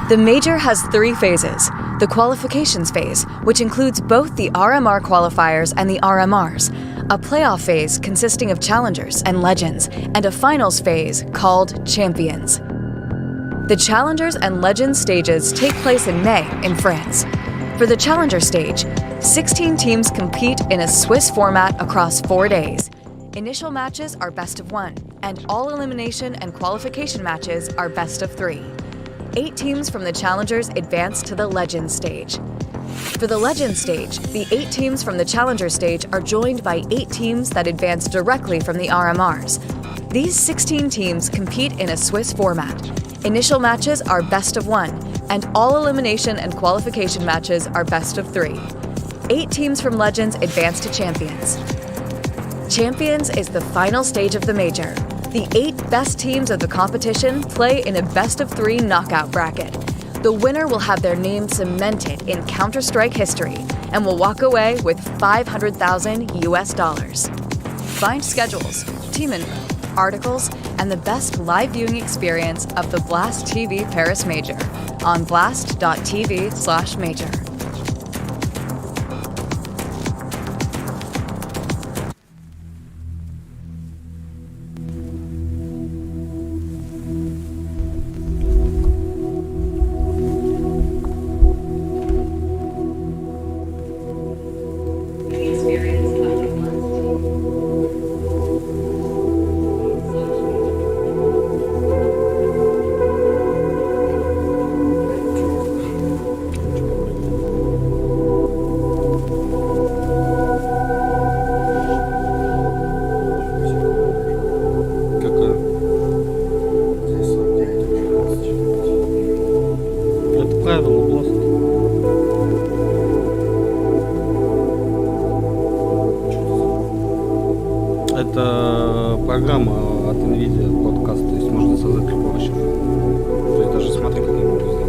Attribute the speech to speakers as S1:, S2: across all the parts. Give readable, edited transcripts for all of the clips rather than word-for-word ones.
S1: The major has 3 phases. The qualifications phase, which includes both the RMR qualifiers and the RMRs, a playoff phase consisting of challengers and legends, and a finals phase called champions. The challengers and legends stages take place in May in France. For the challenger stage, 16 teams compete in a Swiss format across 4 days. Initial matches are best of 1, and all elimination and qualification matches are best of 3. 8 teams from the challengers advance to the legends stage. For the legends stage, the 8 teams from the challenger stage are joined by 8 teams that advance directly from the RMRs. These 16 teams compete in a Swiss format. Initial matches are best of 1, and all elimination and qualification matches are best of 3. 8 teams from legends advance to champions. Champions is the final stage of the major. The 8 best teams of the competition play in a best-of-3 knockout bracket. The winner will have their name cemented in Counter-Strike history and will walk away with $500,000 US. Find schedules, team info, articles, and the best live viewing experience of the Blast TV Paris Major on blast.tv/major.
S2: Это программа от NVIDIA подкаст, то есть можно создать любого вообще. То есть даже смотри, как я могу сделать.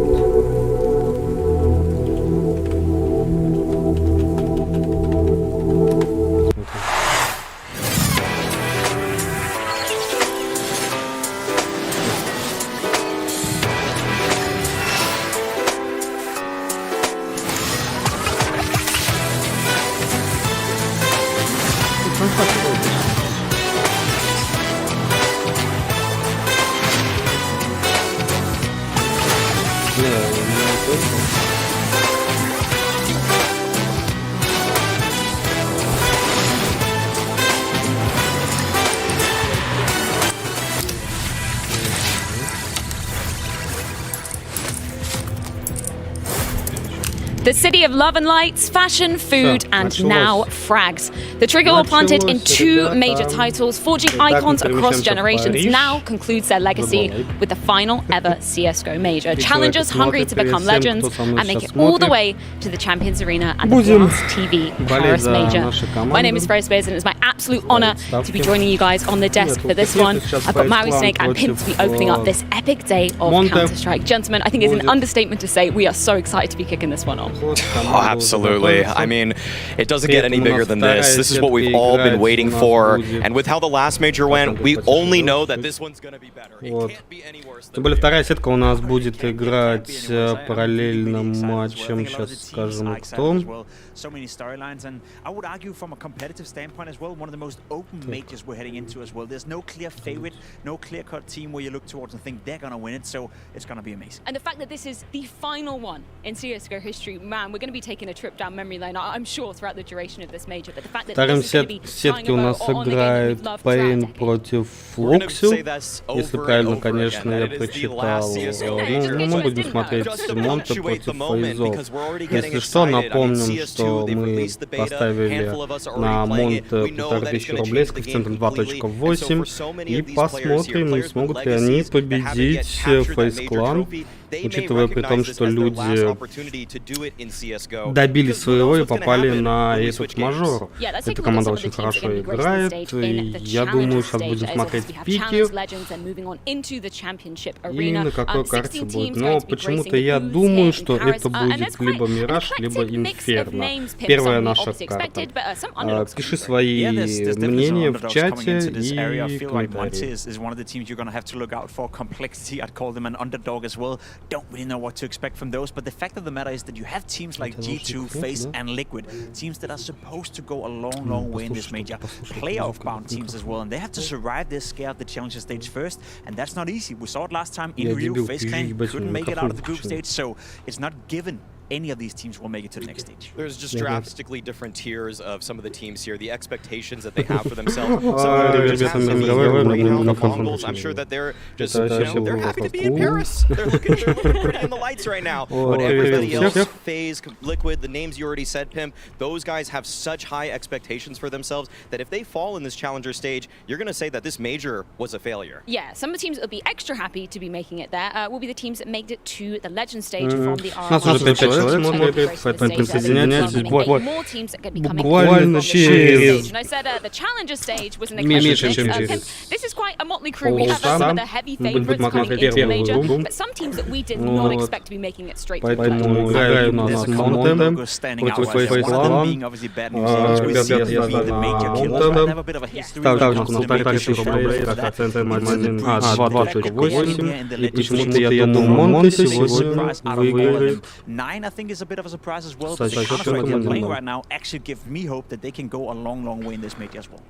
S3: The city of love and lights, fashion, food, and now frags. The trigger were planted in 2 major titles, forging icons across generations, now concludes their legacy with the final ever CSGO major. Challengers hungry to become legends and make it all the way to the Champions Arena and the Blast TV Paris major. My name is FaZe, and it's my absolute honor to be joining you guys on the desk for this one. I've got Maui Snake and Pimp to be opening up this epic day of
S2: Monte.
S3: Counter-Strike. Gentlemen, I think it's an understatement to say we are so excited to be kicking this one off.
S4: Oh, absolutely. I mean, it doesn't get any bigger than this. This is what we've all been waiting for. And with how the last major went, we only know that this one's going to be better. It can't be any worse.
S2: Тем более вторая сетка у нас будет играть параллельным матчем. Сейчас скажем кто.
S5: So many storylines, and I would argue from a competitive standpoint as well, one of the most open majors we're heading into as well. There's no clear favorite, no clear-cut team where you look towards and think they're going to win it, so it's going to be amazing.
S3: And the fact that this is the final one in CSGO history, man, we're going to be taking a trip down memory lane, I'm sure, throughout the duration of this major. But the fact that
S2: Вторым
S3: this is going to be
S2: сетке у нас играет Пейн против Луксил. Если правильно, конечно, я прочитал. Ну, мы будем смотреть Монте против Фейзов. Если что, напомним, что мы поставили на Монте 1500 рублей с коэффициентом 2.8 и посмотрим, не смогут ли они победить FaZe клан, учитывая при том, что люди добились своего и попали на этот мажор. Эта команда очень хорошо играет. Я думаю, сейчас будем смотреть пики и на какой карте будет. Но почему-то я думаю, что это будет либо Мираж, либо Инферно. Первая наша карта. Пиши свои мнения в чате и комментарии.
S5: Don't really know what to expect from those, but the fact of the matter is that you have teams like G2, FaZe, and Liquid, teams that are supposed to go a long way in this major, playoff-bound teams as well, and they have to survive this scare of the challenger stage first, and that's not easy. We saw it last time in Rio, FaZe Clan couldn't make it out of the group stage, so it's not given any of these teams will make it to the next stage.
S4: There's just drastically different tiers of some of the teams here, the expectations that they have for themselves. Some of them just have to be the Mongols. I'm sure that they're just, they're happy to be in Paris. They're looking in the lights right now. But everybody else, FaZe, Liquid, the names you already said, Pimp, those guys have such high expectations for themselves that if they fall in this challenger stage, you're going to say that this major was a failure.
S3: Yeah, some of the teams that will be extra happy to be making it there will be the teams that made it to the legend stage from the RMR.
S2: Поэтому присоединяйтесь
S3: буквально
S2: через
S3: меньше, чем через полчаса. Будем смотреть первую игру. Поэтому играет у нас Монте против FaZe Clan. Ребята, я ставлю Монте. Ставлю на 1500 рублей, так оценка 2.8. И почему-то я думаю, Монте сегодня выиграет.
S5: I think is a bit of a surprise as well. But the counter they're playing right now actually give me hope that they can go a long way in this major as well.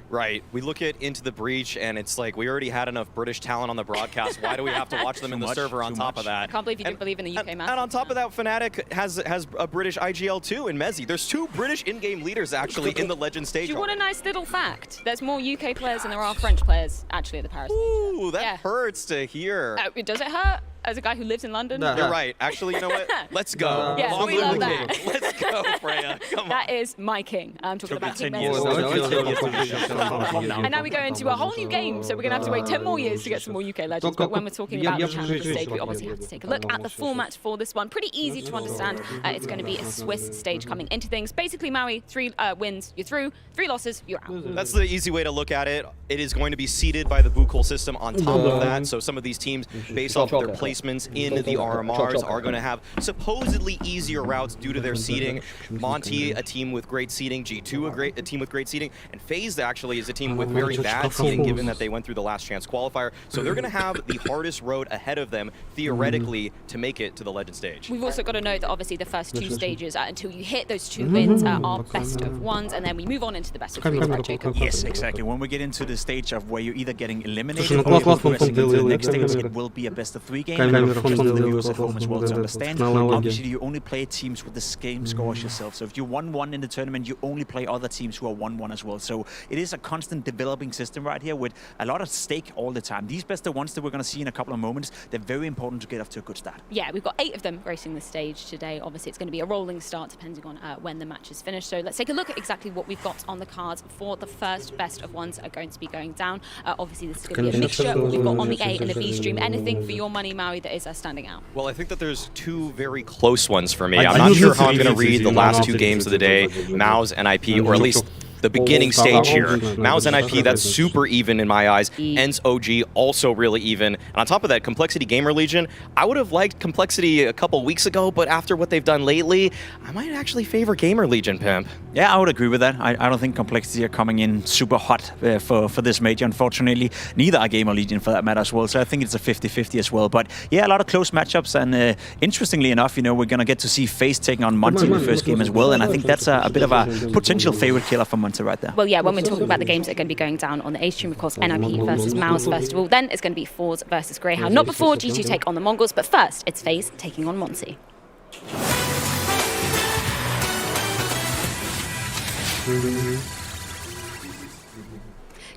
S4: Right. We look at Into the Breach, and it's like we already had enough British talent on the broadcast. Why do we have to watch them in the server on top of that?
S3: I can't believe you didn't believe in the UK match.
S4: And on top of that, Fnatic has a British IGL too in Mezzi. There's 2 British in-game leaders actually in the Legend stage.
S3: Do you want a nice little fact? There's more UK players than there are French players actually at the Paris.
S4: Ooh, that hurts to hear.
S3: Does it hurt? As a guy who lives in London?
S4: You're right. Actually, you know what? Let's go.
S3: Yeah, we love that.
S4: Let's go, Freya. Come on.
S3: That is my king. I'm talking about King Mezzi. And now we go into a whole new game, so we're going to have to wait 10 more years to get some more UK legends. But when we're talking about the challenger stage, we obviously have to take a look at the format for this one. Pretty easy to understand. It's going to be a Swiss stage coming into things. Basically, Maui, 3 wins, you're through. 3 losses, you're out.
S4: That's the easy way to look at it. It is going to be seeded by the Bukol system on top of that. So some of these teams, based off of their placements in the RMRs, are going to have supposedly easier routes due to their seeding. Monte, a team with great seeding. G2, a team with great seeding. And FaZe actually is a team with very bad seeding, given that they went through the last chance qualifier. So they're going to have the hardest road ahead of them, theoretically, to make it to the Legend stage.
S3: We've also got to note that obviously the first 2 stages, until you hit those 2 wins, are best of 1s, and then we move on into the best of 3s, right, Jacob?
S5: Yes, exactly. When we get into the stage of where you're either getting eliminated or progressing into the next stage, it will be a best of 3 game. And the viewers at home as well to understand. Obviously, you only play teams with the same score as yourself. So if you 1-1 in the tournament, you only play other teams who are 1-1 as well. So it is a constant developing system right here with a lot of stake all the time. These best of 1s that we're going to see in a couple of moments, they're very important to get off to a good start.
S3: Yeah, we've got 8 of them racing the stage today. Obviously, it's going to be a rolling start depending on when the match is finished. So let's take a look at exactly what we've got on the cards for the first best of 1s are going to be going down. Obviously, this is going to be a mixture of what we've got on the A and the B stream. Anything for your money, Maui, that is standing out?
S4: Well, I think that there's 2 very close ones for me. I'm not sure how I'm going to read the last 2 games of the day, Mao's NIP, or at least the beginning stage here. Mao's NIP, that's super even in my eyes. Ends OG, also really even. And on top of that, Complexity Gamer Legion, I would have liked Complexity a couple weeks ago, but after what they've done lately, I might actually favor Gamer Legion, Pimp.
S5: Yeah, I would agree with that. I don't think Complexity are coming in super hot for this major, unfortunately. Neither are Gamer Legion for that matter as well. So I think it's a 50-50 as well. But yeah, a lot of close matchups. And interestingly enough, you know, we're going to get to see FaZe taking on Monte in the first game as well. And I think that's a bit of a potential favorite killer for Monte right there.
S3: Well, yeah, when we're talking about the games that are going to be going down on the A stream, of course, NIP versus Mao's first of all. Then it's going to be FaZe versus Greyhound. Not before G2 take on the Mongols, but first it's FaZe taking on Monte.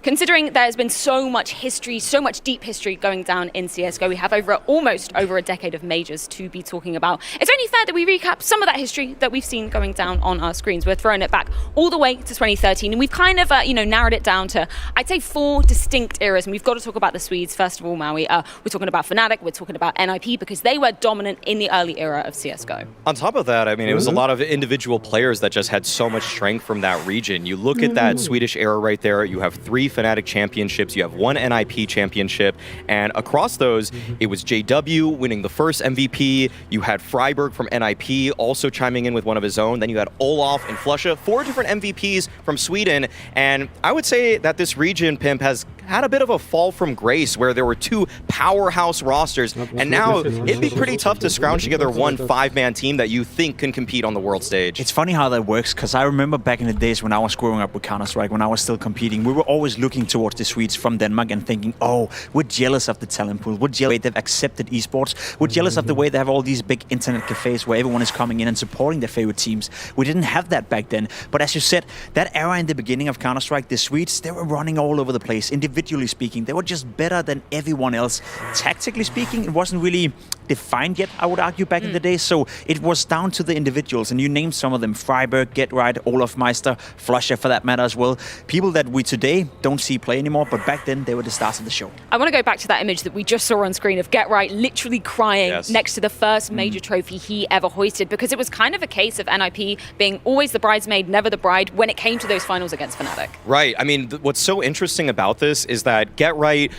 S3: Considering there's been so much history, so much deep history going down in CSGO, we have almost over a decade of majors to be talking about. It's only fair that we recap some of that history that we've seen going down on our screens. We're throwing it back all the way to 2013, and we've kind of, narrowed it down to, I'd say, 4 distinct eras. And we've got to talk about the Swedes first of all, Maui. We're talking about Fnatic, we're talking about NIP, because they were dominant in the early era of CSGO.
S4: On top of that, I mean, it was a lot of individual players that just had so much strength from that region. You look at that Swedish era right there, you have 3 Fnatic championships, you have 1 NIP championship, and across those, it was JW winning the first MVP, you had Freiberg from NIP also chiming in with one of his own, then you had Olof and Flusha, 4 different MVPs from Sweden, and I would say that this region, Pimp, has had a bit of a fall from grace where there were 2 powerhouse rosters, and now it'd be pretty tough to scrounge together one 5-man team that you think can compete on the world stage.
S5: It's funny how that works, because I remember back in the days when I was growing up with Counter-Strike, when I was still competing, we were always looking towards the Swedes from Denmark and thinking, oh, we're jealous of the talent pool, we're jealous of the way they've accepted esports, we're jealous of the way they have all these big internet cafes where everyone is coming in and supporting their favorite teams. We didn't have that back then, but as you said, that era in the beginning of Counter-Strike, the Swedes, they were running all over the place. Individually speaking, they were just better than everyone else. Tactically speaking, it wasn't really defined yet, I would argue, back in the day, so it was down to the individuals, and you named some of them: Freiberg, Get Right, Olaf Meister, Flusha for that matter as well. People that we today don't see play anymore, but back then they were the stars of the show.
S3: I want to go back to that image that we just saw on screen of Get Right literally crying next to the first major trophy he ever hoisted, because it was kind of a case of NIP being always the bridesmaid, never the bride, when it came to those finals against Fnatic.
S4: Right. I mean, what's so interesting about this is that Get Right,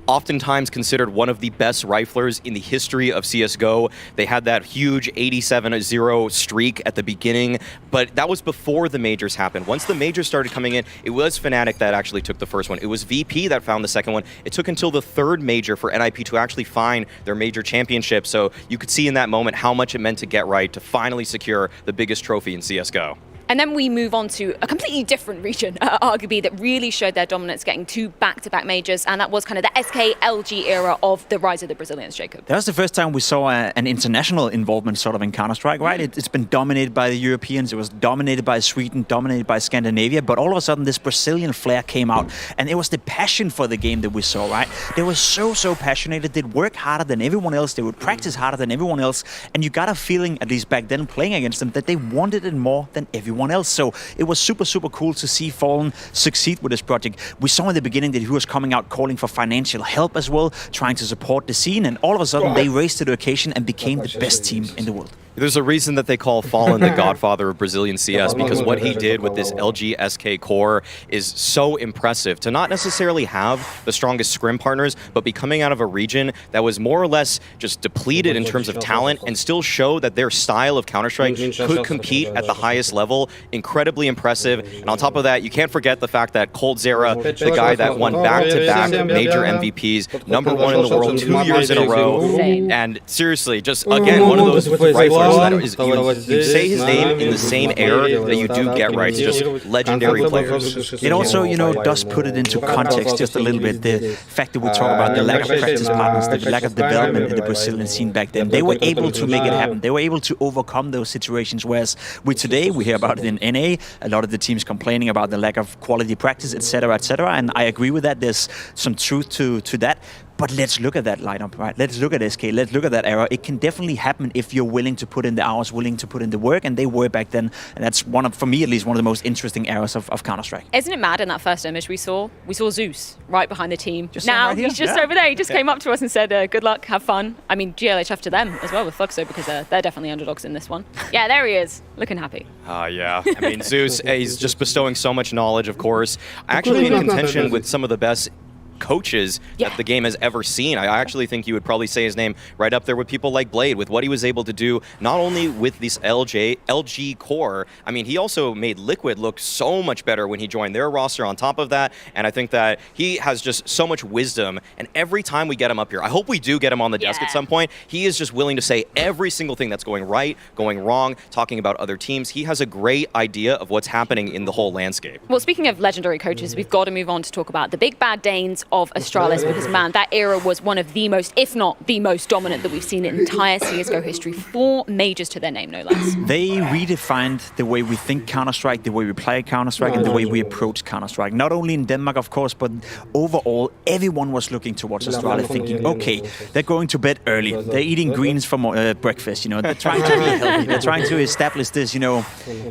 S4: oftentimes considered one of the best riflers in the history of CSGO. They had that huge 87-0 streak at the beginning, but that was before the majors happened. Once the majors started coming in, it was Fnatic that actually took the first one. It was VP that found the second one. It took until the 3rd major for NIP to actually find their major championship, so you could see in that moment how much it meant to Get Right to finally secure the biggest trophy in CSGO.
S3: And then we move on to a completely different region, arguably, that really showed their dominance, getting 2 back-to-back majors, and that was kind of the SK-LG era of the rise of the Brazilians, Jacob.
S5: That was the first time we saw an international involvement sort of in Counter-Strike, right? It's been dominated by the Europeans, it was dominated by Sweden, dominated by Scandinavia, but all of a sudden this Brazilian flair came out, and it was the passion for the game that we saw, right? They were so passionate, they'd work harder than everyone else, they would practice harder than everyone else, and you got a feeling, at least back then playing against them, that they wanted it more than everyone else. So it was super cool to see Fallen succeed with this project. We saw in the beginning that he was coming out calling for financial help as well, trying to support the scene, and all of a sudden they raised to the occasion and became the best team in the world.
S4: There's a reason that they call Fallen the godfather of Brazilian CS, because what he did with this LG SK core is so impressive. To not necessarily have the strongest scrim partners, but be coming out of a region that was more or less just depleted in terms of talent and still show that their style of Counter-Strike could compete at the highest level. Incredibly impressive. And on top of that, you can't forget the fact that coldzera, the guy that won back-to-back major MVPs, #1 in the world 2 years in a row. And seriously, just again, one of those riflers that is, you say his name in the same air that you do Get Right. It's just legendary players.
S5: It also, does put it into context just a little bit. The fact that we talk about the lack of practice partners, the lack of development in the Brazilian scene back then. They were able to make it happen. They were able to overcome those situations, whereas today, we hear about it in NA, a lot of the teams complaining about the lack of quality practice, etc., and I agree with that. There's some truth to that. But let's look at that lineup, right? Let's look at SK, let's look at that era. It can definitely happen if you're willing to put in the hours, willing to put in the work, and they were back then. And that's for me at least, one of the most interesting eras of Counter-Strike.
S3: Isn't it mad in that first image we saw? We saw Zeus right behind the team.
S5: Just
S3: now
S5: right
S3: he's just over there. He just came up to us and said, good luck, have fun. I mean, GLHF to them as well with Fluxo, because they're definitely underdogs in this one. Yeah, there he is, looking happy.
S4: Yeah. I mean, Zeus, he's just bestowing so much knowledge, of course. Actually in contention with some of the best coaches that the game has ever seen. I actually think you would probably say his name right up there with people like Blade, with what he was able to do, not only with this LG core, I mean, he also made Liquid look so much better when he joined their roster on top of that, and I think that he has just so much wisdom, and every time we get him up here, I hope we do get him on the desk at some point, he is just willing to say every single thing that's going right, going wrong, talking about other teams. He has a great idea of what's happening in the whole landscape.
S3: Well, speaking of legendary coaches, we've got to move on to talk about the big bad Danes of Astralis, because, man, that era was one of the most, if not the most dominant that we've seen in entire CSGO history. 4 majors to their name, no less.
S5: They redefined the way we think Counter-Strike, the way we play Counter-Strike, and the way we approach Counter-Strike. Not only in Denmark, of course, but overall, everyone was looking towards Astralis, thinking, okay, they're going to bed early. They're eating greens for breakfast, you know. They're trying to be healthy. They're trying to establish this, you know,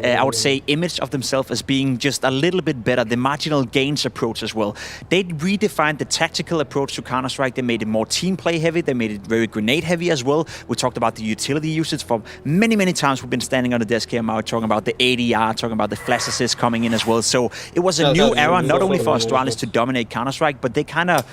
S5: I would say, image of themselves as being just a little bit better, the marginal gains approach as well. They redefined the tactical approach to Counter-Strike. They made it more team play heavy. They made it very grenade heavy as well. We talked about the utility usage for many, many times. We've been standing on the desk here now talking about the ADR, talking about the flash assist coming in as well. So it was a new era, not only for Astralis to dominate Counter-Strike, but they kind of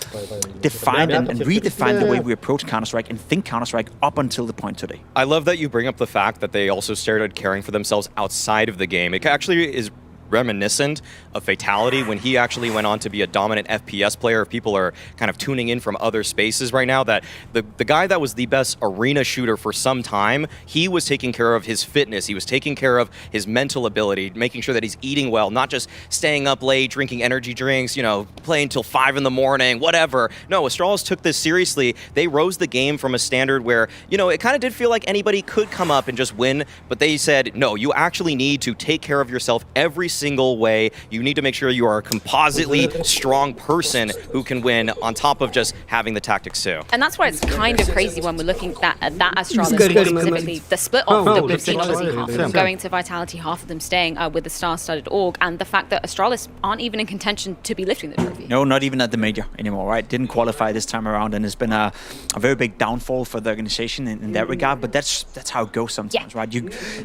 S5: defined and redefined the way we approach Counter-Strike and think Counter-Strike up until the point today.
S4: I love that you bring up the fact that they also started caring for themselves outside of the game. It actually is reminiscent of Fatality when he actually went on to be a dominant FPS player. People are kind of tuning in from other spaces right now that the guy that was the best arena shooter for some time, he was taking care of his fitness. He was taking care of his mental ability, making sure that he's eating well, not just staying up late, drinking energy drinks, you know, playing till 5 in the morning, whatever. No, Astralis took this seriously. They rose the game from a standard where, you know, it kind of did feel like anybody could come up and just win, but they said, no, you actually need to take care of yourself every single way. You need to make sure you are a compositely strong person who can win on top of just having the tactics too.
S3: And that's why it's kind of crazy when we're looking at that Astralis specifically, the split off that we've seen, obviously half of them going to Vitality, half of them staying with the star-studded org, and the fact that Astralis aren't even in contention to be lifting the trophy.
S5: No, not even at the major anymore, right? Didn't qualify this time around, and it's been a very big downfall for the organization in that regard, but that's how it goes sometimes, right?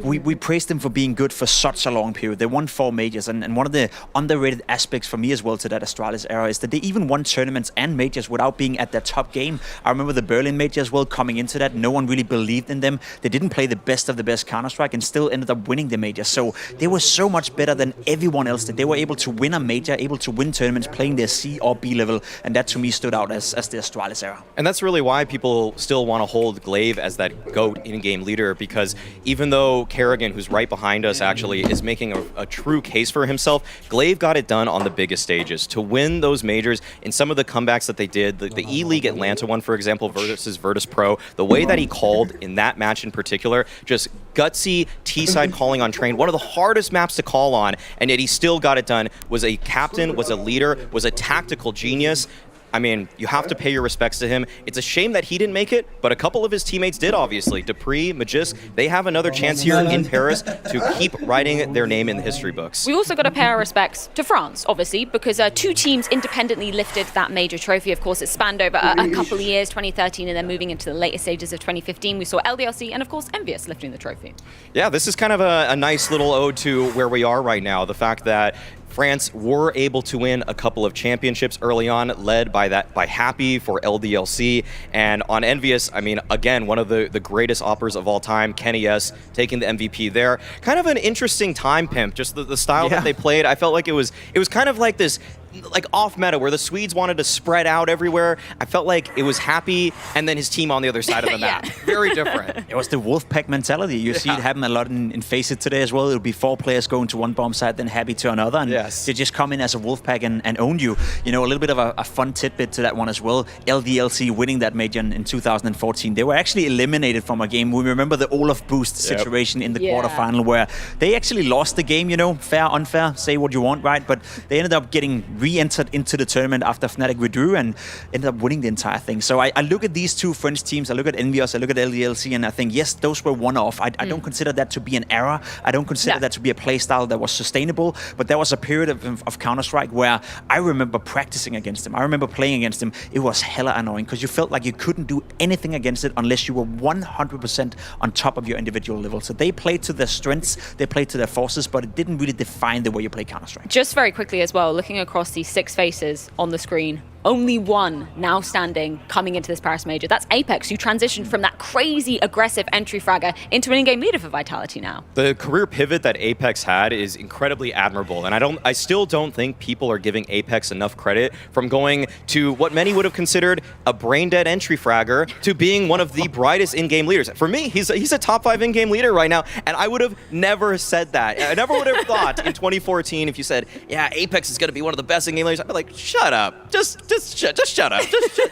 S5: We praised them for being good for such a long period. They won 4 majors, and one of the underrated aspects for me as well to that Astralis era is that they even won tournaments and majors without being at their top game. I remember the Berlin major as well coming into that. No one really believed in them. They didn't play the best of the best Counter-Strike and still ended up winning the major. So they were so much better than everyone else that they were able to win a major, able to win tournaments playing their C or B level, and that to me stood out as the Astralis era.
S4: And that's really why people still want to hold Glaive as that GOAT in-game leader, because even though Kerrigan, who's right behind us actually, is making a true case for himself, Glaive got it done on the biggest stages. To win those majors in some of the comebacks that they did, the E-League Atlanta one, for example, versus Virtus Pro, the way that he called in that match in particular, just gutsy T-side calling on Train, one of the hardest maps to call on, and yet he still got it done, was a captain, was a leader, was a tactical genius. I mean, you have to pay your respects to him. It's a shame that he didn't make it, but a couple of his teammates did, obviously. Dupree, Magisk, they have another chance here in Paris to keep writing their name in the history books.
S3: We also got to pay our respects to France, obviously, because 2 teams independently lifted that major trophy. Of course, it spanned over a couple of years, 2013, and then moving into the later stages of 2015. We saw LDLC and, of course, Envious lifting the trophy. Yeah,
S4: this is kind of a nice little ode to where we are right now. The fact that France were able to win a couple of championships early on, led by Happy for LDLC. And on Envious, I mean, again, one of the greatest oppers of all time, Kenny S, taking the MVP there. Kind of an interesting time, Pimp, just the style that they played. I felt like it was kind of like this, like off meta, where the Swedes wanted to spread out everywhere. I felt like it was Happy and then his team on the other side of the map. Very different.
S5: It was the Wolfpack mentality. You see it happen a lot in FaZe today as well. It'll be 4 players going to one bomb site, then Happy to another, and they just come in as a Wolfpack and own you. You know, a little bit of a fun tidbit to that one as well. LDLC winning that major in 2014. They were actually eliminated from a game. We remember the Olaf boost situation in the quarterfinal where they actually lost the game, you know, fair, unfair, say what you want, right? But they ended up getting re-entered into the tournament after Fnatic withdrew and ended up winning the entire thing. So I look at these 2 French teams, I look at Envious, I look at LDLC, and I think, yes, those were one-off. I don't consider that to be an era. I don't consider that to be a playstyle that was sustainable, but there was a period of Counter-Strike where I remember practicing against them. I remember playing against them. It was hella annoying because you felt like you couldn't do anything against it unless you were 100% on top of your individual level. So they played to their strengths, they played to their forces, but it didn't really define the way you play Counter-Strike.
S3: Just very quickly as well, looking across these 6 faces on the screen, only one now standing coming into this Paris major. That's Apex, who transitioned from that crazy aggressive entry fragger into an in-game leader for Vitality now.
S4: The career pivot that Apex had is incredibly admirable, and I still don't think people are giving Apex enough credit from going to what many would have considered a brain-dead entry fragger to being one of the brightest in-game leaders. For me, he's a top 5 in-game leader right now, and I would have never said that. I never would have thought in 2014 if you said, yeah, Apex is going to be one of the best in-game leaders. I'd be like, shut up. Just just shut up.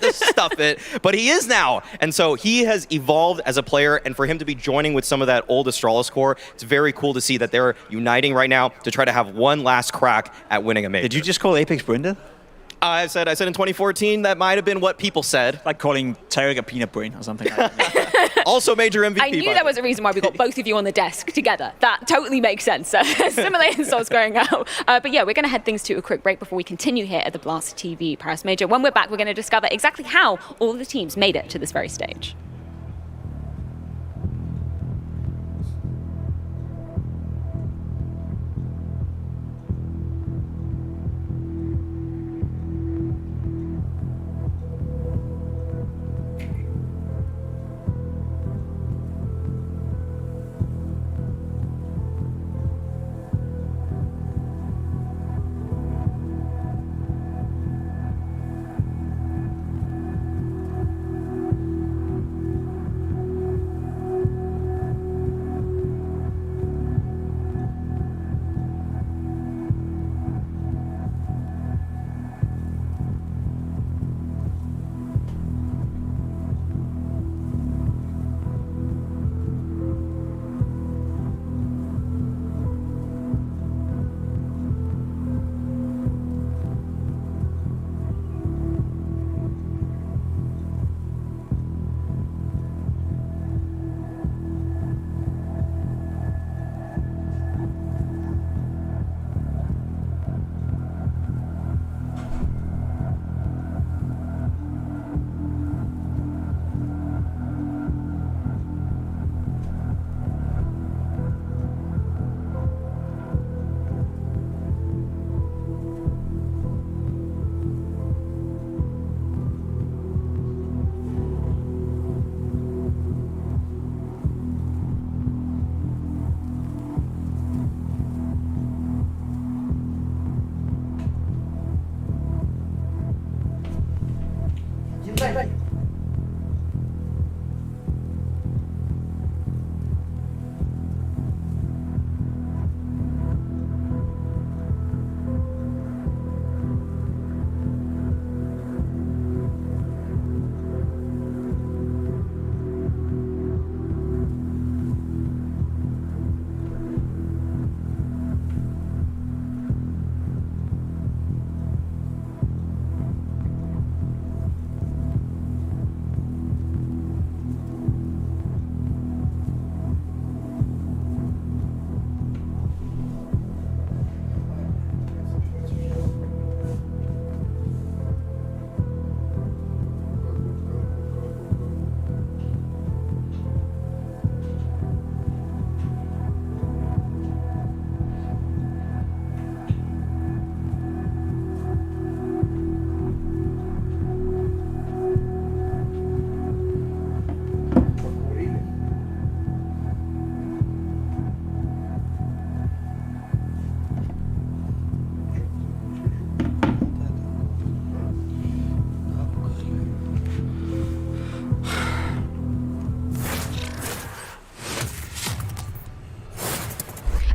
S4: Just stuff it. But he is now. And so he has evolved as a player, and for him to be joining with some of that old Astralis core, it's very cool to see that they're uniting right now to try to have one last crack at winning a major.
S5: Did you just call Apex Brindle?
S4: I said in 2014, that might have been what people said.
S5: Like calling Tarek a peanut brain or something like that.
S4: Also major MVP.
S3: I knew there was a reason why we got both of you on the desk together. That totally makes sense. Similar insults going out. But yeah, we're going to head things to a quick break before we continue here at the Blast TV Paris Major. When we're back, we're going to discover exactly how all of the teams made it to this very stage.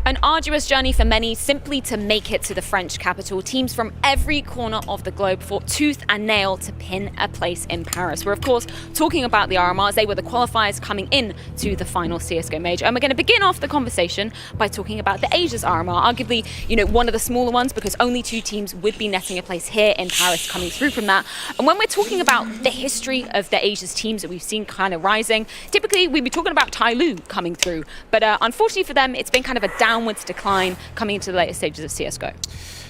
S3: An arduous journey for many simply to make it to the French capital. Teams from every corner of the globe fought tooth and nail to pin a place in Paris. We're of course talking about the RMRs. They were the qualifiers coming in to the final CSGO major. And we're going to begin off the conversation by talking about the Asia's RMR, arguably, one of the smaller ones because only 2 teams would be netting a place here in Paris coming through from that. And when we're talking about the history of the Asia's teams that we've seen kind of rising, typically we'd be talking about Tyloo coming through. But unfortunately for them, it's been kind of a downwards decline coming into the later stages of CSGO.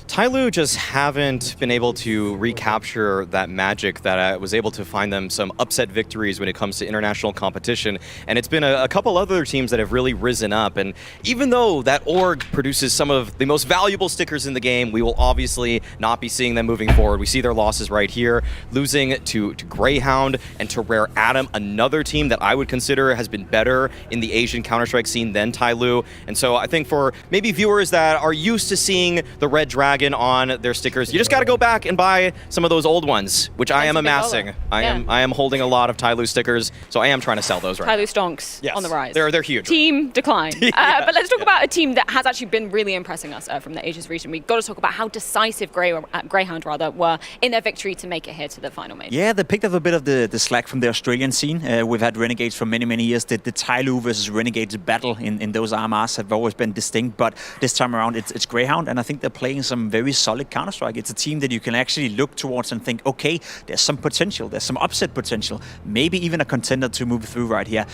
S4: Tyloo just haven't been able to recapture that magic that was able to find them some upset victories when it comes to international competition. And it's been a couple other teams that have really risen up. And even though that org produces some of the most valuable stickers in the game, we will obviously not be seeing them moving forward. We see their losses right here, losing to Greyhound and to Rare Atom, another team that I would consider has been better in the Asian Counter-Strike scene than Tyloo. And so I think for maybe viewers that are used to seeing the Red Dragon Dragon on their stickers. You just got to go back and buy some of those old ones, which I am amassing. I am holding a lot of Tyloo stickers, so I am trying to sell those right now.
S3: Tyloo stonks on the rise.
S4: They're huge.
S3: Team decline. But let's talk about a team that has actually been really impressing us from the Asian region. We've got to talk about how decisive Greyhound were in their victory to make it here to the final major.
S5: Yeah, they picked up a bit of the slack from the Australian scene. We've had Renegades for many, many years. The Tyloo versus Renegades battle in those RMRs have always been distinct, but this time around it's Greyhound, and I think they're playing some very solid Counter-Strike. It's a team that you can actually look towards and think, okay, there's some potential, there's some upset potential, maybe even a contender to move through right here.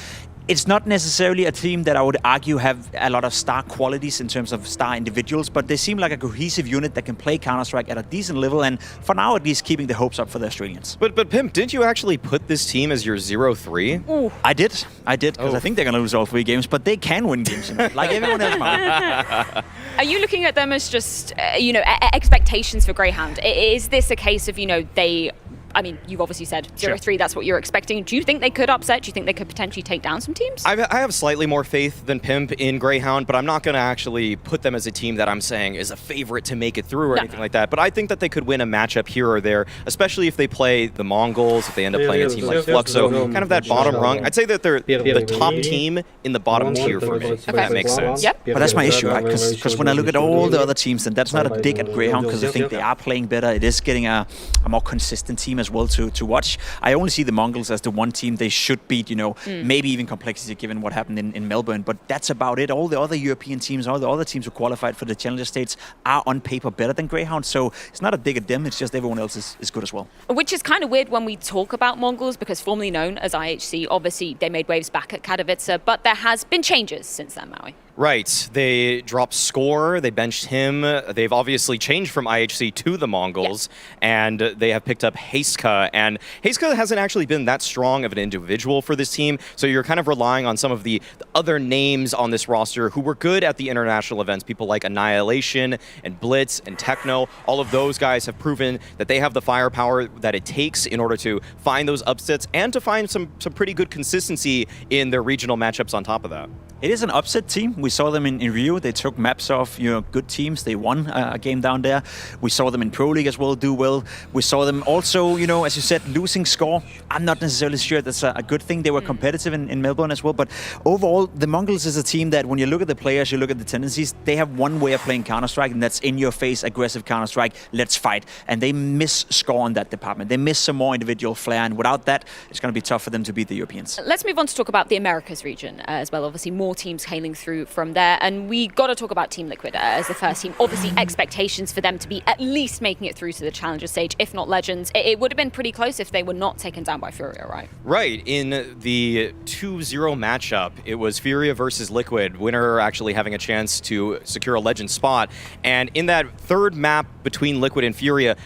S5: It's not necessarily a team that I would argue have a lot of star qualities in terms of star individuals, but they seem like a cohesive unit that can play Counter-Strike at a decent level, and for now at least keeping the hopes up for the Australians.
S4: But Pimp, didn't you actually put this team as your 0-3?
S5: Ooh. I did, because I think they're going to lose all 3 games, but they can win games, like everyone else might.
S3: Are you looking at them as just, expectations for Greyhound? Is this a case of, I mean, you've obviously said 0-3, that's what you're expecting. Do you think they could upset? Do you think they could potentially take down some teams?
S4: I have slightly more faith than Pimp in Greyhound, but I'm not going to actually put them as a team that I'm saying is a favorite to make it through or anything like that. But I think that they could win a matchup here or there, especially if they play the Mongols, if they end up playing a team like Fluxo, kind of that bottom rung. I'd say that they're the top team in the bottom tier for me, if that makes sense.
S3: Yep.
S5: But that's my issue, right? Because when I look at all the other teams, and that's not a dig at Greyhound, because I think they are playing better. It is getting a more consistent team as well to watch. I only see the Mongols as the one team they should beat, maybe even Complexity given what happened in Melbourne, but that's about it. All the other European teams, all the other teams who qualified for the Challenger States are on paper better than Greyhound, so it's not a dig at them, it's just everyone else is good as well.
S3: Which is kind of weird when we talk about Mongols, because formerly known as IHC, obviously they made waves back at Katowice, but there has been changes since then, Maui.
S4: Right. They dropped Score, they benched him. They've obviously changed from IHC to the Mongols, and they have picked up Heiska. And Heiska hasn't actually been that strong of an individual for this team, so you're kind of relying on some of the other names on this roster who were good at the international events. People like Annihilation and Blitz and Techno. All of those guys have proven that they have the firepower that it takes in order to find those upsets and to find some pretty good consistency in their regional matchups on top of that.
S5: It is an upset team. We saw them in Rio. They took maps off good teams. They won a game down there. We saw them in Pro League as well do well. We saw them also, as you said, losing Score. I'm not necessarily sure that's a good thing. They were competitive in Melbourne as well. But overall, the Mongols is a team that when you look at the players, you look at the tendencies, they have one way of playing Counter-Strike, and that's in-your-face, aggressive Counter-Strike, let's fight. And they miss Score in that department. They miss some more individual flair, and without that, it's going to be tough for them to beat the Europeans.
S3: Let's move on to talk about the Americas region as well. Obviously, more teams hailing through from there, and we got to talk about Team Liquid as the first team. Obviously, expectations for them to be at least making it through to the Challenger stage, if not Legends. It would have been pretty close if they were not taken down by Furia, right?
S4: Right. In the 2-0 matchup, it was Furia versus Liquid, winner actually having a chance to secure a Legend spot. And in that third map between Liquid and Furia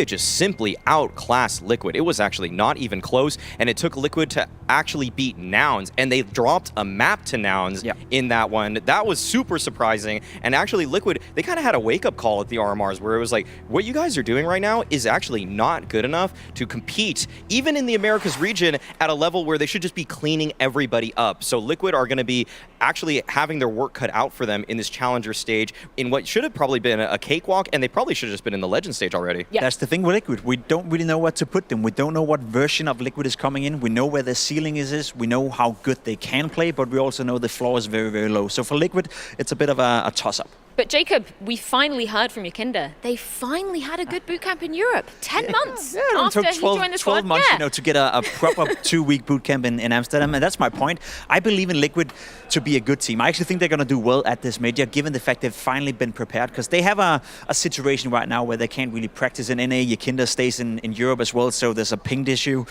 S4: just simply outclassed Liquid. It was actually not even close, and it took Liquid to actually beat Nouns, and they dropped a map to Nouns in that one. That was super surprising, and actually Liquid, they kind of had a wake-up call at the RMRs where it was like, what you guys are doing right now is actually not good enough to compete, even in the Americas region, at a level where they should just be cleaning everybody up. So Liquid are going to be actually having their work cut out for them in this Challenger stage in what should have probably been a cakewalk, and they probably should have just been in the Legend stage already.
S3: Yeah.
S5: That's the thing with Liquid. We don't really know what to put them. We don't know what version of Liquid is coming in. We know where their ceiling is. We know how good they can play, but we also know the floor is very, very low. So for Liquid, it's a bit of a toss-up.
S3: But Jacob, we finally heard from Yakinda. They finally had a good boot camp in Europe. 10 months after he joined the squad.
S5: 12 months, to get a proper 2-week boot camp in Amsterdam. And that's my point. I believe in Liquid to be a good team. I actually think they're going to do well at this major, given the fact they've finally been prepared. Because they have a situation right now where they can't really practice in NA. Yakinda stays in Europe as well, so there's a pinged issue.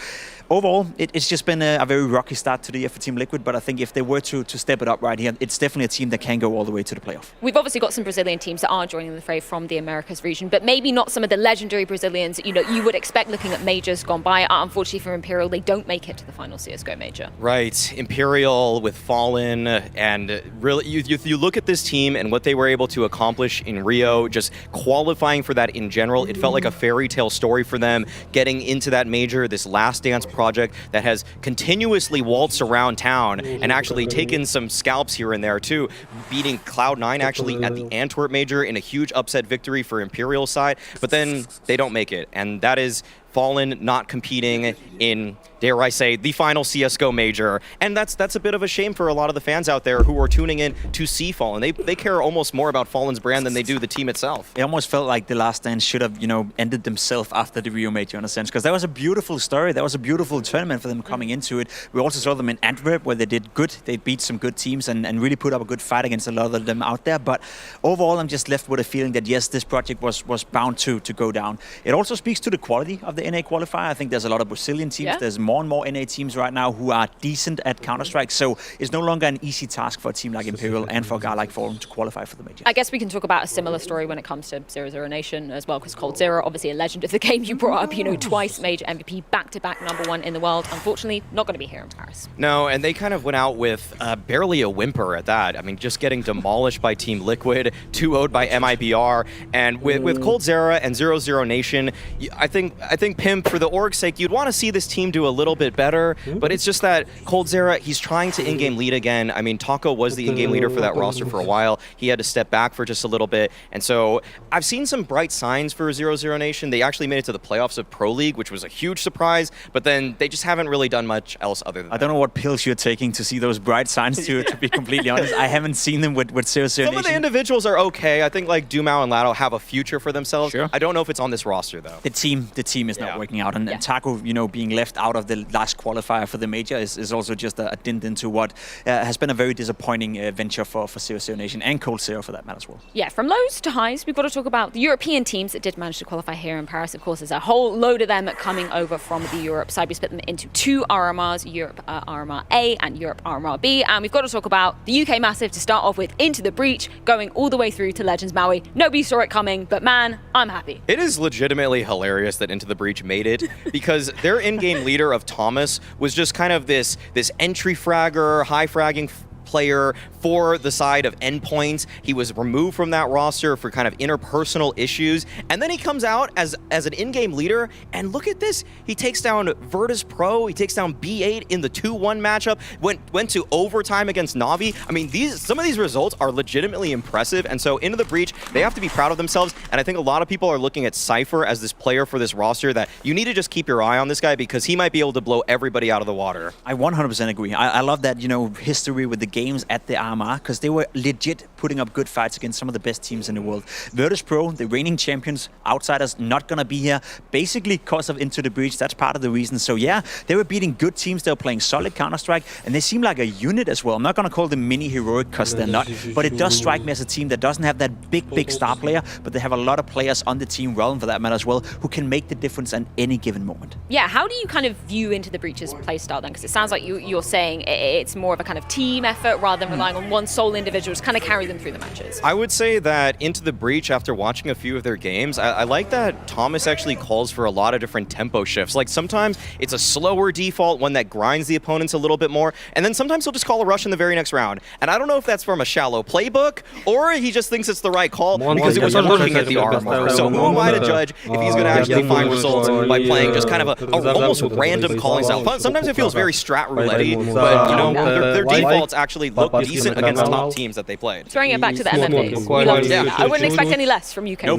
S5: Overall, it's just been a very rocky start to the year for Team Liquid, but I think if they were to step it up right here, it's definitely a team that can go all the way to the playoff.
S3: We've obviously got some Brazilian teams that are joining the fray from the Americas region, but maybe not some of the legendary Brazilians that you would expect looking at majors gone by. Unfortunately for Imperial, they don't make it to the final CSGO major.
S4: Right. Imperial with Fallen, and really, you look at this team and what they were able to accomplish in Rio, just qualifying for that in general, it felt like a fairy tale story for them, getting into that major, this Last Dance project that has continuously waltzed around town and actually taken some scalps here and there too, beating Cloud9 actually at the Antwerp major in a huge upset victory for Imperial side, but then they don't make it. And that is Fallen not competing in, dare I say, the final CSGO major. And that's a bit of a shame for a lot of the fans out there who are tuning in to see Fallen. They care almost more about Fallen's brand than they do the team itself.
S5: It almost felt like the Last Dance should have, ended themselves after the Rio major in a sense, because that was a beautiful story. That was a beautiful tournament for them coming into it. We also saw them in Antwerp where they did good. They beat some good teams and really put up a good fight against a lot of them out there. But overall, I'm just left with a feeling that yes, this project was bound to go down. It also speaks to the quality of the NA qualifier. I think there's a lot of Brazilian teams. Yeah. There's more and more NA teams right now who are decent at Counter-Strike. So it's no longer an easy task for a team like Imperial and for a guy like Fallen to qualify for the major.
S3: I guess we can talk about a similar story when it comes to 00 Nation as well, because coldzera, obviously a legend of the game. You brought up, twice major MVP, back-to-back #1 in the world. Unfortunately, not going to be here in Paris.
S4: No, and they kind of went out with barely a whimper at that. I mean, just getting demolished by Team Liquid, 2-0'd by MIBR, and with coldzera and 00 Nation, I think Pimp, for the org's sake, you'd want to see this team do a little bit better, but it's just that coldzera, he's trying to in-game lead again. I mean, Taco was the in-game leader for that roster for a while. He had to step back for just a little bit, and so I've seen some bright signs for 00 Nation. They actually made it to the playoffs of Pro League, which was a huge surprise, but then they just haven't really done much else other than that.
S5: I don't know what pills you're taking to see those bright signs, to be completely honest. I haven't seen them with 00 Nation.
S4: Some of the individuals are okay. I think like Dumao and Lado have a future for themselves. Sure. I don't know if it's on this roster, though.
S5: The team is not working out, and Taco, being left out of the last qualifier for the major is also just a dint into what has been a very disappointing venture for 00 Nation and coldzera for that matter as well.
S3: Yeah, from lows to highs, we've got to talk about the European teams that did manage to qualify here in Paris. Of course, there's a whole load of them coming over from the Europe side. We split them into two RMRs, Europe RMR A and Europe RMR B, and we've got to talk about the UK Massive to start off with, Into the Breach, going all the way through to Legends Maui. Nobody saw it coming, but man, I'm happy.
S4: It is legitimately hilarious that Into the Breach made it, because their in-game leader of Thomas was just kind of this entry fragger, high fragging player for the side of Endpoints. He was removed from that roster for kind of interpersonal issues, and then he comes out as an in-game leader, and look at this. He takes down Virtus Pro, he takes down B8 in the 2-1 matchup, went to overtime against Navi. I mean, some of these results are legitimately impressive, and so Into the Breach, they have to be proud of themselves, and I think a lot of people are looking at Cypher as this player for this roster that you need to just keep your eye on this guy, because he might be able to blow everybody out of the water.
S5: I 100% agree. I love that, history with the games at the RMR, because they were legit putting up good fights against some of the best teams in the world. Virtus Pro, the reigning champions, outsiders, not going to be here, basically because of Into the Breach. That's part of the reason. So yeah, they were beating good teams. They were playing solid Counter-Strike, and they seem like a unit as well. I'm not going to call them mini-heroic, because they're not, but it does strike me as a team that doesn't have that big star player, but they have a lot of players on the team, Realm for that matter as well, who can make the difference at any given moment.
S3: Yeah, how do you kind of view Into the Breach's playstyle then? Because it sounds like you're saying it's more of a kind of team effort rather than relying on one sole individual to kind of carry them through the matches.
S4: I would say that Into the Breach, after watching a few of their games, I like that Thomas actually calls for a lot of different tempo shifts. Like sometimes it's a slower default, one that grinds the opponents a little bit more, and then sometimes he'll just call a rush in the very next round. And I don't know if that's from a shallow playbook, or he just thinks it's the right call because it was working at the RMR. So who am I to judge if he's going to actually find results by playing just kind of a almost random calling style? Sometimes it feels very strat roulette-y, but their defaults actually look decent against top teams that they played.
S3: Throwing it back to the MMPs. We love to see that. I wouldn't expect any less from UK.
S5: No,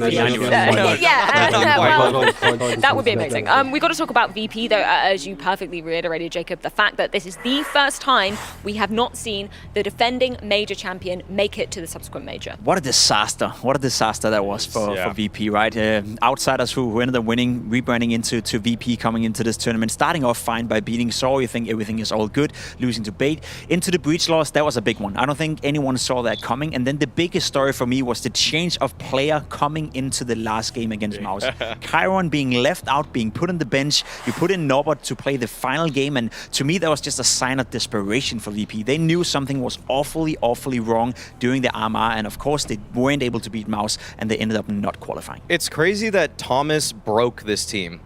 S3: that would be amazing. We've got to talk about VP though, as you perfectly reiterated, Jacob, the fact that this is the first time we have not seen the defending major champion make it to the subsequent major.
S5: What a disaster. What a disaster that was for VP, right? Outsiders who ended up winning, rebranding into VP coming into this tournament, starting off fine by beating Saw. You think everything is all good, losing to Bait. Into the Breach loss, that was a big one. I don't think anyone saw that coming. And then the biggest story for me was the change of player coming into the last game against Mouse. Chiron being left out, being put on the bench. You put in Norbert to play the final game, and to me that was just a sign of desperation for VP. They knew something was awfully wrong during the RMR, and of course they weren't able to beat Mouse, and they ended up not qualifying.
S4: It's crazy that Thomas broke this team.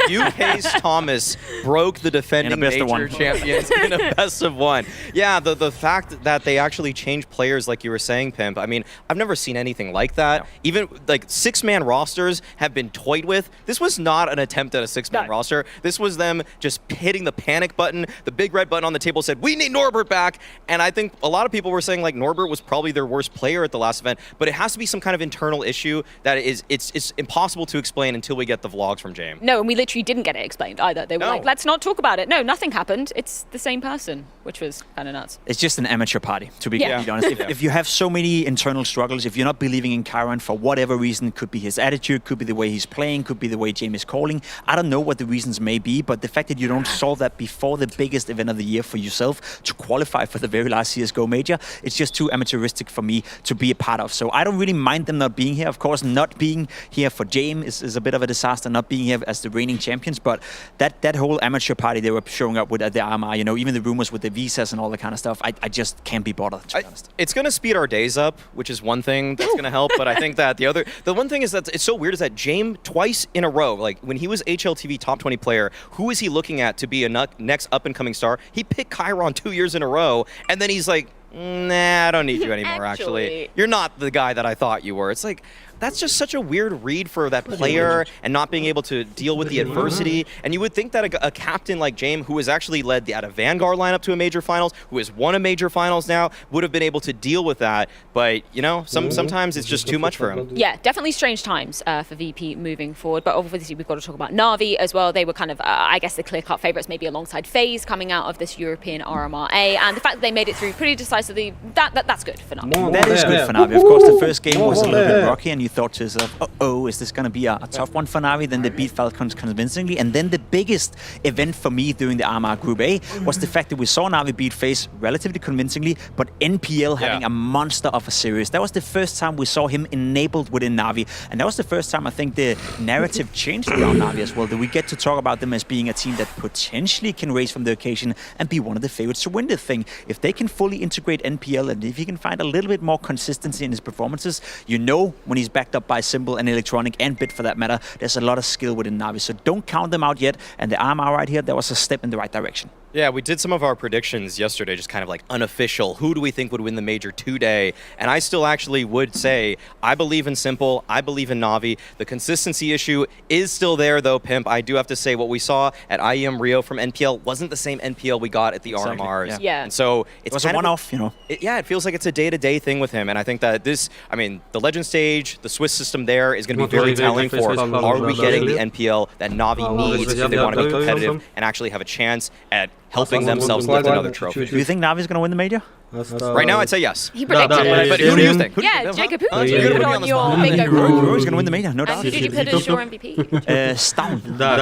S4: UK's Thomas broke the defending major champions in a best of one. Yeah, the fact that they actually changed players, like you were saying, Pimp, I mean, I've never seen anything like that. No. Even like 6-man rosters have been toyed with. This was not an attempt at a 6-man roster. This was them just hitting the panic button. The big red button on the table said, we need Norbert back. And I think a lot of people were saying like Norbert was probably their worst player at the last event, but it has to be some kind of internal issue that it's impossible to explain until we get the vlogs from James.
S3: No, and we literally didn't get it explained either. They were like, let's not talk about it. No, nothing happened. It's the same person, which was kind of nuts.
S5: It's just an amateur party, to be completely honest. If you have so many internal struggles, if you're not believing in Kyron for whatever reason, could be his attitude, could be the way he's playing, could be the way James is calling. I don't know what the reasons may be, but the fact that you don't solve that before the biggest event of the year for yourself to qualify for the very last CSGO major, it's just too amateuristic for me to be a part of. So I don't really mind them not being here. Of course, not being here for James is a bit of a disaster, not being here as the reigning champions, but that whole amateur party they were showing up with at the RMR, you know, even the rumors with the visas and all that kind of stuff, I just can't be bothered, to be honest.
S4: It's going to speed our days up, which is one thing that's going to help, but I think that the one thing is that it's so weird is that James twice in a row, like when he was HLTV top 20 player, who is he looking at to be a next up-and-coming star? He picked Kyron 2 years in a row, and then he's like, nah, I don't need you anymore, actually. You're not the guy that I thought you were. It's like, that's just such a weird read for that player and not being able to deal with the adversity. And you would think that a captain like James, who has actually led the Vanguard lineup to a major finals, who has won a major finals now, would have been able to deal with that. But, you know, sometimes it's just too much for him.
S3: Yeah, definitely strange times for VP moving forward. But obviously we've got to talk about Na'Vi as well. They were kind of, I guess, the clear-cut favourites, maybe alongside FaZe coming out of this European RMRA. And the fact that they made it through pretty decisively, that's good for Na'Vi.
S5: That is good for Na'Vi. Of course, the first game was a little bit rocky, and you thought to yourself, uh-oh, is this going to be a tough one for Na'Vi? Then they beat Falcons convincingly. And then the biggest event for me during the RMR Group A was the fact that we saw Na'Vi beat FaZe relatively convincingly, but NPL having a monster of a series. That was the first time we saw him enabled within Na'Vi. And that was the first time I think the narrative changed around Na'Vi as well, that we get to talk about them as being a team that potentially can raise from the occasion and be one of the favorites to win the thing. If they can fully integrate NPL and if he can find a little bit more consistency in his performances, you know when he's backed up by Symbol and Electronic and Bit for that matter, there's a lot of skill within Na'Vi. So don't count them out yet. And the RMR right here, that was a step in the right direction.
S4: Yeah, we did some of our predictions yesterday, just kind of like unofficial. Who do we think would win the major today? And I still actually would say, I believe in Simple, I believe in Na'Vi. The consistency issue is still there though, Pimp. I do have to say what we saw at IEM Rio from NPL wasn't the same NPL we got at the RMRs.
S3: Yeah.
S4: And so
S5: it was a one-off, you know.
S4: It feels like it's a day-to-day thing with him. And I think that this, I mean, the Legend stage, the Swiss system there is going to be very telling for, are we getting the NPL that Na'Vi needs if they want to be competitive and actually have a chance at helping themselves lift another trophy.
S5: Do you think Na'Vi is going to win the major?
S4: Right now, I'd say yes.
S3: He predicted it.
S4: But who do you think?
S3: Yeah, Jacob, who did you put on your bingo
S5: Who
S3: board?
S5: is going to win the major? No doubt.
S3: Who did you put as your MVP?
S5: Stown.
S2: What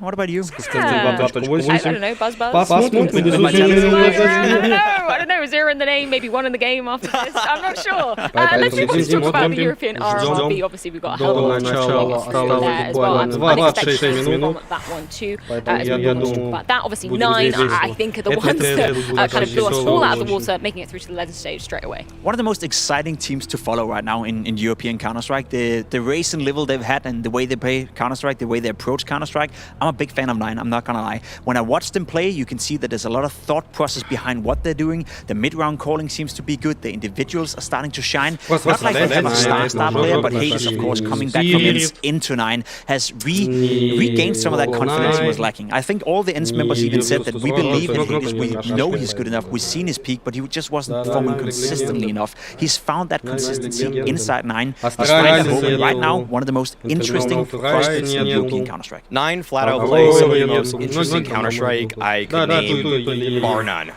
S5: What about you?
S3: I don't know, Buzz. I don't know, 0 in the name, maybe 1 in the game after this. I'm not sure. Let's talk about the European RMRB. Obviously, we've got a hell of a lot there as well. I'm expecting from that one too. As we talk about that, obviously 9, I think, are the ones that kind of blew us all out of the water, making it through to the Legend stage straight away.
S5: One of the most exciting teams to follow right now in European Counter-Strike. The race and level they've had and the way they play Counter-Strike, the way they approach Counter-Strike. I'm a big fan of 9, I'm not gonna lie. When I watch them play, you can see that there's a lot of thought process behind what they're doing. The mid-round calling seems to be good. The individuals are starting to shine. Not like they have a star player, but Hayes, of course, coming back from Ents into 9, has regained some of that confidence he was lacking. I think all the Ents members even said that we believe in Hayes, we know he's good enough, we've seen his peak, but he just wasn't performing consistently enough. He's found that consistency inside 9. He's finding a home right now, one of the most interesting prospects in European Counter-Strike.
S4: 9 flat out plays some of the most interesting Counter-Strike I could name, bar none.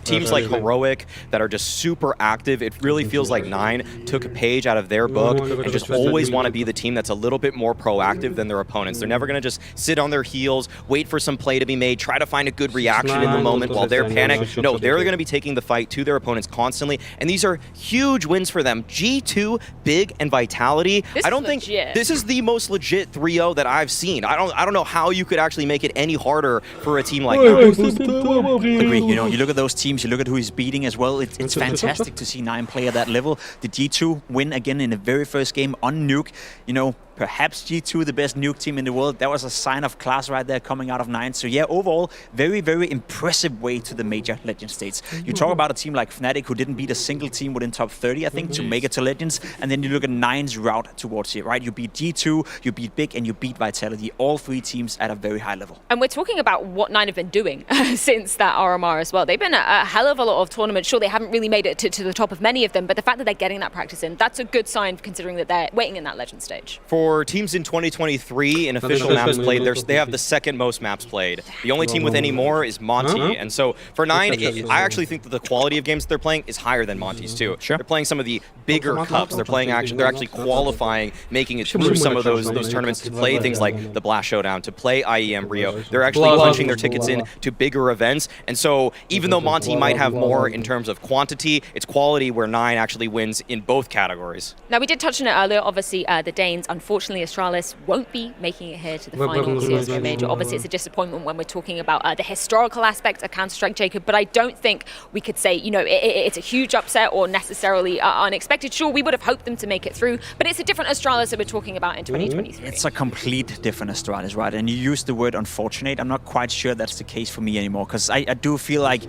S4: Teams like Heroic that are just super active, it really feels like 9 took a page out of their book and just always want to be the team that's a little bit more proactive than their opponents. They're never going to just sit on their heels, wait for some play to be made, try to find a good reaction in the moment while they're panicked. No, they're going to be taking the fight to their opponents constantly, and these are huge wins for them. G2, Big, and Vitality. I don't think this is the most legit 3-0 that I've seen. I don't know how you could actually make it any harder for a team like that.
S5: Agree. You know, you look at those teams, you look at who he's beating as well, it's fantastic to see 9 play at that level. The G2 win again in the very first game on Nuke. You know, perhaps G2 the best Nuke team in the world. That was a sign of class right there coming out of 9. So yeah, overall, very, very impressive way to the major Legend states. You talk about a team like Fnatic who didn't beat a single team within top 30, I think, to make it to Legends. And then you look at 9's route towards it, right? You beat G2, you beat Big, and you beat Vitality. All 3 teams at a very high level.
S3: And we're talking about what 9 have been doing since that RMR as well. They've been at a hell of a lot of tournaments. Sure, they haven't really made it to the top of many of them, but the fact that they're getting that practice in, that's a good sign considering that they're waiting in that Legend stage.
S4: For teams in 2023 in official maps played, they have the 2nd most maps played. The only team with any more is Monte. And so for 9, I actually think that the quality of games that they're playing is higher than Monte's too. They're playing some of the bigger cups. They're actually qualifying, making it through some of those tournaments to play things like the Blast Showdown, to play IEM Rio. They're actually punching their tickets in to bigger events. And so even though Monte might have more in terms of quantity, it's quality where 9 actually wins in both categories.
S3: Now, we did touch on it earlier. Obviously, the Danes, unfortunately, Astralis won't be making it here to the final CSGO major. Obviously, it's a disappointment when we're talking about the historical aspect of Counter-Strike, Jacob, but I don't think we could say, you know, it's a huge upset or necessarily unexpected. Sure, we would have hoped them to make it through, but it's a different Astralis that we're talking about in 2023.
S5: It's a complete different Astralis, right? And you use the word unfortunate. I'm not quite sure that's the case for me anymore, because I do feel like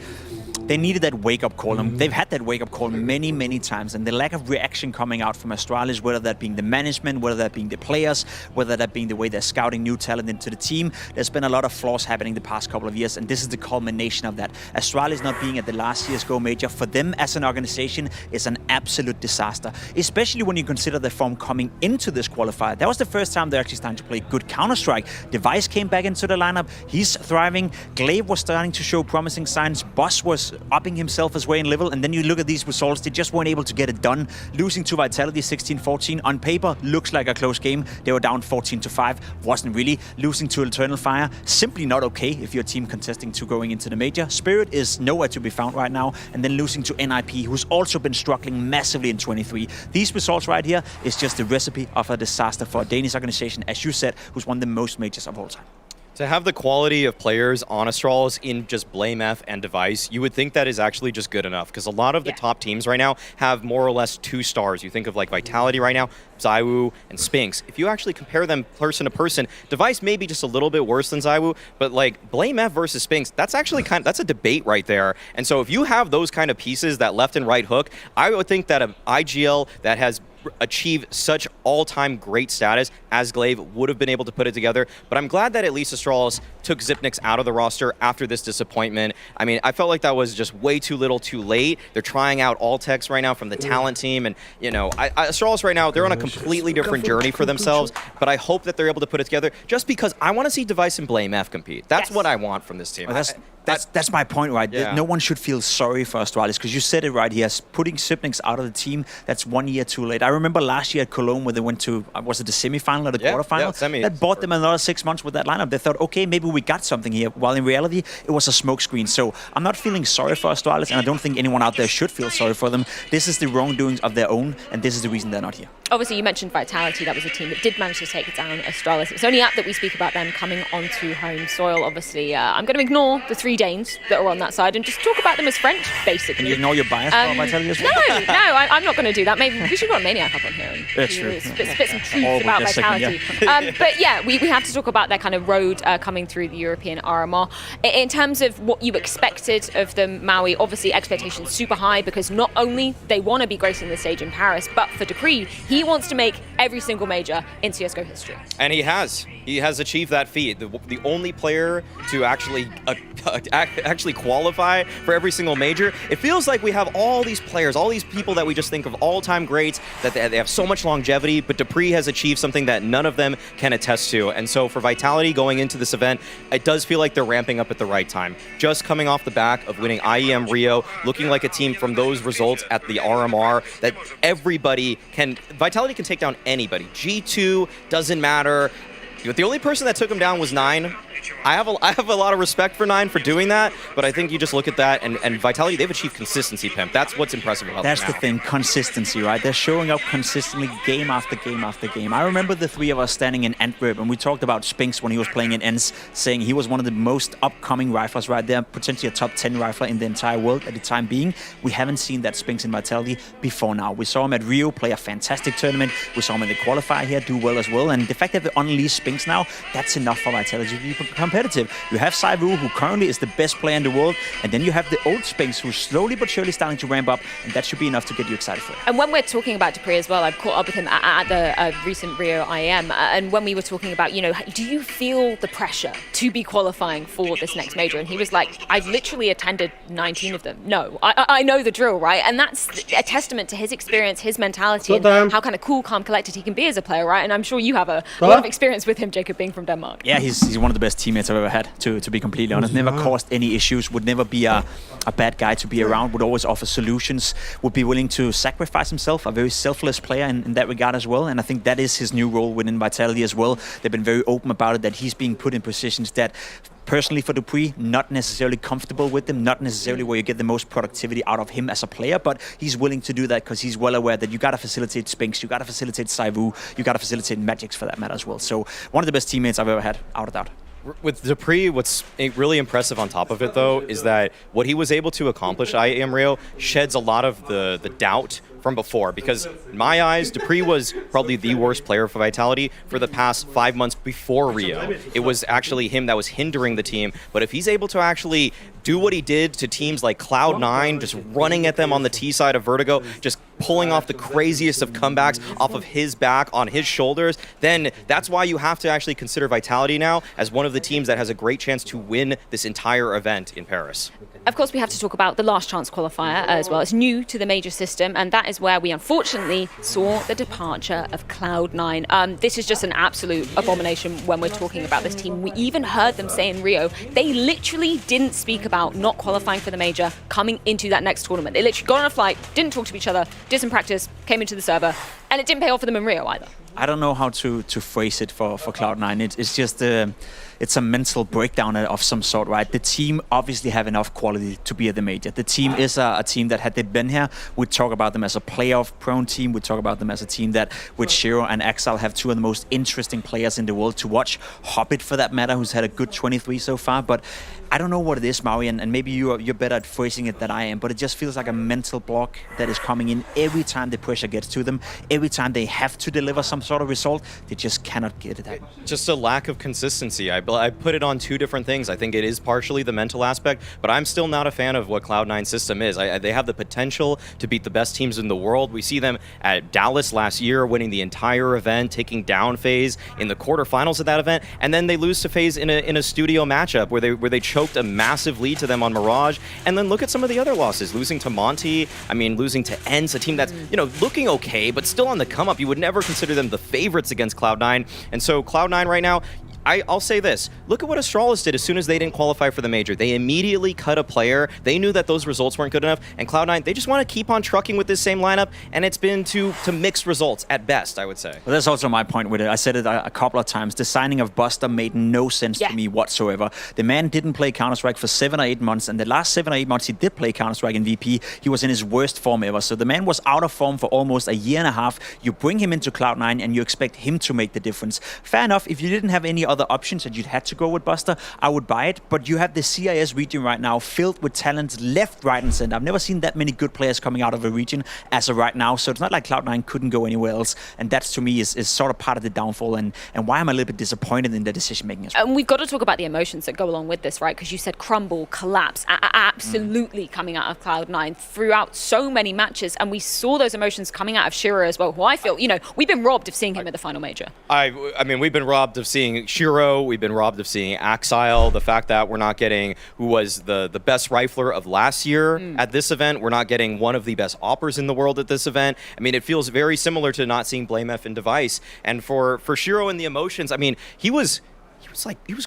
S5: they needed that wake-up call, and they've had that wake-up call many, many times, and the lack of reaction coming out from Astralis, whether that being the management, whether that being the players, whether that being the way they're scouting new talent into the team, there's been a lot of flaws happening the past couple of years, and this is the culmination of that. Astralis not being at the last CSGO major, for them as an organization, is an absolute disaster, especially when you consider the form coming into this qualifier. That was the first time they're actually starting to play good Counter-Strike. Device came back into the lineup, he's thriving, Glaive was starting to show promising signs, Boss was upping himself as way in level, and then you look at these results, they just weren't able to get it done. Losing to Vitality 16-14 on paper looks like a close game. They were down 14-5, wasn't really. Losing to Eternal Fire, simply not okay if you're a team contesting to going into the major. Spirit is nowhere to be found right now, and then losing to NIP, who's also been struggling massively in 23. These results right here is just the recipe of a disaster for a Danish organization, as you said, who's won the most majors of all time.
S4: To have the quality of players on Astralis in just BlameF and Device, you would think that is actually just good enough, because a lot of the top teams right now have more or less 2 stars. You think of like Vitality right now, ZywOo and Spinx. If you actually compare them person to person, Device may be just a little bit worse than ZywOo, but like BlameF versus Spinx, that's actually that's a debate right there. And so if you have those kind of pieces, that left and right hook, I would think that an IGL that has achieved such all-time great status as Glaive would have been able to put it together. But I'm glad that at least Astralis took Xyp9x out of the roster after this disappointment. I mean, I felt like that was just way too little too late. They're trying out Altex right now from the talent team, and you know, Astralis right now, they're on a completely different journey for themselves, but I hope that they're able to put it together, just because I want to see Device and BlameF compete. That's what I want from this team.
S5: Well, that's my point, right? Yeah. No one should feel sorry for Astralis, because you said it right here. Putting Xyp9x out of the team, that's 1 year too late. I remember last year at Cologne where they went to, was it the semi-final or the quarterfinal?
S4: Yeah,
S5: that bought them another 6 months with that lineup. They thought, okay, maybe we got something here, while in reality, it was a smokescreen. So I'm not feeling sorry for Astralis, and I don't think anyone out there should feel sorry for them. This is the wrongdoings of their own, and this is the reason they're not here.
S3: Obviously, you mentioned Vitality. That was a team that did manage to take down Astralis. It's only apt that we speak about them coming onto home soil. Obviously, I'm going to ignore the 3 Danes that are on that side and just talk about them as French, basically.
S5: Can you ignore your bias for Vitality as well?
S3: No, I'm not going to do that. Maybe we should put a Maniac up on here and spit some truths about Vitality. But yeah, we have to talk about their kind of road coming through the European RMR. In terms of what you expected of them, Maui, obviously expectations super high, because not only they want to be gracing the stage in Paris, but for Decree, he wants to make every single major in CSGO history.
S4: And he has. He has achieved that feat. The only player to actually qualify for every single major. It feels like we have all these players, all these people that we just think of all-time greats, that they have so much longevity, but Dupree has achieved something that none of them can attest to. And so for Vitality going into this event, it does feel like they're ramping up at the right time. Just coming off the back of winning IEM Rio, looking like a team from those results at the RMR that Vitality can take down anybody. G2 doesn't matter. But the only person that took him down was 9. I have a lot of respect for Nine for doing that, but I think you just look at that and Vitality, they've achieved consistency, Pimp. That's what's impressive about them.
S5: That's the thing, consistency, right? They're showing up consistently game after game after game. I remember the three of us standing in Antwerp, and we talked about Spinks when he was playing in ENS, saying he was one of the most upcoming riflers right there, potentially a top 10 rifler in the entire world at the time being. We haven't seen that Spinks in Vitality before now. We saw him at Rio play a fantastic tournament. We saw him in the qualifier here do well as well. And the fact that they unleash Spinks now, that's enough for Vitality to be competitive. You have Saivu, who currently is the best player in the world, and then you have the old Spinks, who's slowly but surely starting to ramp up, and that should be enough to get you excited for it.
S3: And when we're talking about dupreeh as well, I've caught up with him at the recent Rio IEM, and when we were talking about, you know, do you feel the pressure to be qualifying for this next major? And he was like, I've literally attended 19 of them. No, I know the drill, right? And that's a testament to his experience, his mentality, and how kind of cool, calm, collected he can be as a player, right? And I'm sure you have a lot of experience with him, Jacob, being from Denmark.
S5: Yeah, he's one of the best teammates I've ever had, to be completely honest. Never caused any issues, would never be a bad guy to be around, would always offer solutions, would be willing to sacrifice himself, a very selfless player in that regard as well. And I think that is his new role within Vitality as well. They've been very open about it, that he's being put in positions that, personally for dupreeh, not necessarily comfortable with them, not necessarily where you get the most productivity out of him as a player, but he's willing to do that because he's well aware that you got to facilitate Spinks, you got to facilitate Saivu, you got to facilitate Magix for that matter as well. So one of the best teammates I've ever had, out of doubt.
S4: With dupreeh, what's really impressive on top of it, though, is that what he was able to accomplish at IEM Rio sheds a lot of the doubt from before, because in my eyes, dupreeh was probably the worst player for Vitality for the past 5 months before Rio. It was actually him that was hindering the team, but if he's able to actually do what he did to teams like Cloud9, just running at them on the T side of Vertigo, just pulling off the craziest of comebacks off of his back, on his shoulders, then that's why you have to actually consider Vitality now as one of the teams that has a great chance to win this entire event in Paris.
S3: Of course, we have to talk about the last chance qualifier as well. It's new to the major system, and that is where we unfortunately saw the departure of Cloud9. This is just an absolute abomination when we're talking about this team. We even heard them say in Rio, they literally didn't speak about not qualifying for the major coming into that next tournament. They literally got on a flight, didn't talk to each other, did some practice, came into the server, and it didn't pay off for them in Rio either.
S5: I don't know how to phrase it for Cloud9. It's just it's a mental breakdown of some sort, right? The team obviously have enough quality to be at the major. The team is a team that, had they been here, we'd talk about them as a playoff-prone team. We'd talk about them as a team that, with Shiro and Exile, have two of the most interesting players in the world to watch. Hobbit, for that matter, who's had a good 23 so far. But I don't know what it is, Maui, and maybe you're better at phrasing it than I am, but it just feels like a mental block that is coming in every time the pressure gets to them. Every time they have to deliver some sort of result, they just cannot get it out.
S4: Just a lack of consistency. I put it on two different things. I think it is partially the mental aspect, but I'm still not a fan of what Cloud9's system is. They have the potential to beat the best teams in the world. We see them at Dallas last year, winning the entire event, taking down FaZe in the quarterfinals of that event, and then they lose to FaZe in a studio matchup where they choked a massive lead to them on Mirage. And then look at some of the other losses, losing to Monte, losing to ENS, a team that's looking okay, but still on the come up. You would never consider them the favorites against Cloud9. And so Cloud9 right now, I'll say this. Look at what Astralis did as soon as they didn't qualify for the major. They immediately cut a player. They knew that those results weren't good enough. And Cloud9, they just want to keep on trucking with this same lineup. And it's been to mixed results at best, I would say.
S5: Well, that's also my point with it. I said it a couple of times. The signing of Buster made no sense to me whatsoever. The man didn't play Counter-Strike for 7 or 8 months. And the last 7 or 8 months he did play Counter-Strike in VP, he was in his worst form ever. So the man was out of form for almost a year and a half. You bring him into Cloud9 and you expect him to make the difference. Fair enough. If you didn't have any other options and you'd had to go with Buster, I would buy it. But you have the CIS region right now filled with talents left, right, and center. I've never seen that many good players coming out of a region as of right now. So it's not like Cloud9 couldn't go anywhere else. And that, to me, is sort of part of the downfall and why I'm a little bit disappointed in the decision-making as well.
S3: And we've got to talk about the emotions that go along with this, right? Because you said crumble, collapse, absolutely coming out of Cloud9 throughout so many matches. And we saw those emotions coming out of Shiro as well, who I feel, we've been robbed of seeing him at the final major.
S4: I mean, we've been robbed of seeing Shiro. We've been robbed of seeing Exile. The fact that we're not getting who was the best rifler of last year at this event. We're not getting one of the best oppers in the world at this event. I mean, it feels very similar to not seeing BlameF in Device. And for Shiro and the emotions, I mean, he was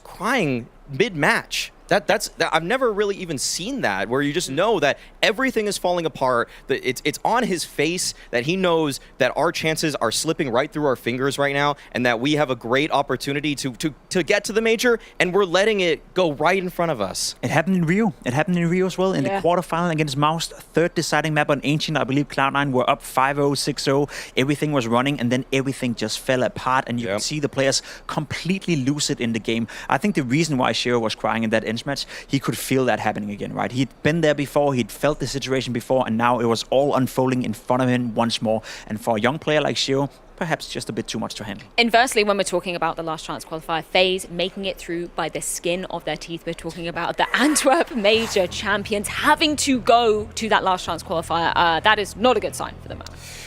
S4: crying mid-match. I've never really even seen that, where you just know that everything is falling apart, that it's on his face, that he knows that our chances are slipping right through our fingers right now, and that we have a great opportunity to get to the major, and we're letting it go right in front of us.
S5: It happened in Rio. It happened in Rio as well, in the quarterfinal against Mouse, third deciding map on Ancient. I believe Cloud9 were up 5-0, 6-0. Everything was running, and then everything just fell apart, and you could see the players completely lose it in the game. I think the reason why Shiro was crying in that end match, he could feel that happening again, right? He'd been there before, he'd felt the situation before, and now it was all unfolding in front of him once more. And for a young player like Shiro, perhaps just a bit too much to handle.
S3: Inversely, when we're talking about the last chance qualifier, FaZe making it through by the skin of their teeth. We're talking about the Antwerp major champions having to go to that last chance qualifier. That is not a good sign for them.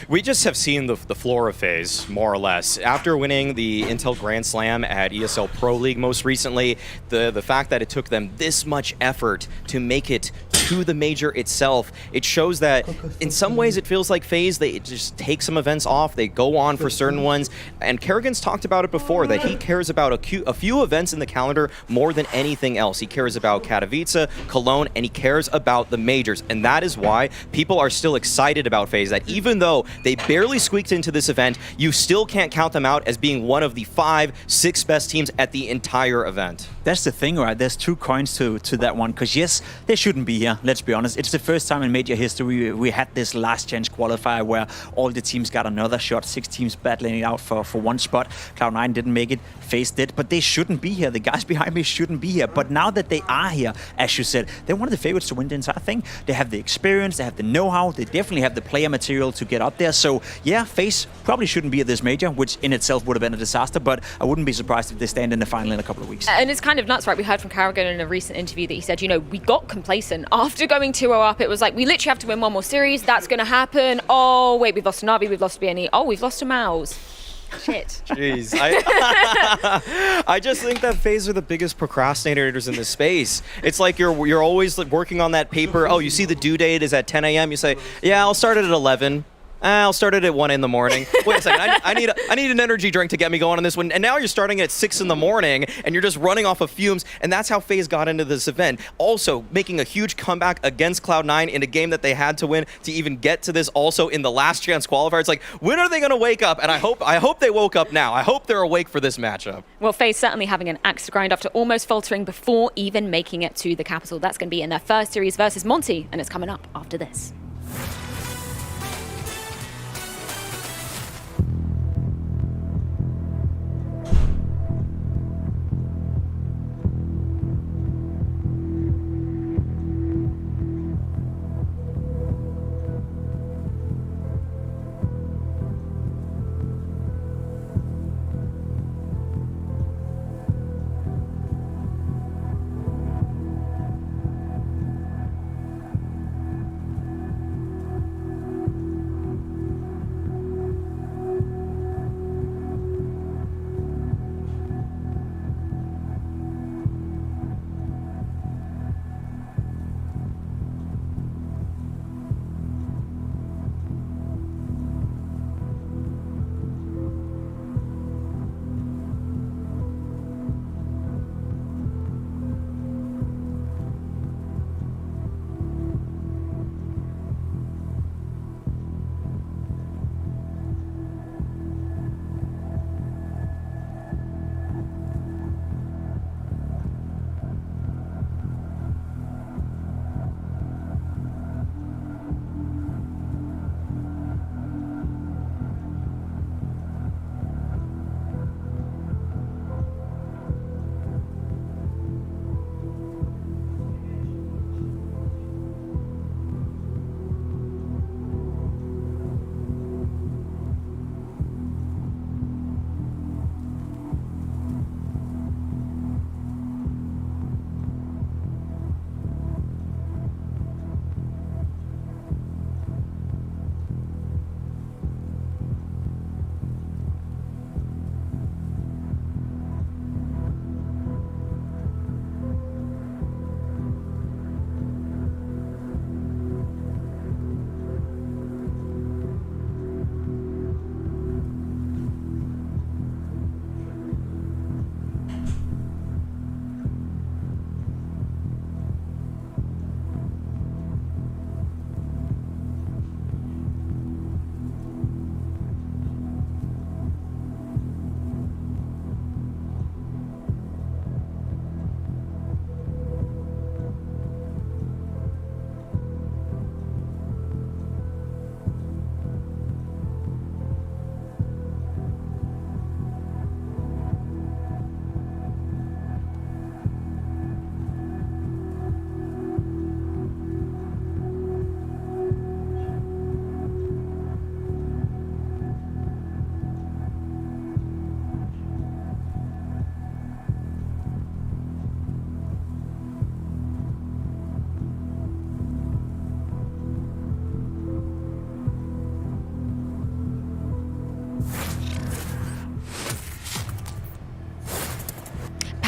S4: We just have seen the floor of FaZe, more or less. After winning the Intel Grand Slam at ESL Pro League most recently, the fact that it took them this much effort to make it to the major itself, it shows that in some ways it feels like FaZe, they just take some events off, they go on for certain ones, and Kerrigan's talked about it before, that he cares about a few events in the calendar more than anything else. He cares about Katowice, Cologne, and he cares about the majors, and that is why people are still excited about FaZe, that even though they barely squeaked into this event, you still can't count them out as being one of the 5-6 best teams at the entire event.
S5: That's the thing, right? There's two coins to that one, because yes, they shouldn't be here, let's be honest. It's the first time in major history we had this last chance qualifier where all the teams got another shot, 6 teams battling it out for one spot. Cloud9 didn't make it, FaZe did, but they shouldn't be here. The guys behind me shouldn't be here. But now that they are here, as you said, they're one of the favorites to win the entire thing. They have the experience, they have the know-how, they definitely have the player material to get up there. So yeah, FaZe probably shouldn't be at this major, which in itself would have been a disaster, but I wouldn't be surprised if they stand in the final in a couple of weeks.
S3: And it's kind of nuts, right? We heard from Kerrigan in a recent interview that he said, you know, we got complacent. After going 2-0 up, it was like, we literally have to win one more series. That's going to happen. Oh, wait, we've lost to Navi, we've lost to BNE. Oh, we've lost to Mouse. Shit.
S4: Jeez. I just think that FaZe are the biggest procrastinators in this space. It's like you're always working on that paper. Oh, you see the due date is at 10 a.m. You say, yeah, I'll start it at 11. I'll start it at 1 in the morning. Wait a second, I need an energy drink to get me going on this one. And now you're starting at 6 in the morning, and you're just running off of fumes. And that's how FaZe got into this event. Also, making a huge comeback against Cloud9 in a game that they had to win to even get to this. Also in the last chance qualifier, it's like, when are they going to wake up? And I hope they woke up now. I hope they're awake for this matchup.
S3: Well, FaZe certainly having an axe to grind after almost faltering before even making it to the capital. That's going to be in their first series versus Monte, and it's coming up after this.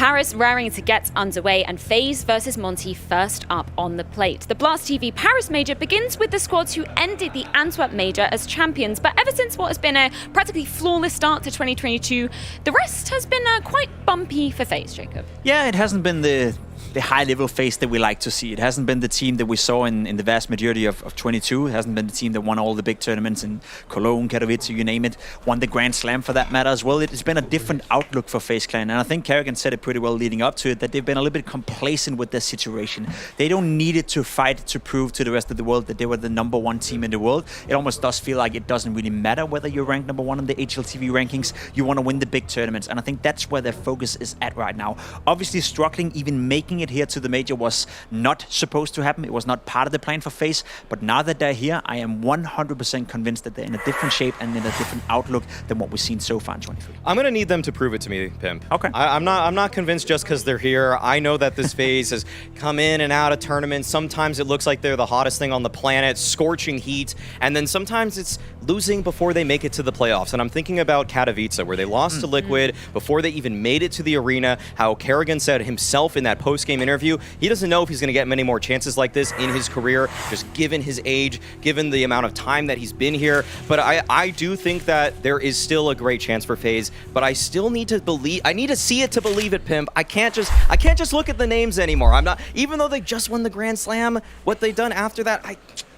S3: Paris raring to get underway, and FaZe versus Monte first up on the plate. The Blast TV Paris Major begins with the squads who ended the Antwerp Major as champions, but ever since what has been a practically flawless start to 2022, the rest has been quite bumpy for FaZe, Jacob.
S5: Yeah, it hasn't been the high-level FaZe that we like to see. It hasn't been the team that we saw in the vast majority of 22. It hasn't been the team that won all the big tournaments in Cologne, Katowice, you name it. Won the Grand Slam for that matter as well. It's been a different outlook for FaZe Clan, and I think Kerrigan said it pretty well leading up to it, that they've been a little bit complacent with their situation. They don't need it to fight to prove to the rest of the world that they were the #1 team in the world. It almost does feel like it doesn't really matter whether you're ranked #1 in the HLTV rankings. You want to win the big tournaments, and I think that's where their focus is at right now. Obviously struggling, even making it here to the major was not supposed to happen. It was not part of the plan for FaZe, but now that they're here, I am 100% convinced that they're in a different shape and in a different outlook than what we've seen so far in 23.
S4: I'm gonna need them to prove it to me, Pimp.
S5: Okay.
S4: I'm not convinced just because they're here. I know that this FaZe has come in and out of tournaments. Sometimes it looks like they're the hottest thing on the planet, scorching heat, and then sometimes it's losing before they make it to the playoffs. And I'm thinking about Katowice, where they lost to Liquid before they even made it to the arena. How Kerrigan said himself in that post-game interview, he doesn't know if he's going to get many more chances like this in his career, just given his age, given the amount of time that he's been here. But I do think that there is still a great chance for FaZe, but I still need to believe. I need to see it to believe it, Pimp. I can't just look at the names anymore. I'm not, even though they just won the Grand Slam, what they've done after that,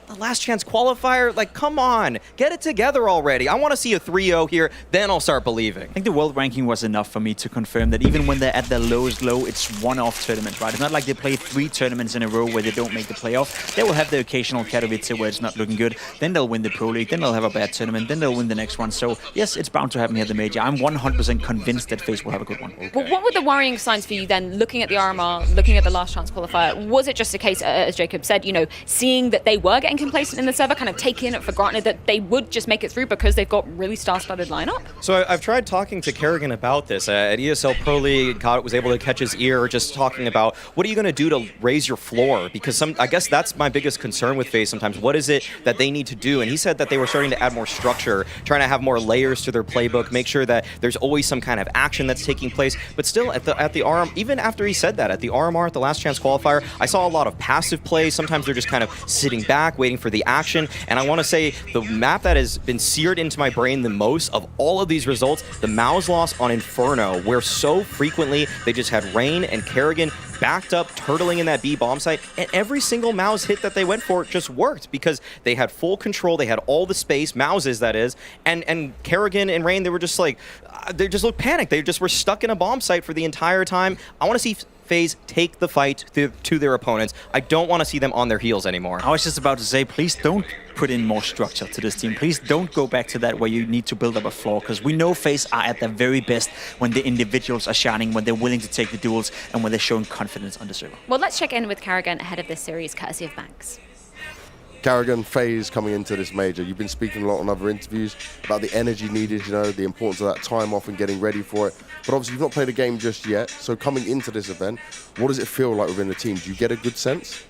S4: the last chance qualifier, like, come on, get it together already. I want to see a 3-0 here, then I'll start believing.
S5: I think the world ranking was enough for me to confirm that even when they're at their lowest low, it's one-off tournaments, right? It's not like they play 3 tournaments in a row where they don't make the playoff. They will have the occasional Katowice where it's not looking good. Then they'll win the Pro League, then they'll have a bad tournament, then they'll win the next one. So yes, it's bound to happen here at the major. I'm 100% convinced that FaZe will have a good one.
S3: Okay. Well, what were the worrying signs for you then, looking at the RMR, looking at the last chance qualifier? Was it just a case, as Jacob said, you know, seeing that they were getting complacent in the server, kind of taking it for granted that they would just make it through because they've got really star-studded lineup?
S4: So I've tried talking to Kerrigan about this. At ESL Pro League, was able to catch his ear just talking about what are you going to do to raise your floor? Because I guess that's my biggest concern with FaZe sometimes. What is it that they need to do? And he said that they were starting to add more structure, trying to have more layers to their playbook, make sure that there's always some kind of action that's taking place. But still, at the RM, even after he said that, at the RMR, at the last chance qualifier, I saw a lot of passive play. Sometimes they're just kind of sitting back, waiting for the action. And I want to say the map that has been seared into my brain the most of all of these results, the Maus loss on Inferno, where so frequently they just had Rain and Kerrigan backed up, turtling in that B bomb site, and every single Maus hit that they went for just worked because they had full control, they had all the space, Mauses that is, and Kerrigan and Rain, they were just like, they just looked panicked. They just were stuck in a bomb site for the entire time. I want to see FaZe take the fight to their opponents. I don't want to see them on their heels anymore.
S5: I was just about to say, please don't put in more structure to this team. Please don't go back to that where you need to build up a floor, because we know FaZe are at their very best when the individuals are shining, when they're willing to take the duels, and when they're showing confidence on the server.
S3: Well, let's check in with Kerrigan ahead of this series, courtesy of Banks.
S6: Kerrigan, FaZe coming into this major, you've been speaking a lot on other interviews about the energy needed, you know, the importance of that time off and getting ready for it. But obviously you've not played a game just yet, so coming into this event, what does it feel like within the team? Do you get a good sense?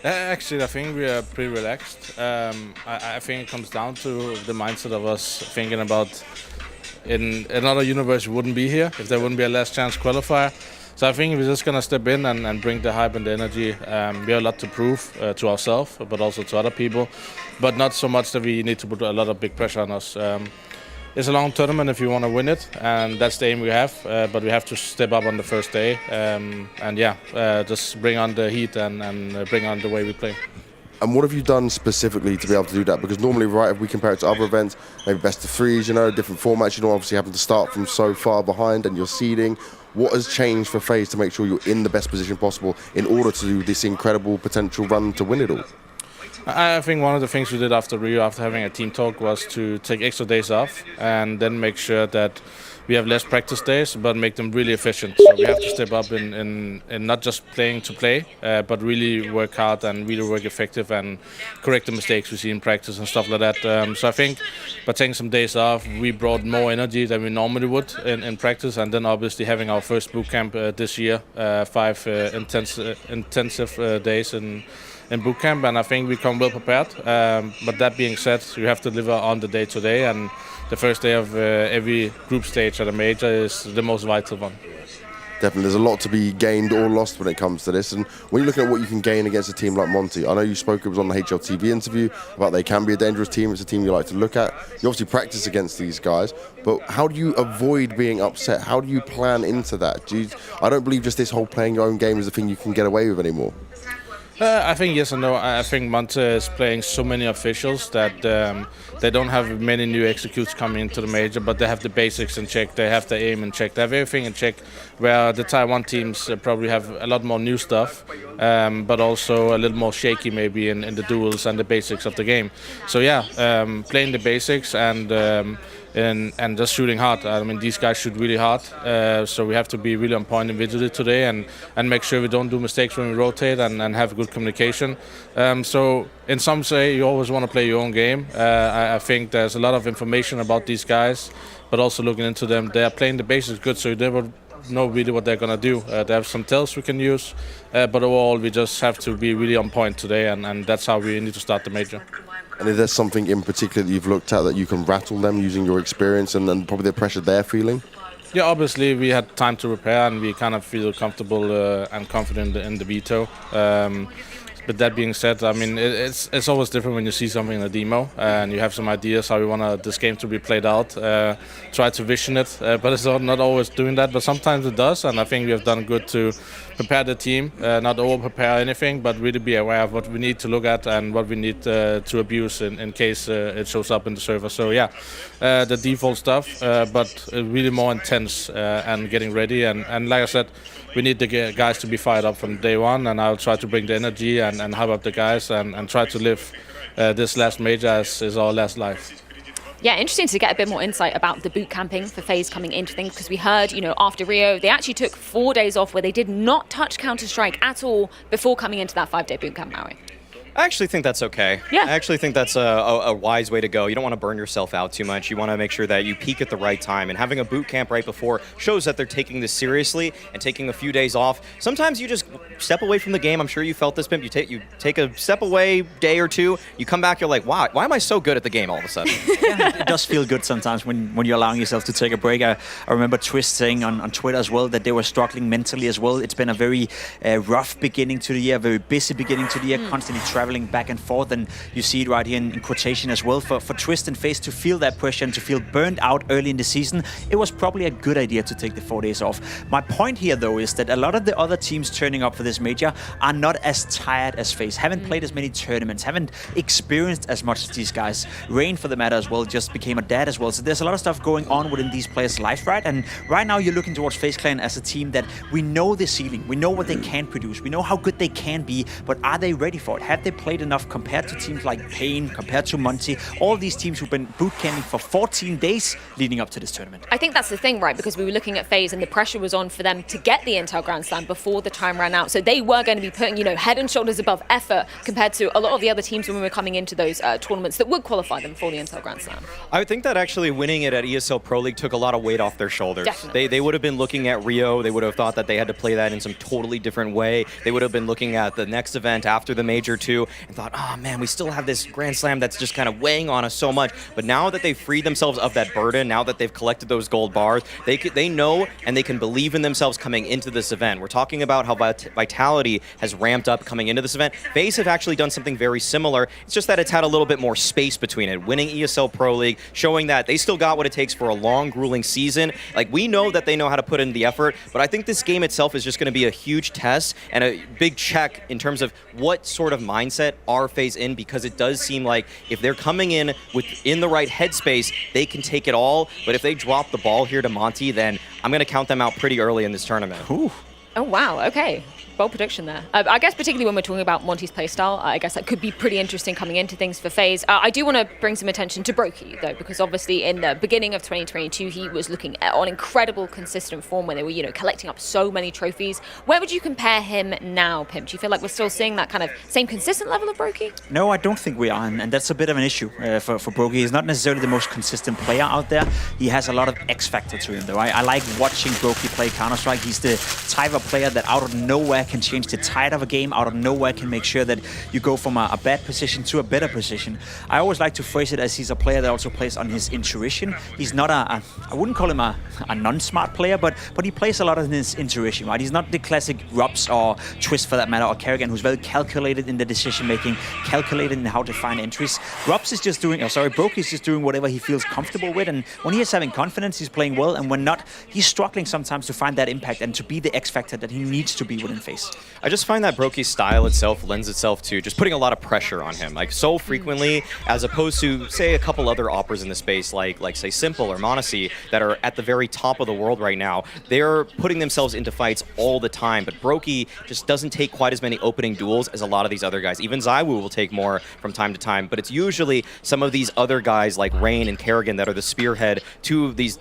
S2: Actually, I think we are pretty relaxed. I think it comes down to the mindset of us thinking about in another universe we wouldn't be here if there wouldn't be a last chance qualifier. So I think we're just going to step in and bring the hype and the energy. We have a lot to prove to ourselves, but also to other people. But not so much that we need to put a lot of big pressure on us. It's a long tournament if you want to win it, and that's the aim we have. But we have to step up on the first day. And yeah, just bring on the heat and bring on the way we play.
S6: And what have you done specifically to be able to do that? Because normally, right, if we compare it to other events, maybe best of threes, you know, different formats, you know, obviously having to start from so far behind and you're seeding. What has changed for FaZe to make sure you're in the best position possible in order to do this incredible potential run to win it all?
S2: I think one of the things we did after Rio, after having a team talk, was to take extra days off and then make sure that we have less practice days, but make them really efficient. So we have to step up in not just playing to play, but really work hard and really work effective and correct the mistakes we see in practice and stuff like that. So I think by taking some days off, we brought more energy than we normally would in practice, and then obviously having our first boot camp this year, 5 intensive days in boot camp, and I think we come well prepared. But that being said, you have to deliver on the day-to-day, and the first day of every group stage at a major is the most vital one.
S6: Definitely, there's a lot to be gained or lost when it comes to this. And when you're looking at what you can gain against a team like Monte, I know you spoke, it was on the HLTV interview, about they can be a dangerous team. It's a team you like to look at. You obviously practice against these guys, but how do you avoid being upset? How do you plan into that? I don't believe just this whole playing your own game is the thing you can get away with anymore.
S7: I think yes and no. I think Monte is playing so many officials that they don't have many new executes coming into the major, but they have the basics in check, they have the aim in check, they have everything in check, where the Taiwan teams probably have a lot more new stuff, but also a little more shaky maybe in the duels and the basics of the game. So yeah, playing the basics and just shooting hard. I mean, these guys shoot really hard, so we have to be really on point individually today and make sure we don't do mistakes when we rotate and have good communication. So in some say you always want to play your own game. I think there's a lot of information about these guys, but also looking into them, they are playing the basics good, so you never know really what they're going to do. They have some tells we can use, but overall we just have to be really on point today, and that's how we need to start the major.
S6: And is there something in particular that you've looked at that you can rattle them using your experience and then probably the pressure they're feeling?
S7: Yeah, obviously we had time to prepare and we kind of feel comfortable and confident in the veto. But that being said, I mean, it's always different when you see something in a demo and you have some ideas how you want this game to be played out. Try to vision it, but it's not always doing that. But sometimes it does, and I think we have done good to prepare the team, not over-prepare anything, but really be aware of what we need to look at and what we need to abuse in case it shows up in the server. So yeah, the default stuff, but really more intense and getting ready. And like I said, we need the guys to be fired up from day one, and I'll try to bring the energy and hype up the guys and try to live this last major as is our last life.
S3: Yeah, interesting to get a bit more insight about the boot camping for FaZe coming into things, because we heard, after Rio, they actually took 4 days off where they did not touch Counter-Strike at all before coming into that 5-day boot camp, Maui.
S4: I actually think that's okay.
S3: Yeah.
S4: I actually think that's a wise way to go. You don't want to burn yourself out too much. You want to make sure that you peak at the right time. And having a boot camp right before shows that they're taking this seriously and taking a few days off. Sometimes you just step away from the game. I'm sure you felt this, Pimp. You take a step away, day or two. You come back, you're like, wow, why am I so good at the game all of a sudden?
S5: Yeah, it does feel good sometimes when you're allowing yourself to take a break. I remember Twist saying on Twitter as well that they were struggling mentally as well. It's been a very rough beginning to the year, very busy beginning to the year, constantly traveling back and forth, and you see it right here in quotation as well. For Twist and FaZe to feel that pressure and to feel burned out early in the season, it was probably a good idea to take the 4 days off. My point here though is that a lot of the other teams turning up for this major are not as tired as FaZe, haven't played as many tournaments, haven't experienced as much as these guys. Rain, for the matter as well, just became a dad as well, so there's a lot of stuff going on within these players' life, right? And right now you're looking towards FaZe Clan as a team that we know the ceiling, we know what they can produce, we know how good they can be, but are they ready for it? Have they played enough compared to teams like Pain, compared to Monte, all these teams who've been boot camping for 14 days leading up to this tournament?
S3: I think that's the thing, right? Because we were looking at FaZe and the pressure was on for them to get the Intel Grand Slam before the time ran out. So they were going to be putting, head and shoulders above effort compared to a lot of the other teams when we were coming into those tournaments that would qualify them for the Intel Grand Slam.
S4: I would think that actually winning it at ESL Pro League took a lot of weight off their shoulders.
S3: Definitely.
S4: They would have been looking at Rio. They would have thought that they had to play that in some totally different way. They would have been looking at the next event after the major too and thought, oh man, we still have this Grand Slam that's just kind of weighing on us so much. But now that they've freed themselves of that burden, now that they've collected those gold bars, they know and they can believe in themselves coming into this event. We're talking about how Vitality has ramped up coming into this event. FaZe have actually done something very similar. It's just that it's had a little bit more space between it. Winning ESL Pro League, showing that they still got what it takes for a long, grueling season. Like, we know that they know how to put in the effort, but I think this game itself is just going to be a huge test and a big check in terms of what sort of mindset are FaZe in, because it does seem like if they're coming in within the right headspace, they can take it all. But if they drop the ball here to Monte, then I'm going to count them out pretty early in this tournament.
S5: Ooh.
S3: Oh, wow. Okay. Bold prediction there. I guess particularly when we're talking about Monte's playstyle, I guess that could be pretty interesting coming into things for FaZe. I do want to bring some attention to Brokey, though, because obviously in the beginning of 2022, he was looking on incredible consistent form when they were, collecting up so many trophies. Where would you compare him now, Pimp? Do you feel like we're still seeing that kind of same consistent level of Brokey?
S5: No, I don't think we are, and that's a bit of an issue for Brokey. He's not necessarily the most consistent player out there. He has a lot of X factor to him, though. I like watching Brokey play Counter-Strike. He's the type of player that out of nowhere nowhere can change the tide of a game, out of nowhere can make sure that you go from a bad position to a better position. I always like to phrase it as he's a player that also plays on his intuition. He's not I wouldn't call him a non-smart player, but he plays a lot on his intuition, right? He's not the classic Robs or Twist for that matter, or Kerrigan, who's very calculated in the decision making, calculated in how to find entries. Robs is just doing, Brokey is just doing whatever he feels comfortable with, and when he is having confidence, he's playing well, and when not, he's struggling sometimes to find that impact and to be the X factor that he needs to be within FaZe.
S4: I just find that Brokey's style itself lends itself to just putting a lot of pressure on him, like so frequently, as opposed to, say, a couple other operas in the space, like say Simple or Monte, that are at the very top of the world right now. They're putting themselves into fights all the time, but Brokey just doesn't take quite as many opening duels as a lot of these other guys. Even Zywoo will take more from time to time, but it's usually some of these other guys like Rain and Kerrigan that are the spearhead to these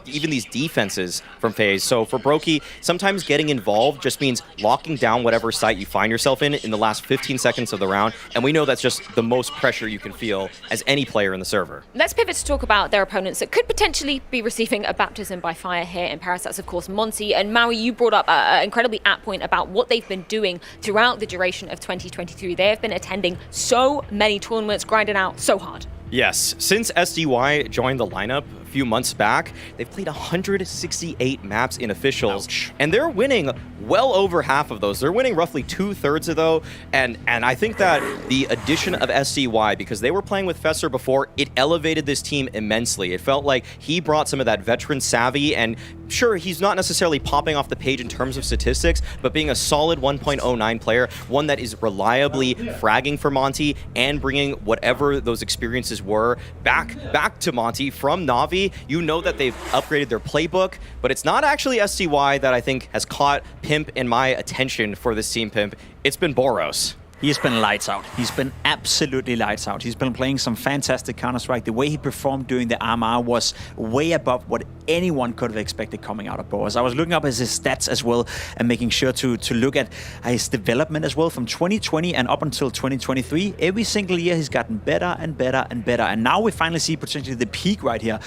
S4: defenses from FaZe. So for Brokey, sometimes getting involved just means locking down whatever site you find yourself in the last 15 seconds of the round, and we know that's just the most pressure you can feel as any player in the server.
S3: Let's pivot to talk about their opponents that could potentially be receiving a baptism by fire here in Paris. That's of course Monte, and Maui, you brought up an incredibly apt point about what they've been doing throughout the duration of 2023. They have been attending so many tournaments, grinding out so hard.
S4: Yes, since SDY joined the lineup a few months back, they've played 168 maps in officials.
S5: Ouch.
S4: And they're winning well over half of those. They're winning roughly 2/3 of those, and I think that the addition of SDY, because they were playing with Fessor before, it elevated this team immensely. It felt like he brought some of that veteran savvy, and sure, he's not necessarily popping off the page in terms of statistics, but being a solid 1.09 player, one that is reliably fragging for Monte and bringing whatever those experiences were back to Monte from Na'Vi. You know that they've upgraded their playbook, but it's not actually SDY that I think has caught Pimp in my attention for this team, Pimp. It's been Boros.
S5: He's been lights out. He's been absolutely lights out. He's been playing some fantastic Counter-Strike. The way he performed during the RMR was way above what anyone could have expected coming out of Boros. I was looking up his stats as well and making sure to look at his development as well from 2020 and up until 2023. Every single year he's gotten better and better and better. And now we finally see potentially the peak right here.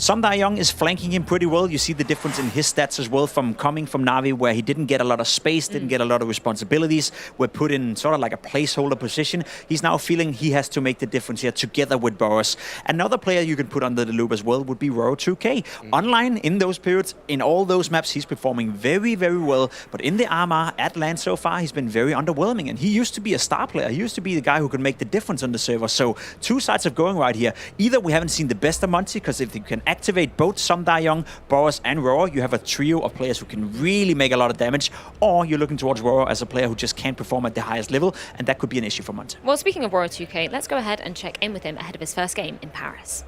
S5: Young is flanking him pretty well. You see the difference in his stats as well from coming from Na'Vi, where he didn't get a lot of space, didn't get a lot of responsibilities, were put in sort of like a placeholder position. He's now feeling he has to make the difference here together with Boros. Another player you can put under the loop as well would be Roro2K. Online, in those periods, in all those maps, he's performing very, very well. But in the RMR at LAN so far, he's been very underwhelming. And he used to be a star player. He used to be the guy who could make the difference on the server. So two sides of going right here. Either we haven't seen the best of Monte, because if you can activate both Young, Boros, and Roro, you have a trio of players who can really make a lot of damage. Or you're looking towards Roro as a player who just can't perform at the highest level. And that could be an issue for Monte.
S3: Well, speaking of Roro2K, let's go ahead and check in with him ahead of his first game in Paris.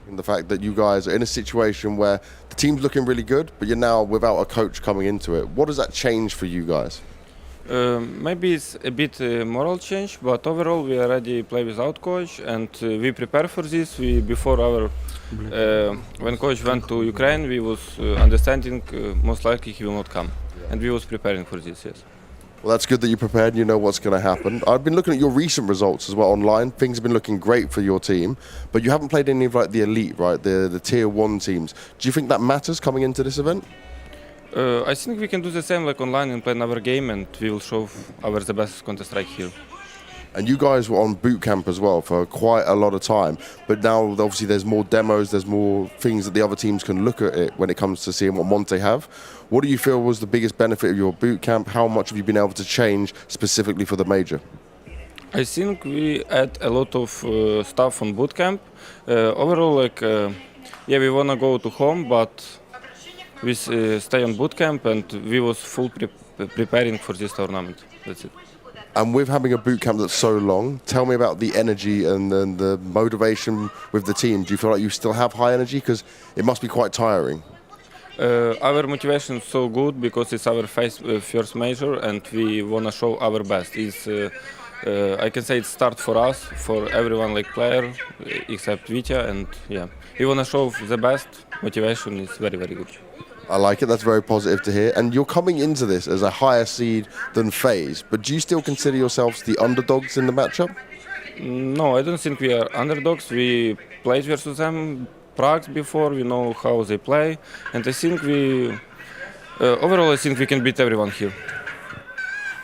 S6: And the fact that you guys are in a situation where the team's looking really good, but you're now without a coach coming into it. What does that change for you guys?
S8: Maybe it's a bit moral change, but overall we already play without coach, and we prepare for this. Before our when coach went to Ukraine, we was understanding most likely he will not come, and we was preparing for this. Yes.
S6: Well, that's good that you're prepared and you know what's going to happen. I've been looking at your recent results as well online. Things have been looking great for your team, but you haven't played any of like the elite, right? The tier 1 teams. Do you think that matters coming into this event?
S8: I think we can do the same like online and play another game, and we will show our the best Counter-Strike here.
S6: And you guys were on boot camp as well for quite a lot of time, but now obviously there's more demos, there's more things that the other teams can look at it when it comes to seeing what Monte have. What do you feel was the biggest benefit of your boot camp? How much have you been able to change specifically for the major?
S8: I think we add a lot of stuff on boot camp. Overall, like yeah, we wanna go to home, but we stay on boot camp, and we was full preparing for this tournament. That's it.
S6: And with having a boot camp that's so long, tell me about the energy and the motivation with the team. Do you feel like you still have high energy? Because it must be quite tiring.
S8: Our motivation is so good because it's our first major, and we want to show our best. It's, I can say it starts for us, for everyone like player, except Vitya, and yeah, we want to show the best. Motivation is very, very good.
S6: I like it. That's very positive to hear. And you're coming into this as a higher seed than FaZe, but do you still consider yourselves the underdogs in the matchup?
S8: No, I don't think we are underdogs. We played versus them Prague before. We know how they play, and I think Overall, I think we can beat everyone here.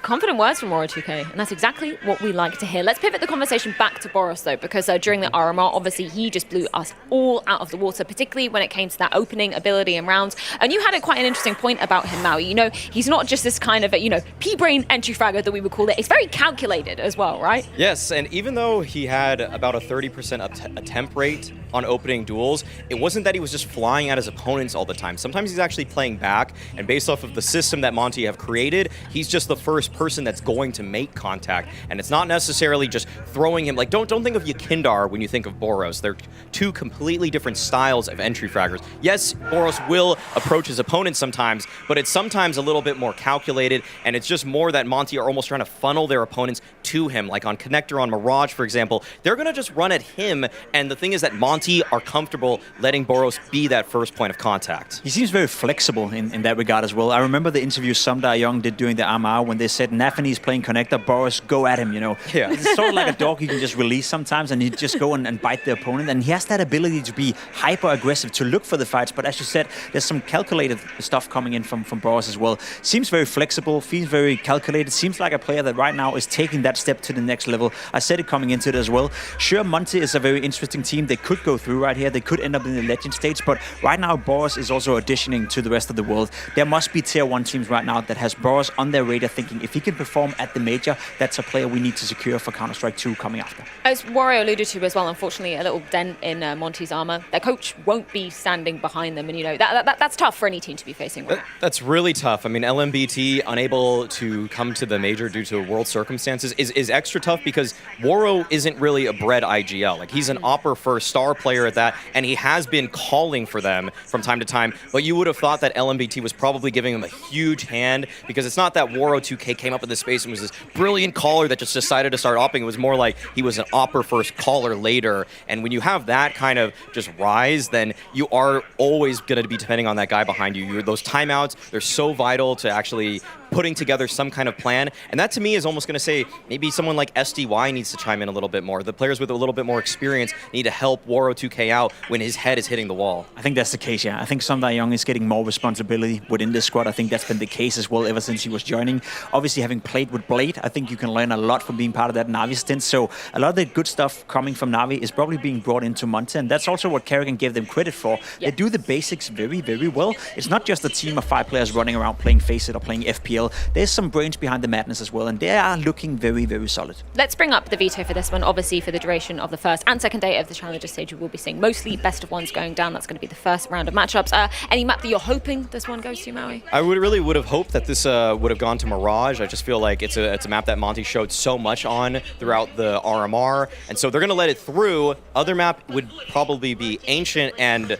S3: Confident words from Woro2K, and that's exactly what we like to hear. Let's pivot the conversation back to Boros, though, because during the RMR, obviously, he just blew us all out of the water, particularly when it came to that opening ability and rounds. And you had quite an interesting point about him, Maui. You know, he's not just this kind of, pea-brain entry fragger that we would call it. It's very calculated as well, right?
S4: Yes, and even though he had about a 30% attempt rate on opening duels, it wasn't that he was just flying at his opponents all the time. Sometimes he's actually playing back, and based off of the system that Monte have created, he's just the first person that's going to make contact, and it's not necessarily just throwing him. Like, don't think of Yakindar when you think of Boros. They're two completely different styles of entry fraggers. Yes, Boros will approach his opponent sometimes, but it's sometimes a little bit more calculated, and it's just more that Monte are almost trying to funnel their opponents to him. Like on Connector on Mirage, for example, they're going to just run at him, and the thing is that Monte are comfortable letting Boros be that first point of contact.
S5: He seems very flexible in that regard as well. I remember the interview Some Da Young did during the RMR when they said Nafany's playing Connector, Boros, go at him,
S4: Yeah.
S5: It's sort of like a dog you can just release sometimes and you just go and bite the opponent. And he has that ability to be hyper-aggressive, to look for the fights. But as you said, there's some calculated stuff coming in from Boros as well. Seems very flexible, feels very calculated. Seems like a player that right now is taking that step to the next level. I said it coming into it as well. Sure, Monte is a very interesting team. They could go through right here. They could end up in the legend stage. But right now, Boros is also auditioning to the rest of the world. There must be tier 1 teams right now that has Boros on their radar thinking if he can perform at the major, that's a player we need to secure for Counter-Strike 2 coming after.
S3: As Wario alluded to as well, unfortunately, a little dent in Monte's armor. Their coach won't be standing behind them, and that's tough for any team to be facing. Right?
S4: That's really tough. I mean, LMBT unable to come to the major due to world circumstances is extra tough because Woro isn't really a bred IGL. Like, he's an Opera first star player at that, and he has been calling for them from time to time. But you would have thought that LMBT was probably giving him a huge hand because it's not that Woro2K came up in this space and was this brilliant caller that just decided to start opping. It was more like he was an Opera first caller later. And when you have that kind of just rise, then you are always going to be depending on that guy behind you. Those timeouts, they're so vital to actually putting together some kind of plan. And that to me is almost going to say maybe someone like SDY needs to chime in a little bit more. The players with a little bit more experience need to help Woro2K out when his head is hitting the wall.
S5: I think that's the case, yeah. I think Some Da Young is getting more responsibility within this squad. I think that's been the case as well ever since he was joining. Obviously, having played with Blade, I think you can learn a lot from being part of that Na'Vi stint. So a lot of the good stuff coming from Na'Vi is probably being brought into Monte, and that's also what Kerrigan gave them credit for. Yeah. They do the basics very, very well. It's not just a team of 5 players running around playing FaZe or playing FPL. There's some brains behind the madness as well, and they are looking very, very solid.
S3: Let's bring up the veto for this one. Obviously, for the duration of the first and second day of the Challenger stage, we will be seeing mostly best of ones going down. That's going to be the first round of matchups. Any map that you're hoping this one goes to, Maui?
S4: I really would have hoped that this would have gone to Mirage. I just feel like it's a map that Monte showed so much on throughout the RMR, and so they're going to let it through. Other map would probably be Ancient, and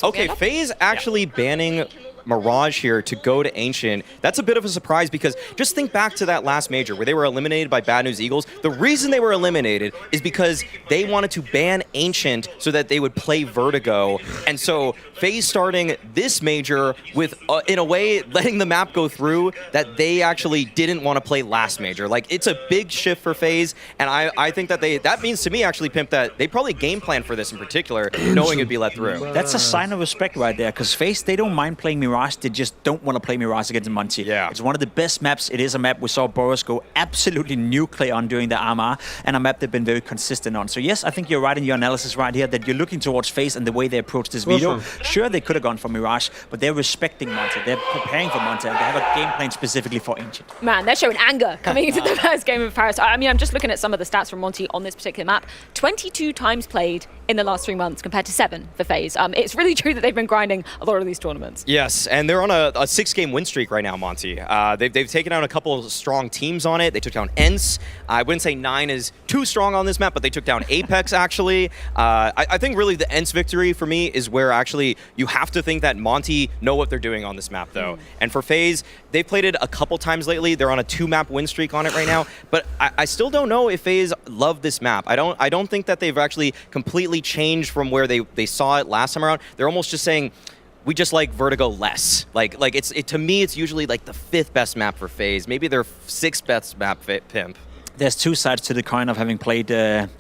S4: okay, FaZe actually banning Mirage here to go to Ancient. That's a bit of a surprise because just think back to that last major where they were eliminated by Bad News Eagles. The reason they were eliminated is because they wanted to ban Ancient so that they would play Vertigo. And so FaZe starting this major with, in a way, letting the map go through that they actually didn't want to play last major. Like, it's a big shift for FaZe, and I think that that means to me, actually, Pimp, that they probably game plan for this in particular, knowing it'd be let through.
S5: That's a sign of respect right there, because FaZe, they don't mind playing Mirage. They just don't want to play Mirage against Monte.
S4: Yeah.
S5: It's one of the best maps. It is a map we saw Boros go absolutely nuclear on during the RMR, and a map they've been very consistent on. So yes, I think you're right in your analysis right here that you're looking towards FaZe and the way they approach this veto. Sure, they could have gone for Mirage, but they're respecting Monte. They're preparing for Monte, and they have a game plan specifically for Ancient.
S3: Man, they're showing anger coming into the first game of Paris. I mean, I'm just looking at some of the stats from Monte on this particular map. 22 times played in the last 3 months compared to 7 for FaZe. It's really true that they've been grinding a lot of these tournaments.
S4: Yes, and they're on a 6-game win streak right now, Monte. They've taken out a couple of strong teams on it. They took down ENCE. I wouldn't say 9 is too strong on this map, but they took down Apex, actually. I think really the ENCE victory for me is where actually you have to think that Monte know what they're doing on this map, though. And for FaZe, they've played it a couple times lately. They're on a 2-map win streak on it right now. But I still don't know if FaZe love this map. I don't think that they've actually completely changed from where they saw it last time around. They're almost just saying, we just like Vertigo less. Like to me, it's usually like the 5th best map for FaZe. Maybe their 6th best map, Pimp.
S5: There's two sides to the coin of having played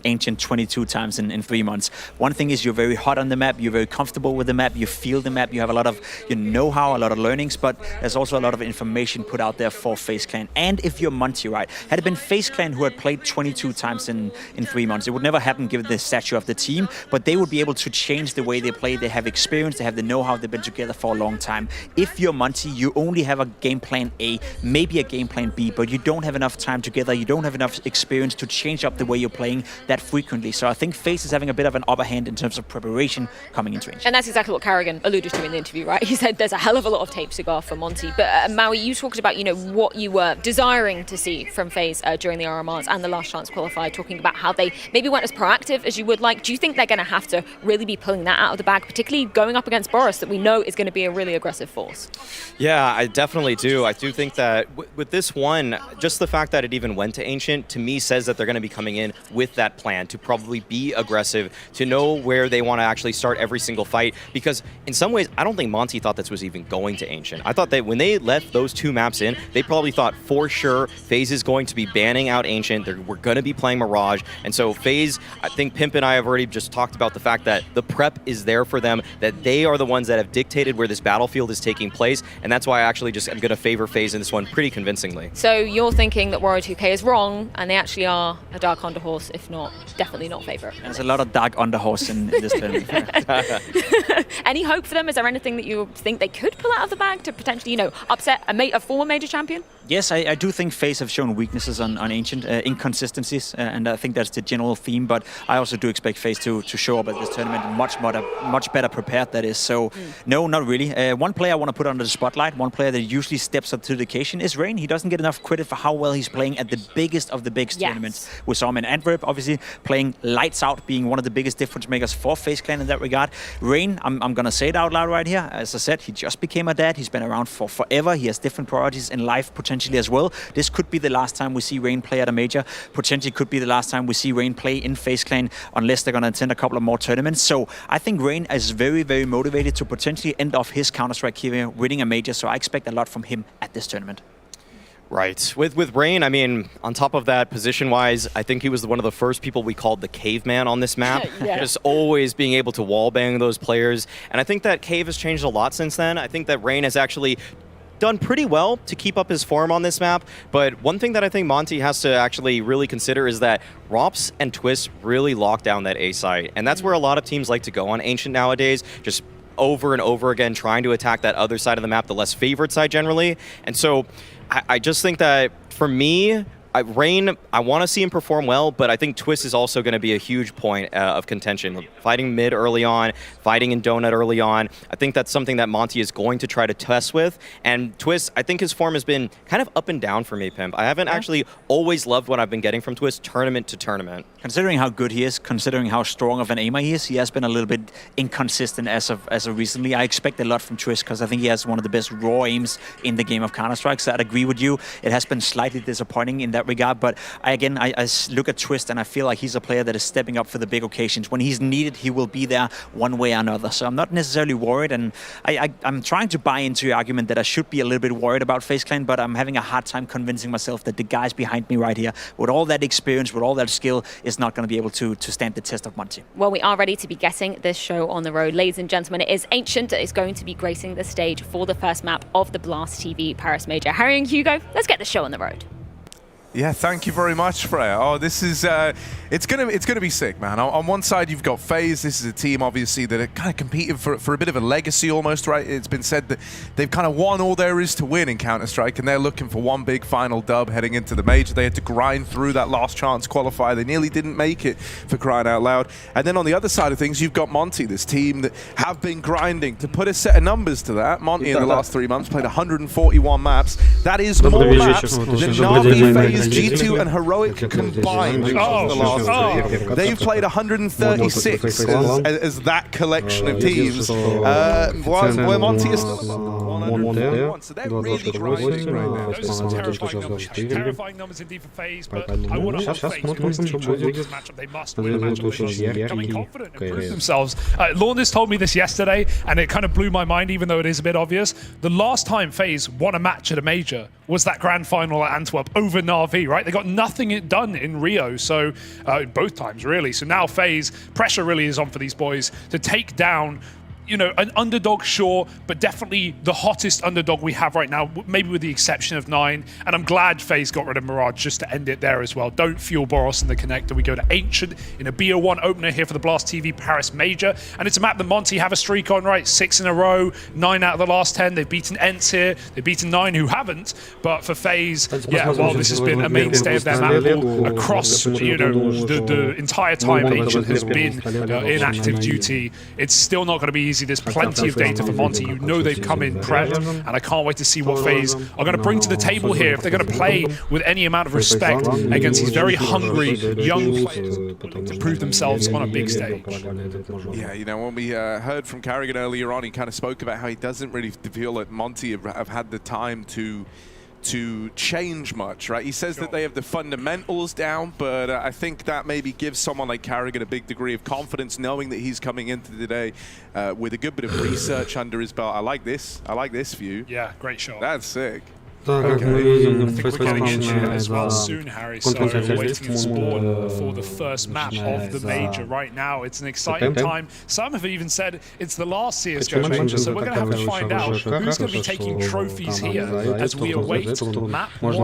S5: Ancient 22 times in 3 months. One thing is you're very hot on the map, you're very comfortable with the map, you feel the map, you have a lot of know-how, a lot of learnings, but there's also a lot of information put out there for FaZe Clan. And if you're Monte, right, had it been FaZe Clan who had played 22 times in 3 months, it would never happen given the stature of the team, but they would be able to change the way they play. They have experience, they have the know-how, they've been together for a long time. If you're Monte, you only have a game plan A, maybe a game plan B, but you don't have enough time together, you don't have enough experience to change up the way you're playing that frequently. So I think FaZe is having a bit of an upper hand in terms of preparation coming into Ancient.
S3: And that's exactly what Carrigan alluded to in the interview, right? He said there's a hell of a lot of tape to go off for Monte. But Maui, you talked about, what you were desiring to see from FaZe during the RMRs and the last chance qualifier, talking about how they maybe weren't as proactive as you would like. Do you think they're going to have to really be pulling that out of the bag, particularly going up against Boris, that we know is going to be a really aggressive force?
S4: Yeah, I definitely do. I do think that with this one, just the fact that it even went to Ancient, to me, says that they're going to be coming in with that plan to probably be aggressive, to know where they want to actually start every single fight. Because in some ways, I don't think Monte thought this was even going to Ancient. I thought that when they left those 2 maps in, they probably thought for sure FaZe is going to be banning out Ancient. We're going to be playing Mirage. And so FaZe, I think Pimp and I have already just talked about the fact that the prep is there for them, that they are the ones that have dictated where this battlefield is taking place. And that's why I actually just am going to favor FaZe in this one pretty convincingly.
S3: So you're thinking that Warrior 2K is wrong, and they actually are a dark underhorse, if not, definitely not favorite.
S5: There's a lot of dark underhorse in this tournament.
S3: Any hope for them? Is there anything that you think they could pull out of the bag to potentially, upset a former major champion?
S5: Yes, I do think FaZe have shown weaknesses on Ancient, inconsistencies, and I think that's the general theme, but I also do expect FaZe to show up at this tournament much better prepared, that is. So, no, not really. One player I want to put under the spotlight, one player that usually steps up to the occasion is Rain. He doesn't get enough credit for how well he's playing at the biggest of the biggest tournaments. We saw him in Antwerp, obviously, playing lights out, being one of the biggest difference makers for FaZe Clan in that regard. Rain, I'm going to say it out loud right here. As I said, he just became a dad. He's been around for forever. He has different priorities in life, potentially as well. This could be the last time we see Rain play at a major. Potentially could be the last time we see Rain play in FaZe Clan, unless they're going to attend a couple of more tournaments. So I think Rain is very, very motivated to potentially end off his Counter-Strike career winning a major. So I expect a lot from him at this tournament.
S4: Right. With Rain, I mean, on top of that, position-wise, I think he was one of the first people we called the caveman on this map. Just always being able to wallbang those players. And I think that Cave has changed a lot since then. I think that Rain has actually done pretty well to keep up his form on this map, but one thing that I think Monte has to actually really consider is that Rops and Twist really lock down that A site, and that's where a lot of teams like to go on Ancient nowadays, just over and over again trying to attack that other side of the map, the less favored side generally. And so I just think that for me, Rain, I want to see him perform well, but I think Twist is also going to be a huge point of contention. Fighting mid early on, fighting in Donut early on. I think that's something that Monte is going to try to test with. And Twist, I think his form has been kind of up and down for me, Pimp. I haven't actually always loved what I've been getting from Twist tournament to tournament.
S5: Considering how good he is, considering how strong of an aimer he is, he has been a little bit inconsistent as of recently. I expect a lot from Twist because I think he has one of the best raw aims in the game of Counter-Strike. So I'd agree with you. It has been slightly disappointing in that regard, but I look at Twist and I feel like he's a player that is stepping up for the big occasions. When he's needed, he will be there one way or another. So I'm not necessarily worried, and I'm trying to buy into your argument that I should be a little bit worried about FaZe Clan, but I'm having a hard time convincing myself that the guys behind me right here, with all that experience, with all that skill, is not going to be able to stand the test of Monte.
S3: Well, we are ready to be getting this show on the road. Ladies and gentlemen, it is Ancient that is going to be gracing the stage for the first map of the Blast TV Paris Major. Harry and Hugo, let's get the show on the road.
S9: Yeah, thank you very much, Freya. Oh, this is it's gonna be sick, man. On one side, you've got FaZe. This is a team, obviously, that are kind of competing for a bit of a legacy, almost, right? It's been said that they've kind of won all there is to win in Counter-Strike, and they're looking for one big final dub heading into the major. They had to grind through that last chance qualifier. They nearly didn't make it, for crying out loud. And then on the other side of things, you've got Monte, this team that have been grinding. To put a set of numbers to that, Monte in the last 3 months played 141 maps. That is more maps than Na'Vi, FaZe, G2 and Heroic combined. They've played 136 as that collection of teams. Where Monte is still
S2: Monte,
S5: So they're really grinding right now.
S10: Those are terrifying numbers indeed for FaZe, but I want to hope FaZe because team try to win this matchup. They must win the matchup. They must becoming confident and prove themselves. Launders told me this yesterday, and it kind of blew my mind, even though it is a bit obvious. The last time FaZe won a match at a major was that grand final at Antwerp over Na'Vi, right? They got nothing done in Rio, so both times really. So now FaZe, pressure really is on for these boys to take down, you know, an underdog, sure, but definitely the hottest underdog we have right now, maybe with the exception of 9. And I'm glad FaZe got rid of Mirage just to end it there as well. Don't fuel Boros in the connector. We go to Ancient in a BO1 opener here for the Blast TV Paris Major. And it's a map that Monte have a streak on, right? 6 in a row, 9 out of the last 10. They've beaten Ents here. They've beaten 9 who haven't. But for FaZe, yeah, while this has been a mainstay of their map pool across, you know, the entire time Ancient has been in active duty, it's still not going to be easy. There's plenty of data for Monte. You know they've come in prepped, and I can't wait to see what FaZe are going to bring to the table here if they're going to play with any amount of respect against these very hungry young players to prove themselves on a big stage.
S9: Yeah, you know, when we heard from Carrigan earlier on, he kind of spoke about how he doesn't really feel that Monte have had the time to change much, right? He says that they have the fundamentals down, but I think that maybe gives someone like Carrigan a big degree of confidence, knowing that he's coming into today with a good bit of research under his belt. I like this view.
S10: Yeah, great shot.
S9: That's sick.
S10: I think we're getting into it as well soon, Harry, so waiting in spawn for the first map of the major right now. It's an exciting time. Some have even said it's the last CSGO major, so we're going to have to find out who's going to be taking trophies here as we await map 1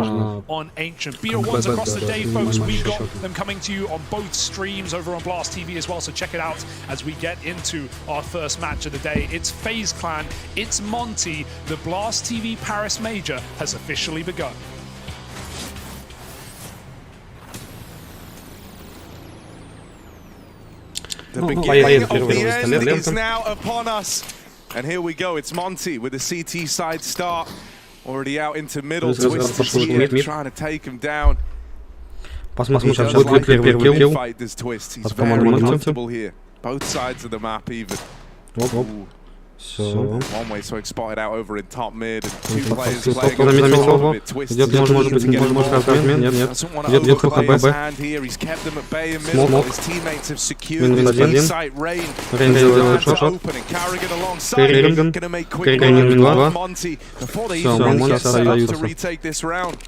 S10: on Ancient. BO1s across the day, folks. We've got them coming to you on both streams over on Blast TV as well, so check it out as we get into our first match of the day. It's FaZe Clan, it's Monte. The Blast TV Paris Major has officially begun.
S9: The beginning of the end is now upon us. And here we go, it's Monte with a CT side start. Already out into middle, Twist trying to take him down.
S2: Посмотрим, сейчас будет ли первый килл
S9: от команды Monte. Both sides of the map even.
S2: Все.
S9: One way swing spotted out over in top mid, and 2 players playing on the Twist.
S2: Может быть, размен, нет. Идет ХБ.
S9: He's kept them at bay in middle. His teammates have secured this inside rain.
S2: Рейн делает шот.
S9: Carrigan alongside. Gonna make quick work of Monte before they even get set up to retake this round.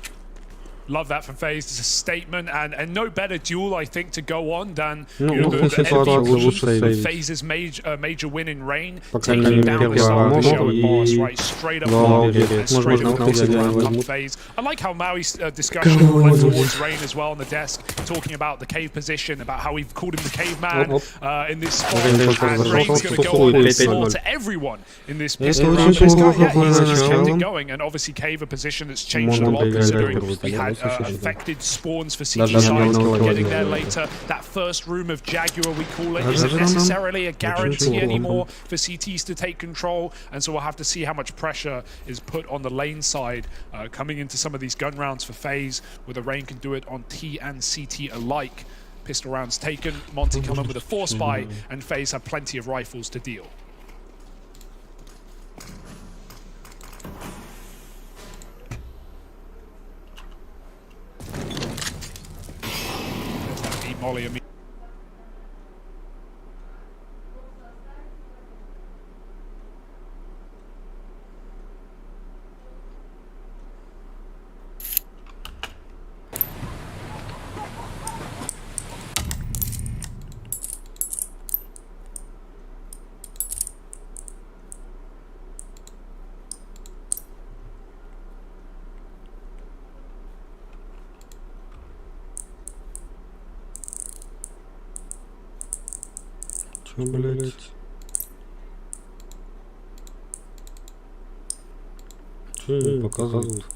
S10: Love that from FaZe. It's a statement, and no better duel, I think, to go on than the MVP, FaZe's major win in Rain, taking down the start of the show at Boss, right? Straight up and straight up from FaZe. I like how Maui's discussion went towards Rain as well on the desk, talking about the cave position, about how we've called him the caveman in this spot, and Rain's going to go on and slaughter everyone in this pistol round. This guy, yeah, he's kept it going, and obviously cave a position that's changed a lot, considering we had affected spawns for CT sides getting there later. That first room of Jaguar, we call it, isn't necessarily a guarantee anymore for CTs to take control, and so we'll have to see how much pressure is put on the lane side coming into some of these gun rounds for FaZe, whether Rain can do it on T and CT alike. Pistol rounds taken, Monte come in with a force buy, and FaZe have plenty of rifles to deal. Molly immediately.
S2: Блять. Что они показывают?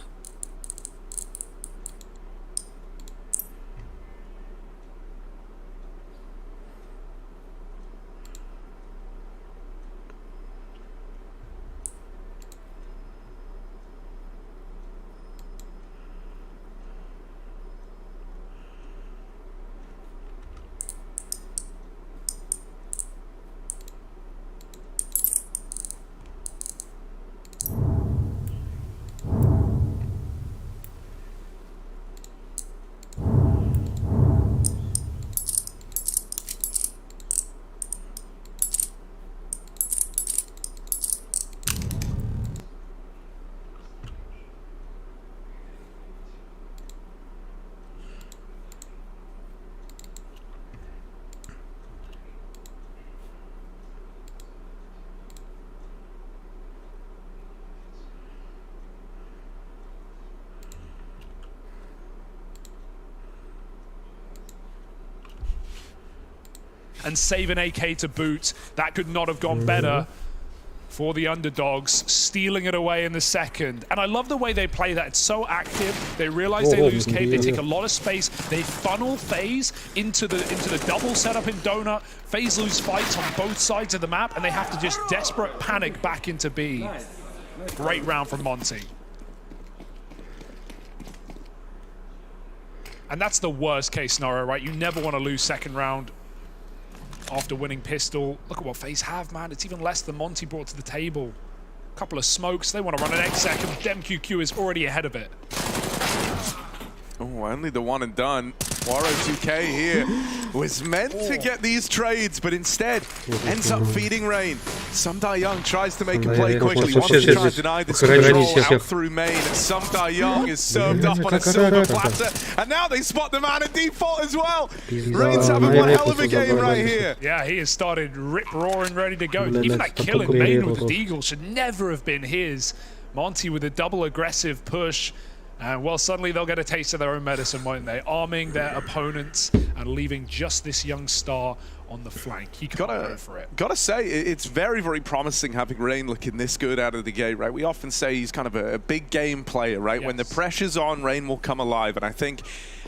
S10: and save an AK to boot. That could not have gone better for the underdogs, stealing it away in the second. And I love the way they play that. It's so active. They realize they lose Cave. They take a lot of space. They funnel FaZe into the double setup in Donut. FaZe lose fights on both sides of the map, and they have to just desperate panic back into B. Great round from Monte. And that's the worst case scenario, right? You never want to lose second round after winning pistol. Look at what FaZe have, man. It's even less than Monte brought to the table. A couple of smokes. They want to run an exec, and DemQQ is already ahead of it.
S9: Oh, only the one and done. Waro 2K here was meant to get these trades, but instead ends up feeding Rain. Sumdai Young tries to make a play quickly, wants to try and deny this control out through main. Sumdai Young is served up on a silver platter, and now they spot the man at default as well. Rain's having one hell of a game right here.
S10: Yeah, he has started rip-roaring, ready to go. Even that kill in main with the Deagle should never have been his. Monte with a double aggressive push. And well, suddenly they'll get a taste of their own medicine, won't they? Arming their opponents and leaving just this young star on the flank. He can't go for it.
S9: Gotta say, it's very, very promising having Rain looking this good out of the gate, right? We often say he's kind of a big game player, right? Yes. When the pressure's on, Rain will come alive. And I think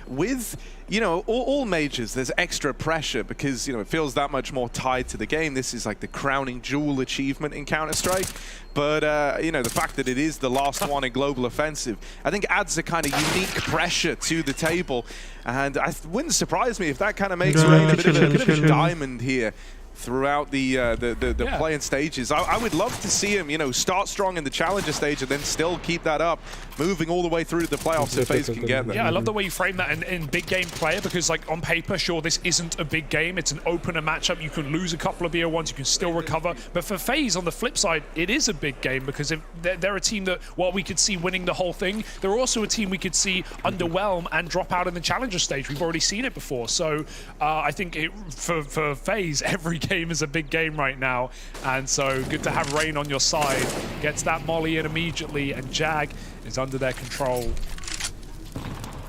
S9: with, you know, all majors, there's extra pressure because, you know, it feels that much more tied to the game. This is like the crowning jewel achievement in Counter-Strike. But, you know, the fact that it is the last one in Global Offensive, I think adds a kind of unique pressure to the table. And it wouldn't surprise me if that kind of makes Rain a bit of a diamond here throughout the playing stages. I would love to see him, you know, start strong in the challenger stage and then still keep that up, moving all the way through to the playoffs if FaZe can get there.
S10: Yeah, I love the way you frame that in big game player, because like on paper, sure, this isn't a big game. It's an opener matchup. You can lose a couple of BO1s, you can still recover. But for FaZe, on the flip side, it is a big game because if they're a team that, while we could see winning the whole thing, they're also a team we could see underwhelm and drop out in the challenger stage. We've already seen it before. So I think for FaZe, every game is a big game right now, and so good to have Rain on your side. Gets that molly in immediately, and Jag is under their control.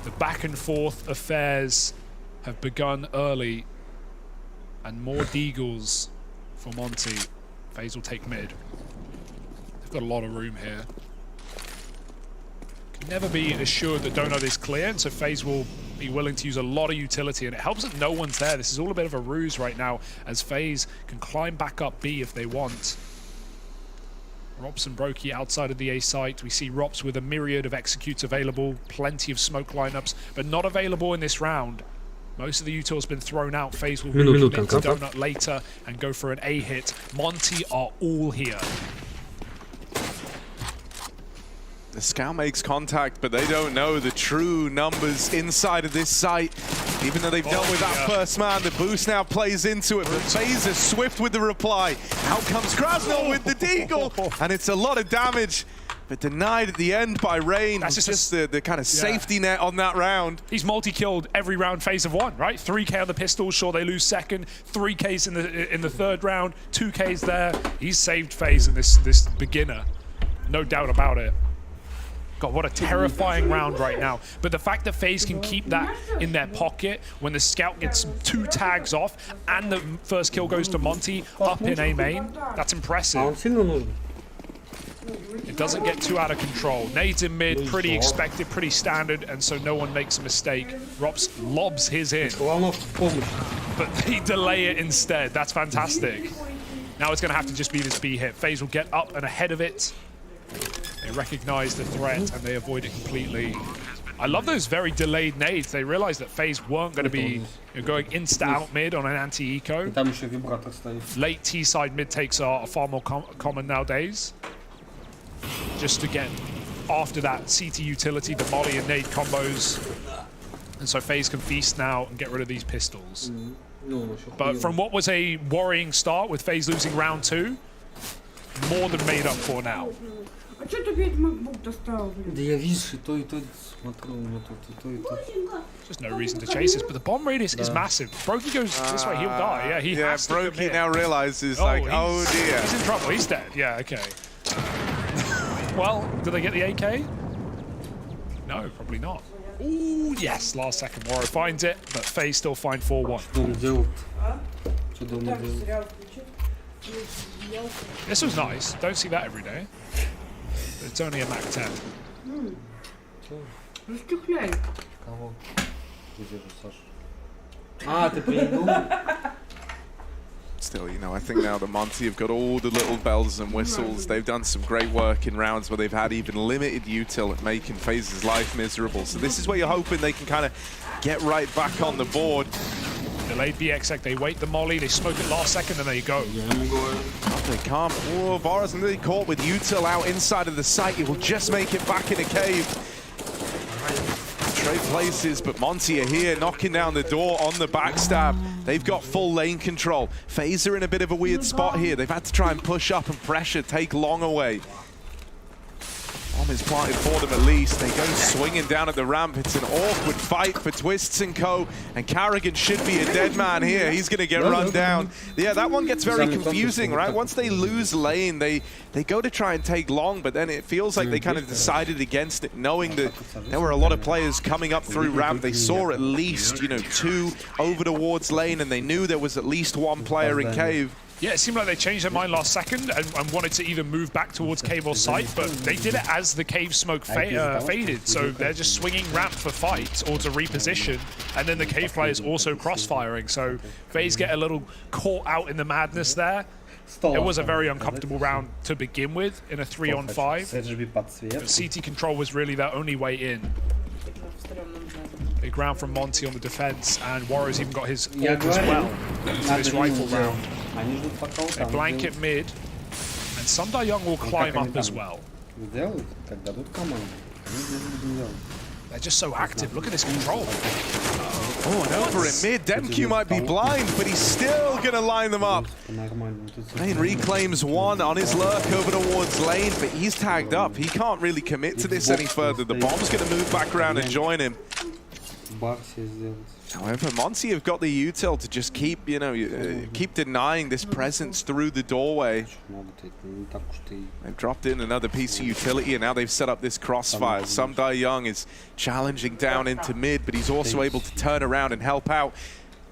S10: The back and forth affairs have begun early, and more Deagles for Monte. FaZe will take mid. They've got a lot of room here. Can never be assured that Donut is clear, and so FaZe will be willing to use a lot of utility, and it helps that no one's there. This is all a bit of a ruse right now, as FaZe can climb back up B if they want. Rops and Brokey outside of the A site. We see Rops with a myriad of executes available, plenty of smoke lineups, but not available in this round. Most of the util's been thrown out. FaZe will really commit to Donut later and go for an A hit. Monte are all here.
S9: The scout makes contact, but they don't know the true numbers inside of this site. Even though they've dealt with that first man, the boost now plays into it, but FaZe is swift with the reply. Out comes Krasnov with the Deagle, and it's a lot of damage, but denied at the end by Rain. That's just the kind of safety net on that round.
S10: He's multi-killed every round FaZe have won, right? 3K on the pistol, sure they lose second, 3Ks in the third round, 2Ks there. He's saved FaZe in this beginner, no doubt about it. God, what a terrifying round right now. But the fact that FaZe can keep that in their pocket when the scout gets 2 tags off and the first kill goes to Monte up in A main, that's impressive. It doesn't get too out of control. Nades in mid, pretty expected, pretty standard, and so no one makes a mistake. Rops lobs his in, but they delay it instead. That's fantastic. Now it's going to have to just be this B hit. FaZe will get up and ahead of it. They recognize the threat and they avoid it completely. I love those very delayed nades. They realized that FaZe weren't going to be going insta-out mid on an anti-eco. Late T-side mid takes are far more common nowadays. Just to get after that CT utility, the molly and nade combos. And so FaZe can feast now and get rid of these pistols. But from what was a worrying start with FaZe losing round 2, more than made up for now. Just no reason to chase this, but the bomb radius is massive. Brokey goes this way, he'll die. Yeah, he has to.
S9: Brokey now realizes, like, oh dear.
S10: He's in trouble, he's dead. Yeah, okay. Well, do they get the AK? No, probably not. Ooh, yes, last second Waro finds it, but FaZe still find 4-1. This was nice. Don't see that every day. But it's only a Mac 10.
S9: Still, you know, I think now the Monte have got all the little bells and whistles. They've done some great work in rounds where they've had even limited util at making FaZe's life miserable. So this is where you're hoping they can kind of get right back on the board.
S10: Delayed BXX, they wait the molly, they smoke it last second, and there you go.
S9: They can't. Oh, Vara's nearly caught with util out inside of the site. He will just make it back in a cave. Trade places, but Monte are here knocking down the door on the backstab. They've got full lane control. FaZe are in a bit of a weird spot here. They've had to try and push up and pressure, take long away. Bomb is planted for them at least. They go swinging down at the ramp. It's an awkward fight for Twists and Co. And Carrigan should be a dead man here. He's going to get run down. Yeah, that one gets very confusing, right? Once they lose lane, they go to try and take long, but then it feels like they kind of decided against it, knowing that there were a lot of players coming up through ramp. They saw at least, you know, 2 over towards lane, and they knew there was at least 1 player in cave.
S10: Yeah, it seemed like they changed their mind last second and wanted to either move back towards cave or site, but they did it as the cave smoke faded, so they're just swinging ramp for fight or to reposition, and then the cave players also crossfiring, so FaZe get a little caught out in the madness there. It was a very uncomfortable round to begin with in a 3-on-5, but CT control was really their only way in. Big round from Monte on the defense, and Warriors even got his AWP as well into this rifle round. They blanket mid, and Sunday Young will climb up as well. They're just so active. Look at this control.
S9: Oh, and over in mid, Demq might be blind, but he's still going to line them up. Lane reclaims 1 on his lurk over towards lane, but he's tagged up. He can't really commit to this any further. The bomb's going to move back around and join him. However, Monte have got the util to just keep, you know, keep denying this presence through the doorway. They've dropped in another piece of utility, and now they've set up this crossfire. Sunday Young is challenging down into mid, but he's also able to turn around and help out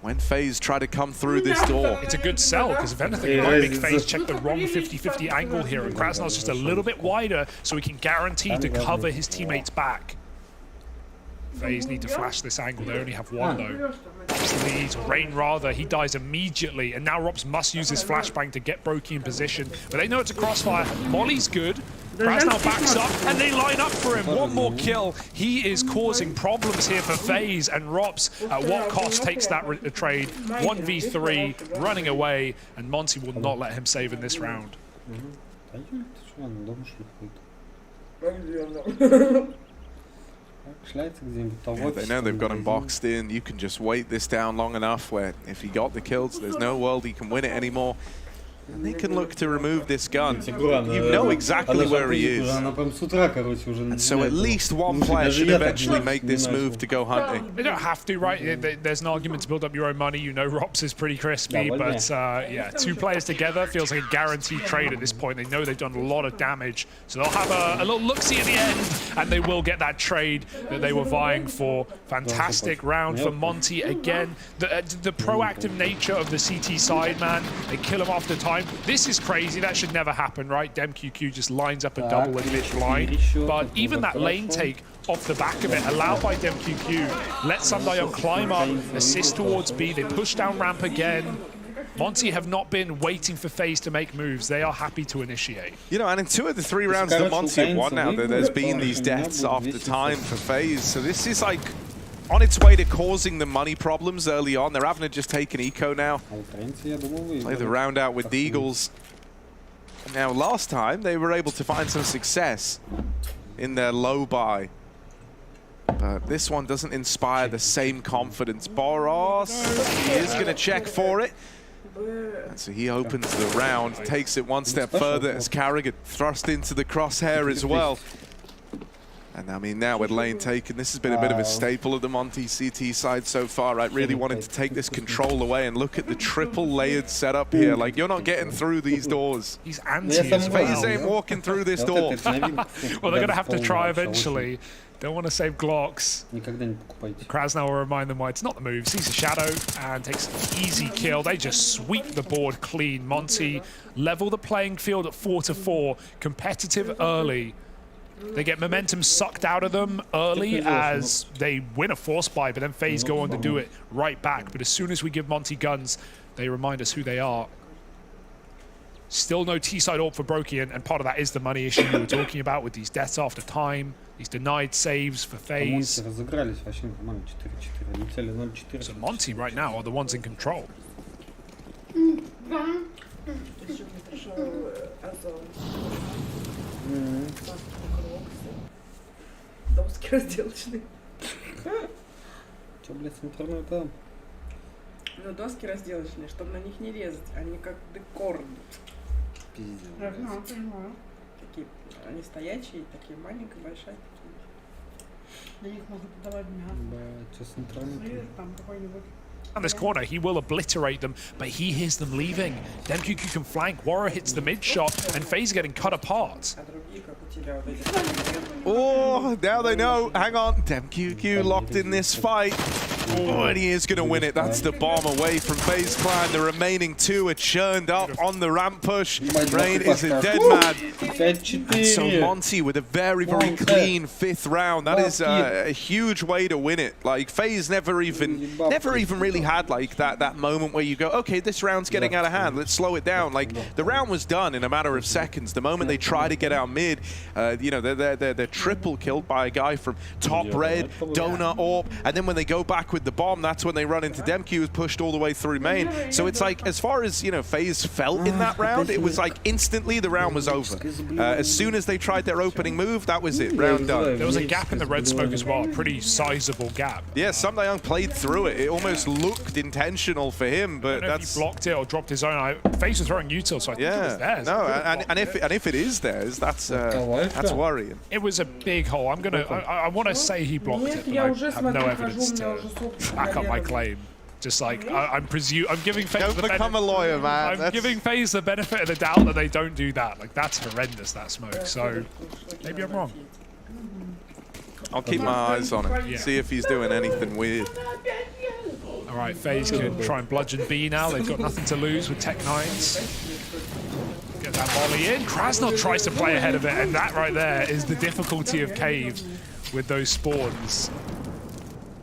S9: when FaZe try to come through this door.
S10: It's a good sell, because if anything, it might make FaZe check the wrong 50-50 angle here, and Krasnod's just a little bit wider, so he can guarantee to cover his teammates back. FaZe need to flash this angle. They only have 1 though. Leads Rain rather. He dies immediately, and now Rops must use his flashbang to get Brokey in position. But they know it's a crossfire. Molly's good. Krasnod backs up, and they line up for him. 1 more kill. He is causing problems here for FaZe, and Rops at what cost takes that trade. 1v3, running away, and Monte will not let him save in this round.
S9: Yeah, they know they've got him boxed in. You can just wait this down long enough where if he got the kills, there's no world he can win it anymore. And they can look to remove this gun. You know exactly where he is. And so at least 1 player should eventually make this move to go hunting.
S10: They don't have to, right? There's an argument to build up your own money. You know Rops is pretty crispy, but yeah, 2 players together feels like a guaranteed trade at this point. They know they've done a lot of damage, so they'll have a little look-see at the end, and they will get that trade that they were vying for. Fantastic round for Monte again. The proactive nature of the CT side, man. They kill him after time. This is crazy. That should never happen, right? DemQQ just lines up a double and mid blind. But even that lane take off the back of it, allowed by DemQQ, let Sundayon climb up, assist towards B. They push down ramp again. Monte have not been waiting for FaZe to make moves. They are happy to initiate.
S9: You know, and in 2 of the 3 rounds that Monte have won now, there's been these deaths after time for FaZe. So this is like on its way to causing them money problems early on. They're having to just take an eco now. Play the round out with the Eagles. Now, last time, they were able to find some success in their low buy. But this one doesn't inspire the same confidence. Boros, he is going to check for it. And so he opens the round, takes it 1 step further as Carrigan thrust into the crosshair as well. And I mean, now with lane taken, this has been a bit of a staple of the Monte CT side so far, right? Really wanting to take this control away, and look at the triple layered setup here. Like, you're not getting through these doors.
S10: He's anti as well.
S9: FaZe ain't walking through this door.
S10: Well, they're going to have to try eventually. Don't want to save Glocks. Krasnov will remind them why it's not the move. Sees a shadow and takes an easy kill. They just sweep the board clean. Monte level the playing field at 4-4. Competitive early. They get momentum sucked out of them early as they win a force buy, but then FaZe go on to do it right back. But as soon as we give Monte guns, they remind us who they are. Still no T-side AWP for Brokey, and part of that is the money issue we were talking about with these deaths after time, these denied saves for FaZe. So Monte right now are the ones in control.
S11: Доски разделочные.
S2: Что, блядь, с интернета?
S11: Ну, доски разделочные, чтобы на них не резать. Они как декор.
S2: Пиздец.
S11: Понимаю. Такие, они стоячие, такие маленькие, большие. На них можно подавать мясо.
S2: Что с интернетом?
S11: Там какой-нибудь.
S10: On this corner, he will obliterate them, but he hears them leaving. DemQQ can flank, Warrior hits the mid shot, and FaZe getting cut apart.
S9: Oh, now they know. Hang on, DemQQ locked in this fight. Oh, and he is going to win it. That's the bomb away from FaZe Clan. The remaining two are churned up on the ramp push. Rain is a dead man. And so Monte with a very, very clean 5th round. That is a huge way to win it. Like, FaZe never even really had like that moment where you go, okay, this round's getting out of hand, let's slow it down. Like, the round was done in a matter of seconds. The moment they try to get out mid, you know, they're triple killed by a guy from top red, Donut, AWP, and then when they go back with the bomb, that's when they run into DemQ, who's pushed all the way through main. So it's like, as far as, you know, FaZe felt in that round, it was like instantly the round was over. As soon as they tried their opening move, that was it, round done.
S10: There was a gap in the red smoke as well, a pretty sizable gap.
S9: Yeah, Young played through it. It almost looked intentional for him, but that's...
S10: If he blocked it or dropped his own. FaZe was throwing util, so I think it was theirs.
S9: No, and if it is theirs, that's worrying.
S10: It was a big hole. I want to say he blocked it, but I have no evidence to back up my claim. Just like I'm giving FaZe
S9: don't become a lawyer, man.
S10: I'm giving FaZe the benefit of the doubt that they don't do that. Like, that's horrendous, that smoke. So maybe I'm wrong.
S9: I'll keep my eyes on him. See if he's doing anything weird.
S10: All right, FaZe can try and bludgeon B now. They've got nothing to lose with Tech 9s. Get that volley in. Krasnov tries to play ahead of it, and that right there is the difficulty of Cave with those spawns.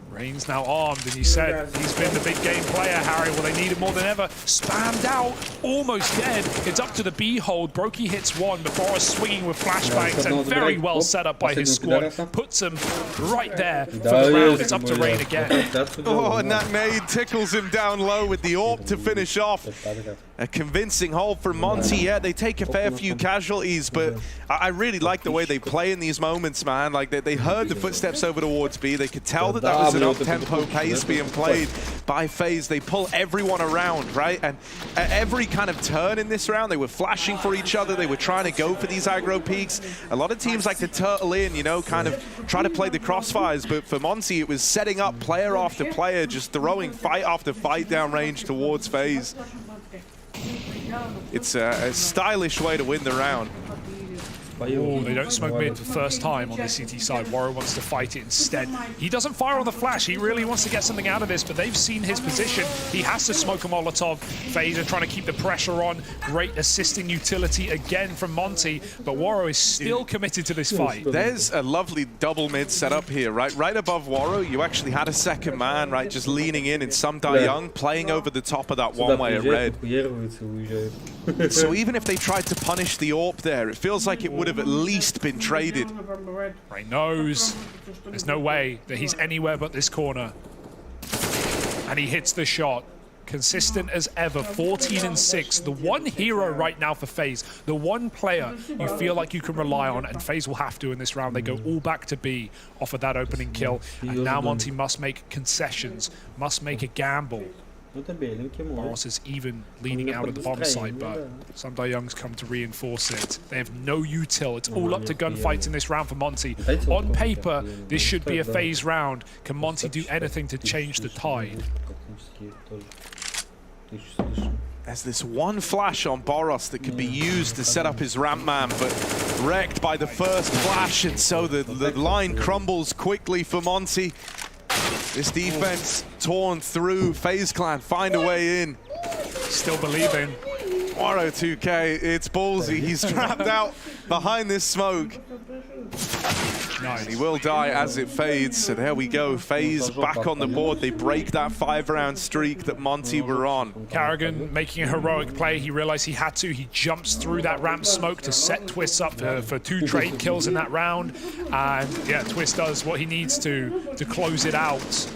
S10: Rain's now armed, and you said he's been the big game player, Harry. Well, they need him more than ever. Spammed out, almost dead. It's up to the B hold. Brokey hits one before swinging with flashbangs, and very well set up by his squad. Puts him right there for the round. It's up to Rain again.
S9: Oh, and that nade tickles him down low with the AWP to finish off. A convincing hold from Monte. Yeah, they take a fair few casualties, but I really like the way they play in these moments, man. Like, they heard the footsteps over towards B. They could tell that was an up-tempo pace being played by FaZe. They pull everyone around, right? And at every kind of turn in this round, they were flashing for each other. They were trying to go for these aggro peaks. A lot of teams like to turtle in, you know, kind of try to play the crossfires, but for Monte, it was setting up player after player, just throwing fight after fight downrange towards FaZe. It's a stylish way to win the round.
S10: Oh, they don't smoke mid for the first time on the CT side. Warrior wants to fight it instead. He doesn't fire on the flash. He really wants to get something out of this, but they've seen his position. He has to smoke a Molotov. FaZe are trying to keep the pressure on. Great assisting utility again from Monte, but Warrior is still committed to this fight.
S9: There's a lovely double mid set up here, right? Right above Warrior, you actually had a second man, right? Just leaning in and some Young playing over the top of that one-way at red. So even if they tried to punish the AWP there, it feels like it would have at least been traded.
S10: Rain knows there's no way that he's anywhere but this corner. And he hits the shot. Consistent as ever, 14 and 6. The one hero right now for FaZe, the one player you feel like you can rely on, and FaZe will have to in this round. They go all back to B off of that opening kill. And now Monte must make concessions, must make a gamble. Boros is even leaning out of the bomb site, but Samdai Young's come to reinforce it. They have no util. It's all up to gunfights in this round for Monte. On paper, this should be a FaZe round. Can Monte do anything to change the tide?
S9: There's this one flash on Boros that could be used to set up his ramp man, but wrecked by the first flash, and so the line crumbles quickly for Monte. This defense torn through. FaZe Clan find a way in.
S10: Still believing.
S9: Waro 2K, it's ballsy. He's trapped out behind this smoke.
S10: Nice.
S9: He will die as it fades, so there we go. FaZe back on the board. They break that 5-round streak that Monte were on.
S10: Karrigan making a heroic play. He realized he had to. He jumps through that ramp smoke to set Twist up for 2 trade kills in that round. And yeah, Twist does what he needs to close it out.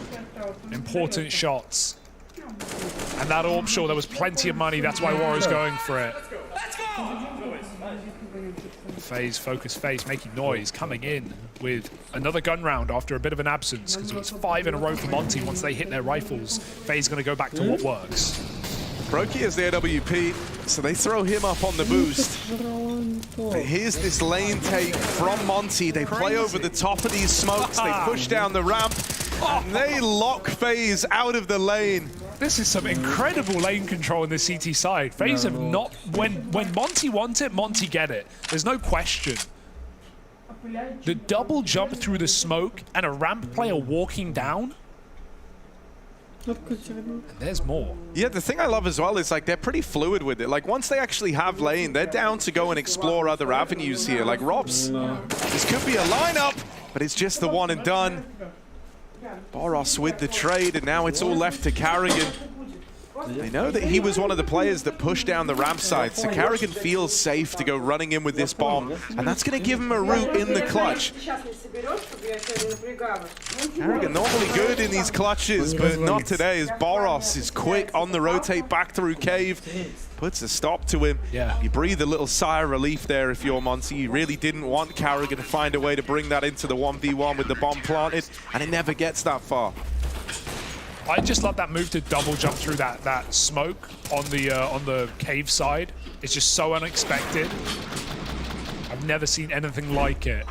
S10: Important shots. And that AWP shot, there was plenty of money. That's why Waro's going for it. FaZe, focus FaZe, making noise, coming in with another gun round after a bit of an absence, because it's 5 in a row for Monte. Once they hit their rifles, FaZe going to go back to what works.
S9: Brokey is the AWP, so they throw him up on the boost. But here's this lane take from Monte. They play over the top of these smokes, they push down the ramp, and they lock FaZe out of the lane.
S10: This is some incredible lane control in the CT side. FaZe have not, when Monte wants it, Monte get it. There's no question. The double jump through the smoke and a ramp player walking down. And there's more.
S9: Yeah, the thing I love as well is like they're pretty fluid with it. Like once they actually have lane, they're down to go and explore other avenues here. Like Robs, this could be a lineup, but it's just the one and done. Boros with the trade, and now it's all left to Karrigan. They know that he was one of the players that pushed down the ramp side, so Karrigan feels safe to go running in with this bomb, and that's going to give him a route in the clutch. Karrigan normally good in these clutches, but not today, as Boros is quick on the rotate back through cave. Puts a stop to him.
S10: Yeah.
S9: You breathe a little sigh of relief there if you're Monte. You really didn't want Karrigan to find a way to bring that into the 1v1 with the bomb planted, and it never gets that far.
S10: I just love that move to double jump through that smoke on the cave side. It's just so unexpected. I've never seen anything like it.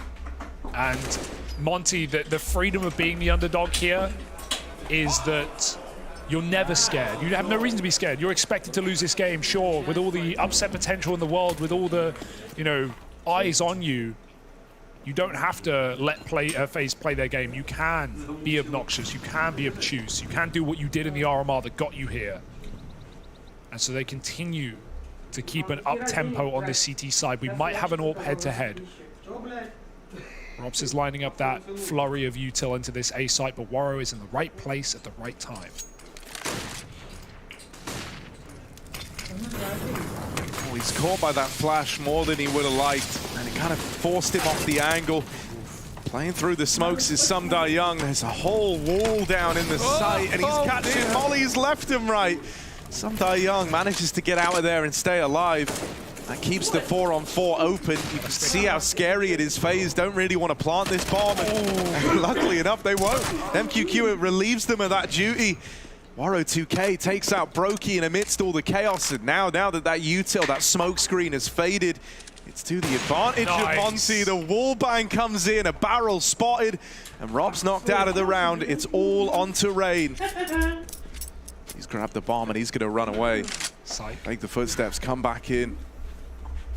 S10: And Monte, the freedom of being the underdog here is that you're never scared. You have no reason to be scared. You're expected to lose this game, sure, with all the upset potential in the world, with all the, eyes on you. You don't have to let FaZe play their game. You can be obnoxious. You can be obtuse. You can do what you did in the RMR that got you here. And so they continue to keep an up-tempo on this CT side. We might have an AWP head-to-head. Robs is lining up that flurry of util into this A site, but Waro is in the right place at the right time.
S9: Oh, he's caught by that flash more than he would have liked, and it kind of forced him off the angle. Playing through the smokes is Samdai Young. There's a whole wall down in the site, and he's catching mollies left and right. Samdai Young manages to get out of there and stay alive. That keeps the 4-on-4 open. You can see how scary it is. FaZe don't really want to plant this bomb, and luckily enough, they won't. MQQ relieves them of that duty. Waro 2K takes out Brokey in amidst all the chaos, and now that util, that smoke screen has faded, it's to the advantage of Monte. The wall bang comes in, a barrel spotted, and Rob's knocked out of the round. It's all onto Rain. He's grabbed the bomb and he's going to run away. Make the footsteps, come back in.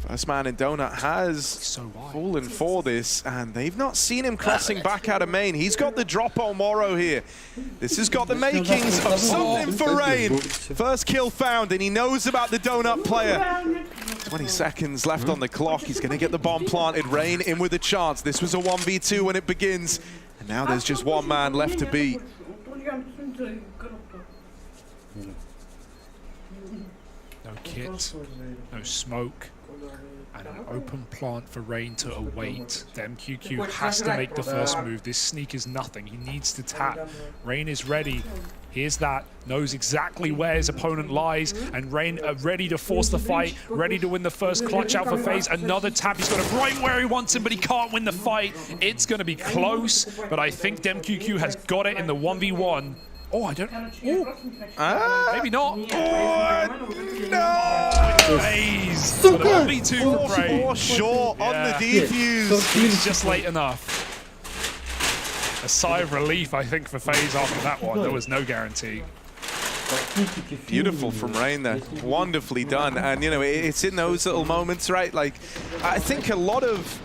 S9: First man in Donut has fallen for this, and they've not seen him crossing back out of main. He's got the drop on Waro here. This has got the makings of something for Rain. First kill found, and he knows about the Donut player. 20 seconds left on the clock. He's going to get the bomb planted. Rain in with a chance. This was a 1v2 when it begins, and now there's just one man left to beat.
S10: No kit, no smoke, and an open plant for Rain to await. The MQQ has to make the first move. This sneak is nothing. He needs to tap. Rain is ready. Here's that. Knows exactly where his opponent lies, and Rain ready to force the fight, ready to win the first clutch out for FaZe. Another tap. He's got him right where he wants him, but he can't win the fight. It's going to be close, but I think MQQ has got it in the 1v1. Oh, I don't. Maybe not.
S9: No!
S10: FaZe. But it won't be 2 for Prey.
S9: 4 short on the defuse.
S10: It's just late enough. A sigh of relief, I think, for FaZe after that one. There was no guarantee.
S9: Beautiful from Rain there. Wonderfully done. And, you know, it's in those little moments, right? Like, I think a lot of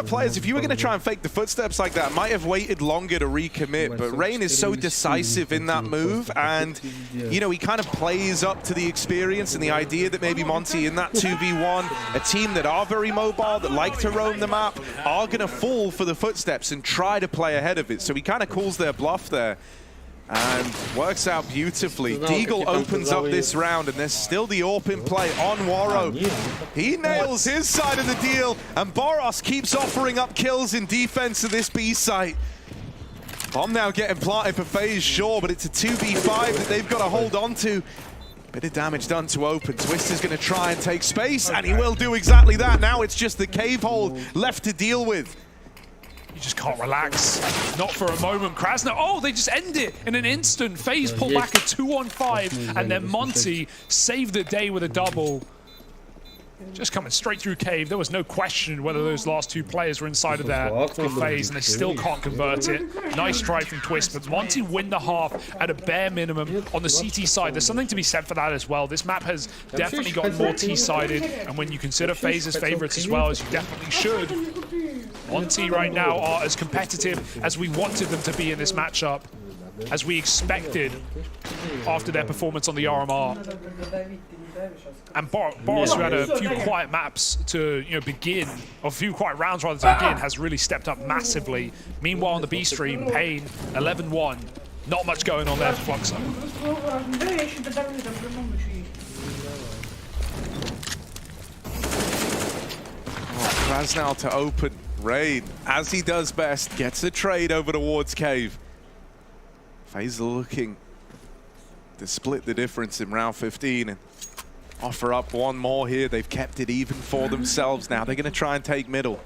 S9: players, if you were going to try and fake the footsteps like that, might have waited longer to recommit. But Rain is so decisive in that move. And, you know, he kind of plays up to the experience and the idea that maybe Monte in that 2v1, a team that are very mobile, that like to roam the map, are going to fall for the footsteps and try to play ahead of it. So he kind of calls their bluff there. And works out beautifully. Deagle opens up this round, and there's still the AWP in play on Waro. He nails his side of the deal, and Boros keeps offering up kills in defense of this B site. Bomb now getting planted for FaZe, sure, but it's a 2v5 that they've got to hold on to. Bit of damage done to Open. Twister's going to try and take space, and he will do exactly that. Now it's just the cave hold left to deal with.
S10: You just can't relax. Not for a moment. Krasner, oh, they just end it in an instant. FaZe pull back a 2-on-5, and then Monte saved the day with a double. Just coming straight through cave. There was no question whether those last 2 players were inside of there for FaZe, and they still can't convert it. Nice try from Twist, but Monte win the half at a bare minimum on the CT side. There's something to be said for that as well. This map has definitely gotten more T-sided, and when you consider FaZe's favorites as well, as you definitely should, Monte right now are as competitive as we wanted them to be in this matchup, as we expected after their performance on the RMR. And Boros, who had a few quiet maps to begin, or a few quiet rounds rather to begin, has really stepped up massively. Meanwhile on the B stream, Pain 11-1. Not much going on there for Fluxo.
S9: Krasnal to Open. Rain, as he does best, gets a trade over towards Cave. FaZe looking to split the difference in round 15 and offer up one more here. They've kept it even for themselves. Now they're going to try and take middle.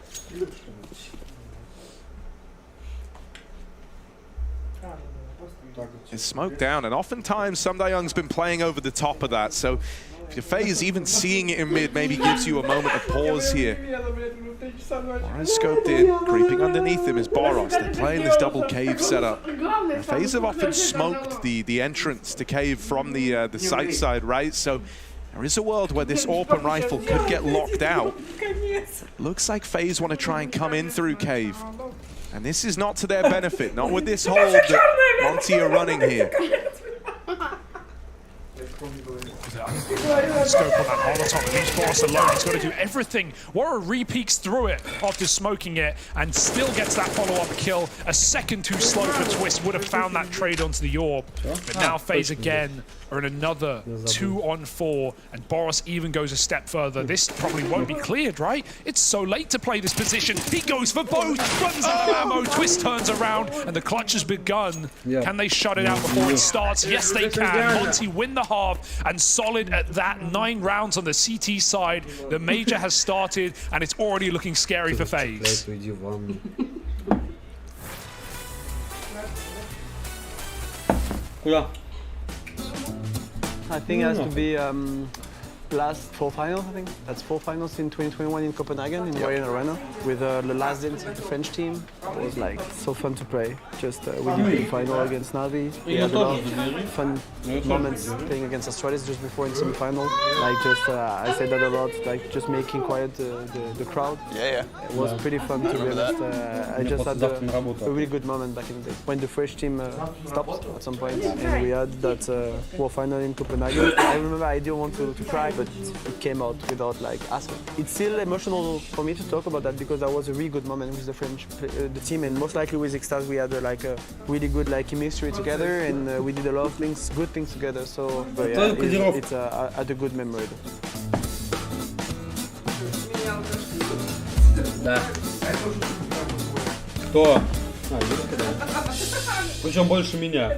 S9: It's smoked down, and oftentimes Sumdayoung's been playing over the top of that, so if your FaZe even seeing it in mid maybe gives you a moment of pause here. Boros scoped in, creeping underneath him is Boros. They're playing this double cave setup. FaZe have often smoked the entrance to cave from the site side, right? So there is a world where this open rifle could get locked out. Looks like FaZe want to try and come in through cave. And this is not to their benefit, not with this hold that Monte are running here.
S10: Scope on that Molotov, and leaves Boros alone. He's got to do everything. Wara re-peeks through it after smoking it and still gets that follow-up kill. A second too slow for Twist. Would have found that trade onto the orb. But now FaZe again are in another 2-on-4, and Boros even goes a step further. This probably won't be cleared, right? It's so late to play this position. He goes for both, runs out of ammo. Twist turns around, and the clutch has begun. Can they shut it out before it starts? Yes, they can. Monte win the half, and solid at that. 9 rounds on the CT side. The major has started, and it's already looking scary for FaZe.
S12: I think it has to be last 4 finals, I think. That's 4 finals in 2021 in Copenhagen, in Royal Arena, with the last dance of the French team. It was like so fun to play. Just we did the final against Navi. We had a lot of fun moments playing against Australia just before in semi-final. Like just, I said that a lot, like just making quiet the crowd.
S9: Yeah.
S12: It was pretty fun to be honest. I just had a really good moment back in the day. When the French team stopped at some point and we had that World Final in Copenhagen. I remember I didn't want to cry, but it came out without like asking. It's still emotional for me to talk about that because that was a really good moment with the French the team, and most likely with Xtaz we had like a really good like chemistry together, and we did a lot of things, good things together. So yeah, it's a good memory.
S2: Да. Кто? Причем больше меня.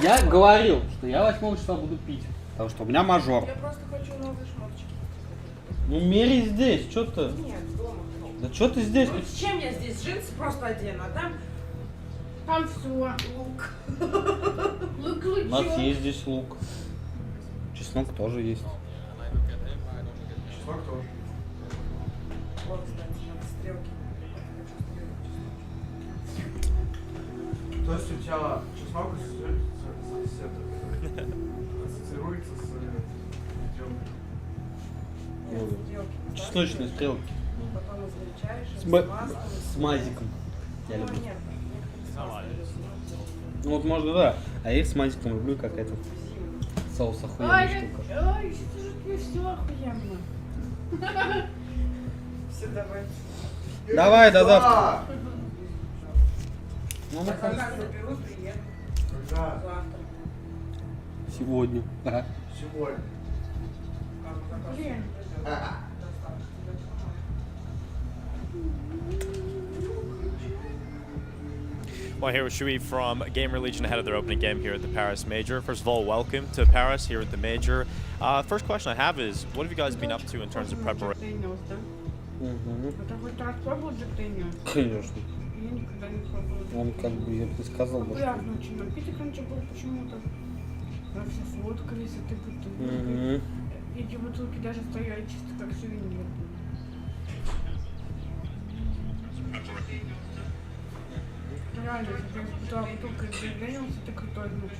S2: Я говорил, что я 8 числа буду пить. Потому что у меня мажор.
S11: Я просто хочу новый шмотчик.
S2: Ну мери здесь, что ты?
S11: Нет, дома.
S2: Да что ты здесь?
S11: Ну, с чем я здесь? Джинсы просто одену, а там... Там все. Лук. Лук
S2: У нас
S11: лучок.
S2: есть здесь лук. Чеснок тоже есть.
S12: Чеснок тоже. Вот, кстати, надо стрелки. То есть у тебя чеснок ассоциируется с стрелкой?
S2: Чесночные стрелки.
S12: Потом измельчаешь,
S2: С мазиком. Я люблю. Ну вот можно, да. А я их с мазиком люблю, как этот соус охуенная штука.
S11: Ай, что же ты все охуенно.
S12: Все, давай.
S2: Давай, до завтра. Ну,
S12: Заберу, приеду. Когда? Завтра.
S2: Сегодня. Ага.
S12: Сегодня.
S11: Блин.
S13: Well, here with Shui from Gamer Legion ahead of their opening game here at the Paris Major. First of all, welcome to Paris here at the Major. First question I have is, what have you guys been up to in terms of preparation?
S2: Конечно. Он как бы, я бы сказал, что...
S11: Популярный очень напиток раньше был почему-то. Все сфоткались, а ты будто... Эти бутылки даже стояли чисто как сувенир. Реально, если ты испытала бутылка из Дэниелса, ты крутой, значит.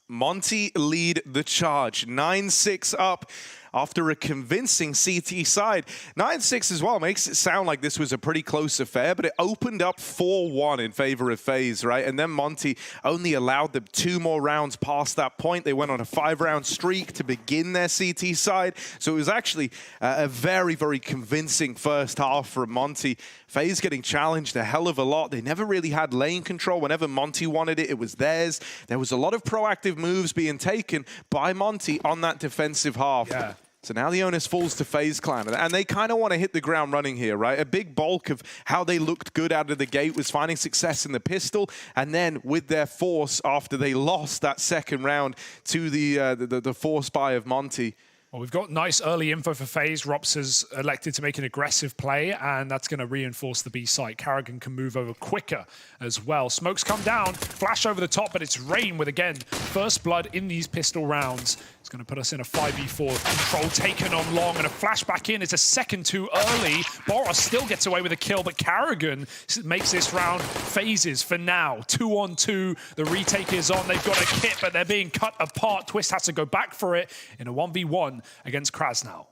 S9: Monte lead the charge, 9-6 up after a convincing CT side. 9-6 as well makes it sound like this was a pretty close affair, but it opened up 4-1 in favor of FaZe, right? And then Monte only allowed them 2 more rounds past that point. They went on a 5-round streak to begin their CT side. So it was actually a very, very convincing first half from Monte. FaZe getting challenged a hell of a lot. They never really had lane control. Whenever Monte wanted it, it was theirs. There was a lot of proactive moves being taken by Monte on that defensive half.
S10: Yeah.
S9: So now the onus falls to FaZe Clan, and they kind of want to hit the ground running here, right? A big bulk of how they looked good out of the gate was finding success in the pistol, and then with their force after they lost that second round to the force buy of Monte.
S10: Well, we've got nice early info for FaZe. Rops has elected to make an aggressive play, and that's going to reinforce the B site. Karrigan can move over quicker as well. Smokes come down, flash over the top, but it's Rain with, again, first blood in these pistol rounds. It's going to put us in a 5v4. Control taken on long, and a flashback in. It's a second too early. Boros still gets away with a kill, but Karrigan makes this round FaZe's for now. 2-on-2. The retake is on. They've got a kit, but they're being cut apart. Twist has to go back for it in a 1v1 against Krasnal.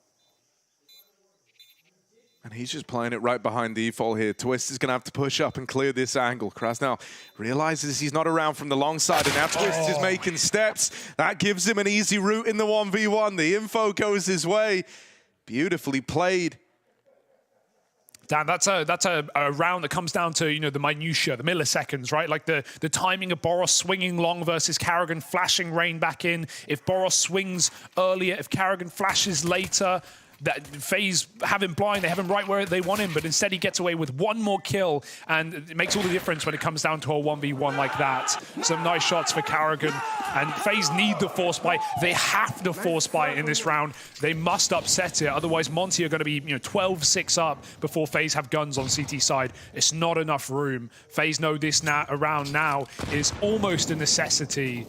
S9: And he's just playing it right behind default here. Twist is going to have to push up and clear this angle. Krasnal realizes he's not around from the long side, and now Twist is making steps. That gives him an easy route in the 1v1. The info goes his way. Beautifully played.
S10: Dan, that's a round that comes down to, you know, the minutiae, the milliseconds, right? Like the timing of Boros swinging long versus Karrigan flashing Rain back in. If Boros swings earlier, if Karrigan flashes later, that FaZe have him blind, they have him right where they want him, but instead he gets away with one more kill, and it makes all the difference when it comes down to a 1v1 like that. Some nice shots for Karrigan, and FaZe need the force buy. They have to force buy in this round. They must upset it, otherwise Monte are going to be 12-6 up before FaZe have guns on CT side. It's not enough room. FaZe know this round now is almost a necessity.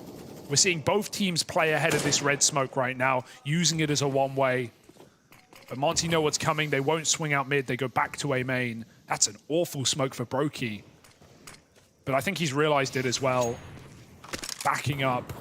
S10: We're seeing both teams play ahead of this red smoke right now, using it as a one-way. But Monte know what's coming. They won't swing out mid. They go back to A main. That's an awful smoke for Brokey. But I think he's realized it as well. Backing up.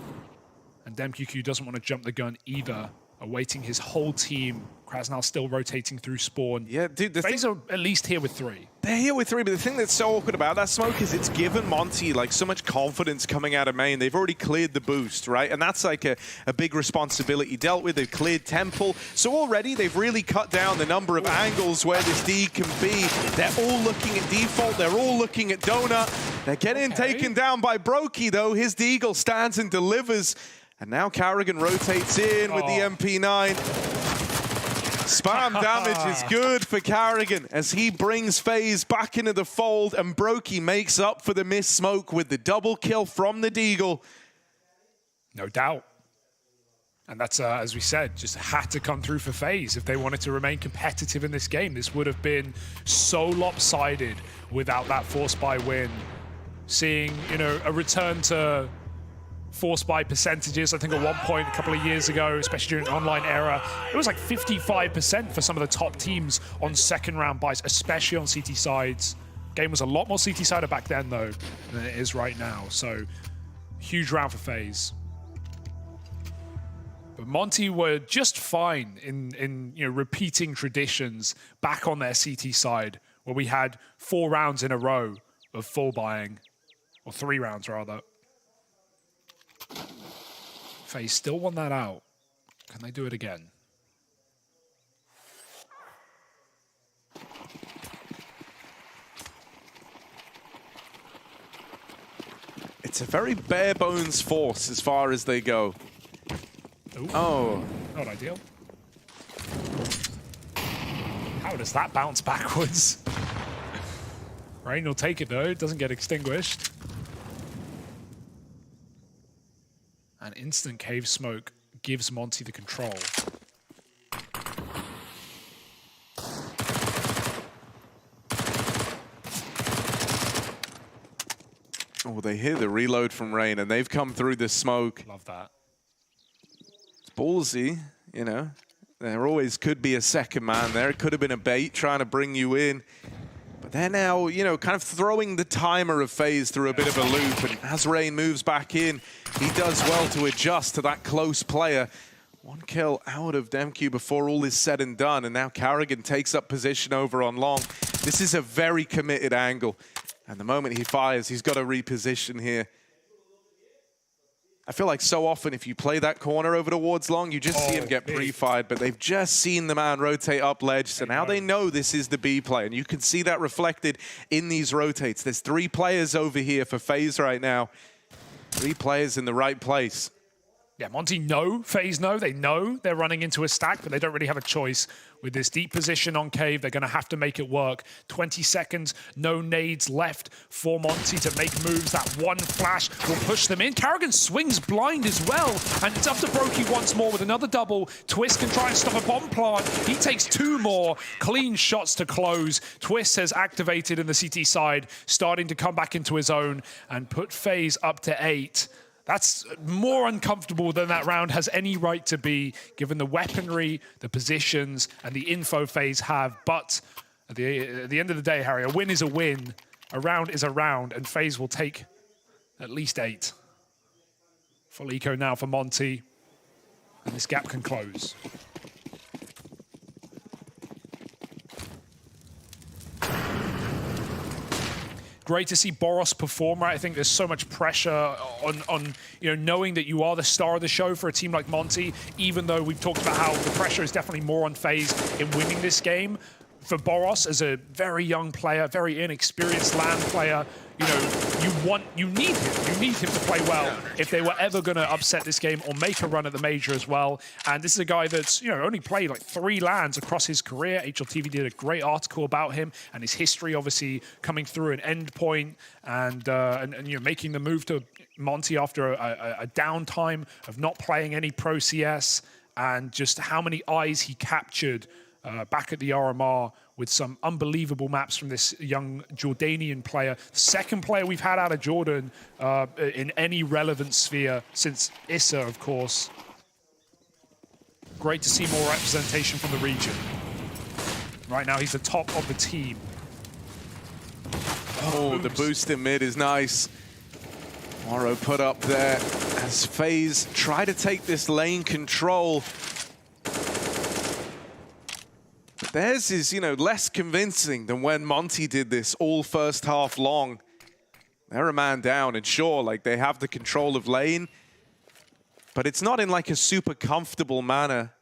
S10: And DemQQ doesn't want to jump the gun either. Awaiting his whole team. Krasnal still rotating through spawn.
S9: Yeah, dude,
S10: FaZe are at least here with 3.
S9: They're here with 3, but the thing that's so awkward about that smoke is it's given Monte like so much confidence coming out of main. They've already cleared the boost, right? And that's like a big responsibility dealt with. They've cleared Temple. So already they've really cut down the number of angles where this D can be. They're all looking at default. They're all looking at Donut. They're getting taken down by Brokey, though. His Deagle stands and delivers. And now Karrigan rotates in with the MP9. Spam damage is good for Carrigan as he brings FaZe back into the fold, and Brokey makes up for the missed smoke with the double kill from the Deagle.
S10: No doubt. And that's, as we said, just had to come through for FaZe if they wanted to remain competitive in this game. This would have been so lopsided without that force buy win. Seeing, you know, a return to force buy percentages, I think at one point a couple of years ago, especially during the online era, it was like 55% for some of the top teams on second round buys, especially on CT sides. Game was a lot more CT sider back then though than it is right now. So huge round for FaZe. But Monte were just fine in you know, repeating traditions back on their CT side, where we had 4 rounds in a row of full buying, or 3 rounds rather. FaZe still won that out. Can they do it again?
S9: It's a very bare bones force as far as they go.
S10: Ooh.
S9: Oh.
S10: Not ideal. How does that bounce backwards? Rain will take it though, it doesn't get extinguished. An instant cave smoke gives Monte the control.
S9: Oh, they hear the reload from Rain and they've come through the smoke.
S10: Love that.
S9: Ballsy, you know. There always could be a second man there. It could have been a bait trying to bring you in. But they're now, you know, kind of throwing the timer of FaZe through a bit of a loop. And as Rain moves back in, he does well to adjust to that close player. 1 kill out of Demq before all is said and done. And now Carrigan takes up position over on long. This is a very committed angle. And the moment he fires, he's got to reposition here. I feel like so often if you play that corner over towards long, you just see him get pre-fired, but they've just seen the man rotate up ledge, so now they know this is the B play, and you can see that reflected in these rotates. There's 3 players over here for FaZe right now. 3 players in the right place.
S10: Yeah, Monte know, FaZe know, they know they're running into a stack, but they don't really have a choice. With this deep position on cave, they're going to have to make it work. 20 seconds, no nades left for Monte to make moves. That one flash will push them in. Carrigan swings blind as well, and it's up to Brokey once more with another double. Twist can try and stop a bomb plant. He takes 2 more clean shots to close. Twist has activated in the CT side, starting to come back into his own and put FaZe up to 8. That's more uncomfortable than that round has any right to be, given the weaponry, the positions, and the info FaZe have. But at the end of the day, Harry, a win is a win, a round is a round, and FaZe will take at least 8. Full eco now for Monte, and this gap can close. Great to see Boros perform, right? I think there's so much pressure on you know, knowing that you are the star of the show for a team like Monte, even though we've talked about how the pressure is definitely more on FaZe in winning this game. For Boros, as a very young player, very inexperienced LAN player, you know, you need him to play well if they were ever going to upset this game or make a run at the major as well. And this is a guy that's, you know, only played like 3 LANs across his career. HLTV did a great article about him and his history, obviously coming through an endpoint and you know, making the move to Monte after a downtime of not playing any pro CS, and just how many eyes he captured back at the RMR with some unbelievable maps from this young Jordanian player. Second player we've had out of Jordan in any relevant sphere since Issa, of course. Great to see more representation from the region. Right now, he's the top of the team.
S9: Oh, the boost in mid is nice. Morrow put up there as FaZe try to take this lane control. Theirs is, you know, less convincing than when Monte did this all first half long. They're a man down, and sure, like, they have the control of lane, but it's not in like a super comfortable manner,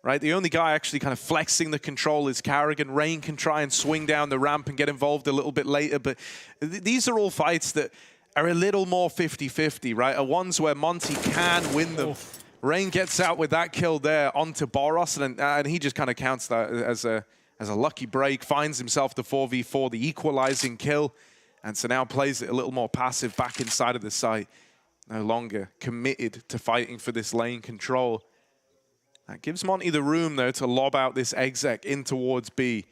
S9: right? The only guy actually kind of flexing the control is Carrigan. Rain can try and swing down the ramp and get involved a little bit later, but these are all fights that are a little more 50-50, right? Are ones where Monte can win them. Rain gets out with that kill there onto Boros, and he just kind of counts that as a lucky break, finds himself the 4v4, the equalizing kill, and so now plays it a little more passive back inside of the site. No longer committed to fighting for this lane control. That gives Monte the room, though, to lob out this exec in towards B.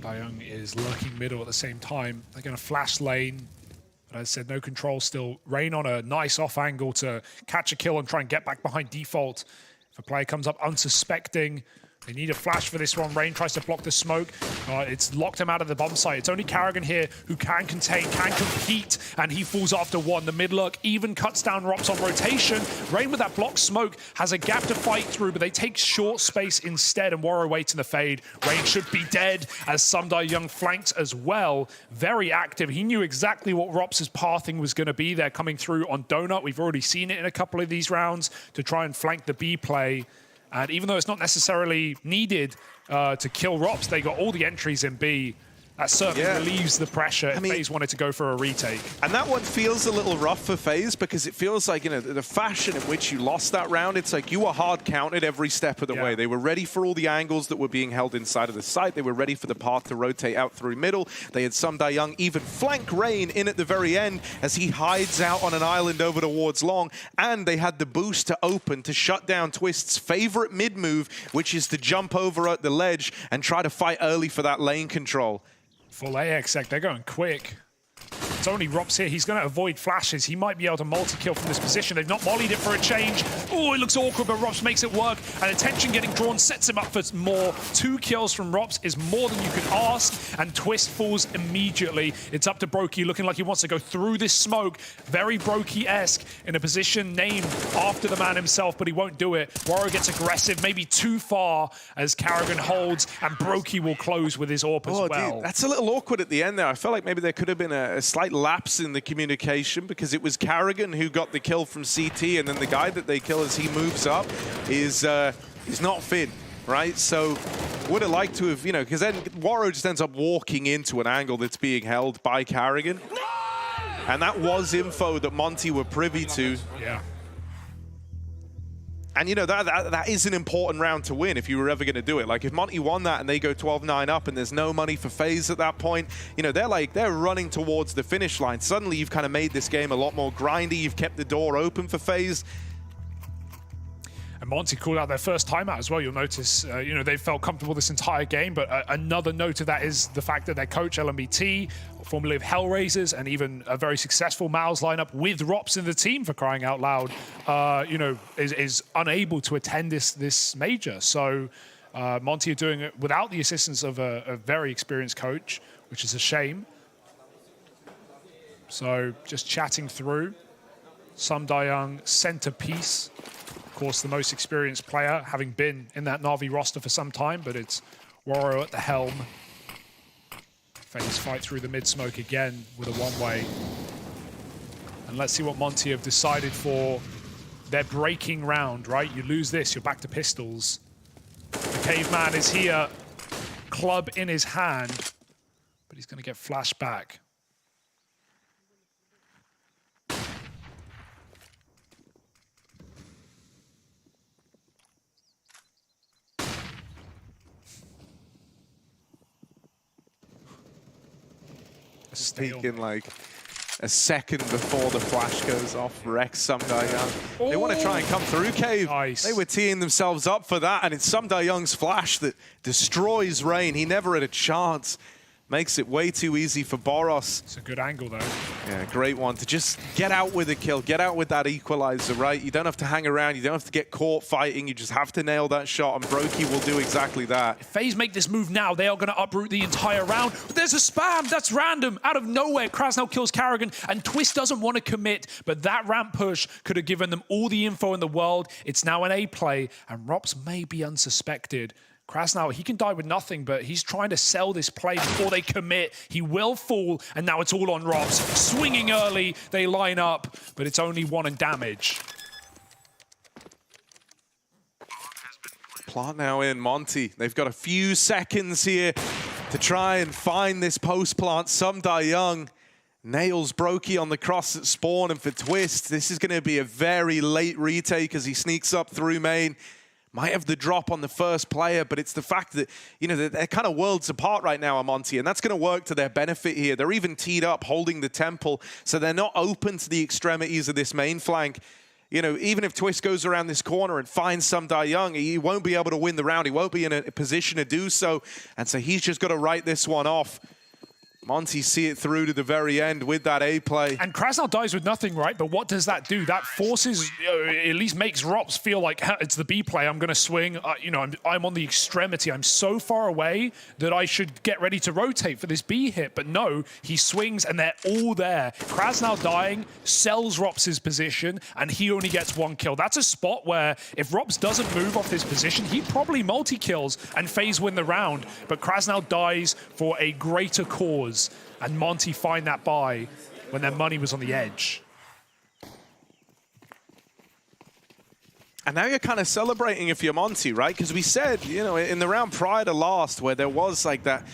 S10: Young is lurking middle at the same time. They're going to flash lane. But as I said, no control still. Rain on a nice off angle to catch a kill and try and get back behind default. If a player comes up unsuspecting, they need a flash for this one. Rain tries to block the smoke. It's locked him out of the bomb site. It's only Karrigan here who can contain, can compete, and he falls after one. The mid-lurk even cuts down Rops on rotation. Rain with that block smoke has a gap to fight through, but they take short space instead, and Warrior waits in the fade. Rain should be dead as Young flanks as well. Very active. He knew exactly what Rops' pathing was going to be there coming through on Donut. We've already seen it in a couple of these rounds to try and flank the B play. And even though it's not necessarily needed to kill Rops, they got all the entries in B. That certainly relieves the pressure if FaZe wanted to go for a retake.
S9: And that one feels a little rough for FaZe because it feels like, you know, the fashion in which you lost that round, it's like you were hard counted every step of the way. They were ready for all the angles that were being held inside of the site. They were ready for the path to rotate out through middle. They had Young even flank Rain in at the very end as he hides out on an island over towards Long. And they had the boost to open to shut down Twist's favorite mid move, which is to jump over at the ledge and try to fight early for that lane control.
S10: Full AXX, they're going quick. It's only Rops here. He's going to avoid flashes. He might be able to multi-kill from this position. They've not mollied it for a change. Oh, it looks awkward, but Rops makes it work. And attention getting drawn sets him up for more. 2 kills from Rops is more than you could ask. And Twist falls immediately. It's up to Brokey, looking like he wants to go through this smoke. Very Brokey-esque in a position named after the man himself, but he won't do it. Warrior gets aggressive, maybe too far as Karrigan holds, and Brokey will close with his AWP as well.
S9: Dude, that's a little awkward at the end there. I felt like maybe there could have been a slight lapse in the communication because it was Karrigan who got the kill from CT, and then the guy that they kill as he moves up is not Finn, right? So would have liked to have, you know, because then Warrior just ends up walking into an angle that's being held by Karrigan. And that was info that Monte were privy to.
S10: Yeah.
S9: And, you know, that is an important round to win if you were ever going to do it. Like, if Monte won that and they go 12-9 up and there's no money for FaZe at that point, you know, they're running towards the finish line. Suddenly, you've kind of made this game a lot more grindy. You've kept the door open for FaZe.
S10: And Monte called out their first timeout as well. You'll notice, you know, they felt comfortable this entire game, but another note of that is the fact that their coach, LMBT, formerly of Hellraisers, and even a very successful Mouse lineup with Rops in the team, for crying out loud, you know, is unable to attend this major. So Monte are doing it without the assistance of a very experienced coach, which is a shame. So just chatting through. Young, centerpiece. Of course, the most experienced player, having been in that Na'Vi roster for some time, but it's Warrior at the helm. FaZe fight through the mid-smoke again with a one-way. And let's see what Monte have decided for their breaking round, right? You lose this, you're back to pistols. The caveman is here, club in his hand, but he's going to get flashed back.
S9: Speaking like a second before the flash goes off, wrecks Young. They want to try and come through Cave.
S10: Nice.
S9: They were teeing themselves up for that, and it's Young's flash that destroys Rain. He never had a chance. Makes it way too easy for Boros.
S10: It's a good angle, though.
S9: Yeah, great one to just get out with a kill, get out with that equalizer, right? You don't have to hang around, you don't have to get caught fighting, you just have to nail that shot, and Brokey will do exactly that.
S10: If FaZe make this move now, they are going to uproot the entire round. But there's a spam, that's random. Out of nowhere, Krasnell kills Karrigan, and Twist doesn't want to commit, but that ramp push could have given them all the info in the world. It's now an A play, and Rops may be unsuspected. Krasnell, he can die with nothing, but he's trying to sell this play before they commit. He will fall, and now it's all on Rops. Swinging early, they line up, but it's only 1 and damage.
S9: Plant now in, Monte. They've got a few seconds here to try and find this post plant. Young, Nails Brokey on the cross at spawn, and for Twist, this is going to be a very late retake as he sneaks up through main. Might have the drop on the first player, but it's the fact that, you know, they're kind of worlds apart right now, Monte, and that's going to work to their benefit here. They're even teed up, holding the temple, so they're not open to the extremities of this main flank. You know, even if Twist goes around this corner and finds some Da Young, he won't be able to win the round. He won't be in a position to do so, and so he's just got to write this one off. Monte see it through to the very end with that A play.
S10: And Krasnal dies with nothing, right? But what does that do? That forces, at least makes Rops feel like it's the B play. I'm going to swing. You know, I'm on the extremity. I'm so far away that I should get ready to rotate for this B hit. But no, he swings and they're all there. Krasnal dying sells Rops' position and he only gets 1 kill. That's a spot where if Rops doesn't move off this position, he probably multi-kills and FaZe win the round. But Krasnal dies for a greater cause. And Monte find that buy when their money was on the edge.
S9: And now you're kind of celebrating if you're Monte, right? Because we said, you know, in the round prior to last, where there was like that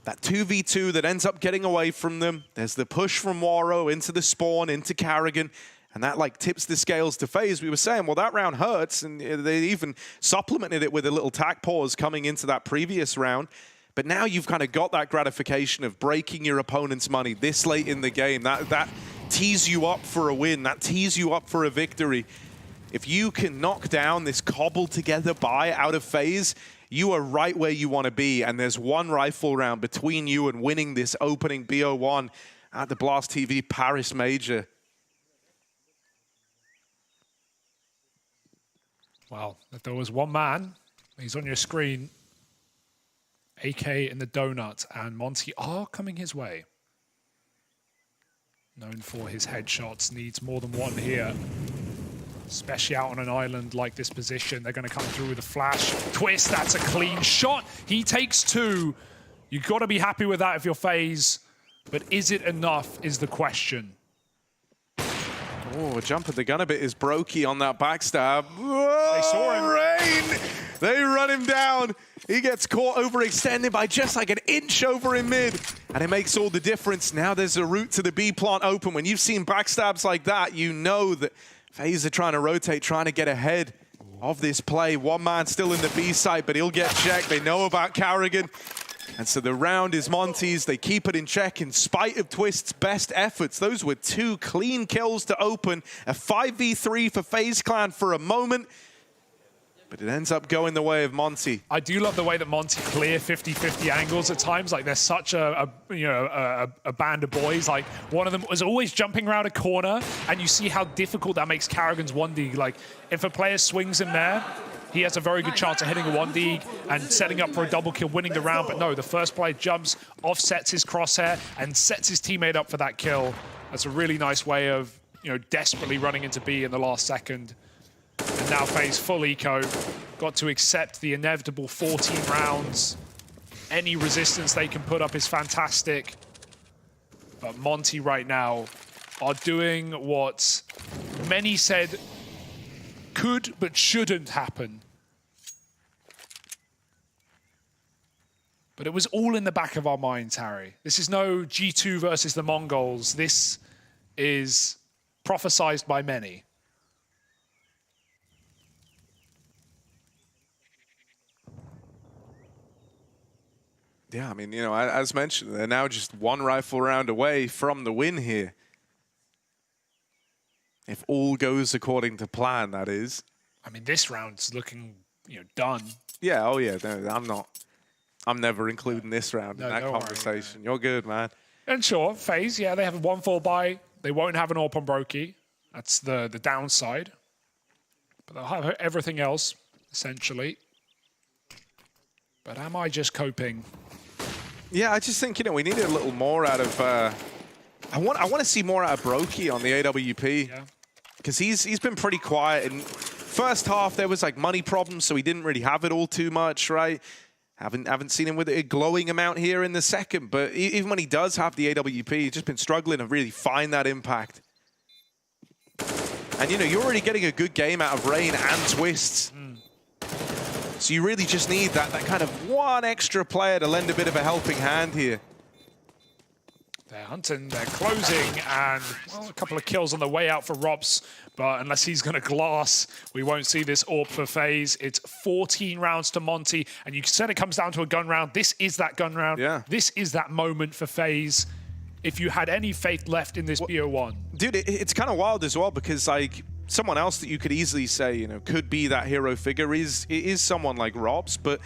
S9: 2v2 that ends up getting away from them. There's the push from Waro into the spawn, into Karrigan. And that like tips the scales to FaZe. We were saying, well, that round hurts. And they even supplemented it with a little tack pause coming into that previous round. But now you've kind of got that gratification of breaking your opponent's money this late in the game. That tees you up for a win. That tees you up for a victory. If you can knock down this cobbled together buy out of FaZe, you are right where you want to be. And there's 1 rifle round between you and winning this opening BO1 at the Blast TV Paris Major.
S10: Wow, if there was one man, he's on your screen, AK in the donut, and Monte are coming his way. Known for his headshots, needs more than 1 here. Especially out on an island like this position. They're going to come through with a flash. Twist, that's a clean shot. He takes 2. You've got to be happy with that if you're FaZe. But is it enough is the question.
S9: Oh, jumping the gun a bit is Brokey on that backstab. Whoa,
S10: they saw him.
S9: Rain! They run him down. He gets caught overextended by just like an inch over in mid. And it makes all the difference. Now there's a route to the B plant open. When you've seen backstabs like that, you know that FaZe are trying to rotate, trying to get ahead of this play. 1 man still in the B site, but he'll get checked. They know about Karrigan. And so the round is Monte's. They keep it in check in spite of Twist's best efforts. Those were 2 clean kills to open. A 5v3 for FaZe Clan for a moment. But it ends up going the way of Monte.
S10: I do love the way that Monte clear 50-50 angles at times. Like they're such a band of boys. Like one of them was always jumping around a corner, and you see how difficult that makes Karrigan's 1D. Like if a player swings him there, he has a very good chance of hitting a 1D and setting up for a double kill, winning the round. But no, the first player jumps, offsets his crosshair, and sets his teammate up for that kill. That's a really nice way of, you know, desperately running into B in the last second. And now FaZe full eco, got to accept the inevitable 14 rounds. Any resistance they can put up is fantastic. But Monte right now are doing what many said could but shouldn't happen. But it was all in the back of our minds, Harry. This is no G2 versus the Mongols. This is prophesized by many.
S9: Yeah, I mean, you know, as mentioned, they're now just 1 rifle round away from the win here. If all goes according to plan, that is.
S10: I mean, this round's looking, you know, done.
S9: Yeah, oh yeah, no, I'm never including this round in that conversation. You're good, man.
S10: And sure, FaZe, yeah, they have a 1-4 buy. They won't have an AWP on Brokey. That's the downside. But they'll have everything else, essentially. But am I just coping?
S9: Yeah, I just think, you know, we need a little more out of... I want to see more out of Brokey on the AWP.
S10: Yeah.
S9: Because he's been pretty quiet. And first half, there was like money problems, so he didn't really have it all too much, right? Haven't seen him with a glowing amount here in the second. But even when he does have the AWP, he's just been struggling to really find that impact. And, you know, you're already getting a good game out of Rain and Twists. So you really just need that kind of 1 extra player to lend a bit of a helping hand here.
S10: They're hunting, they're closing, and well, a couple of kills on the way out for Robs. But unless he's going to glass, we won't see this AWP for FaZe. It's 14 rounds to Monte, and you said it comes down to a gun round. This is that gun round.
S9: Yeah.
S10: This is that moment for FaZe. If you had any faith left in this BO1.
S9: Dude, it's kind of wild as well because, like, someone else that you could easily say, you know, could be that hero figure is someone like Robs, but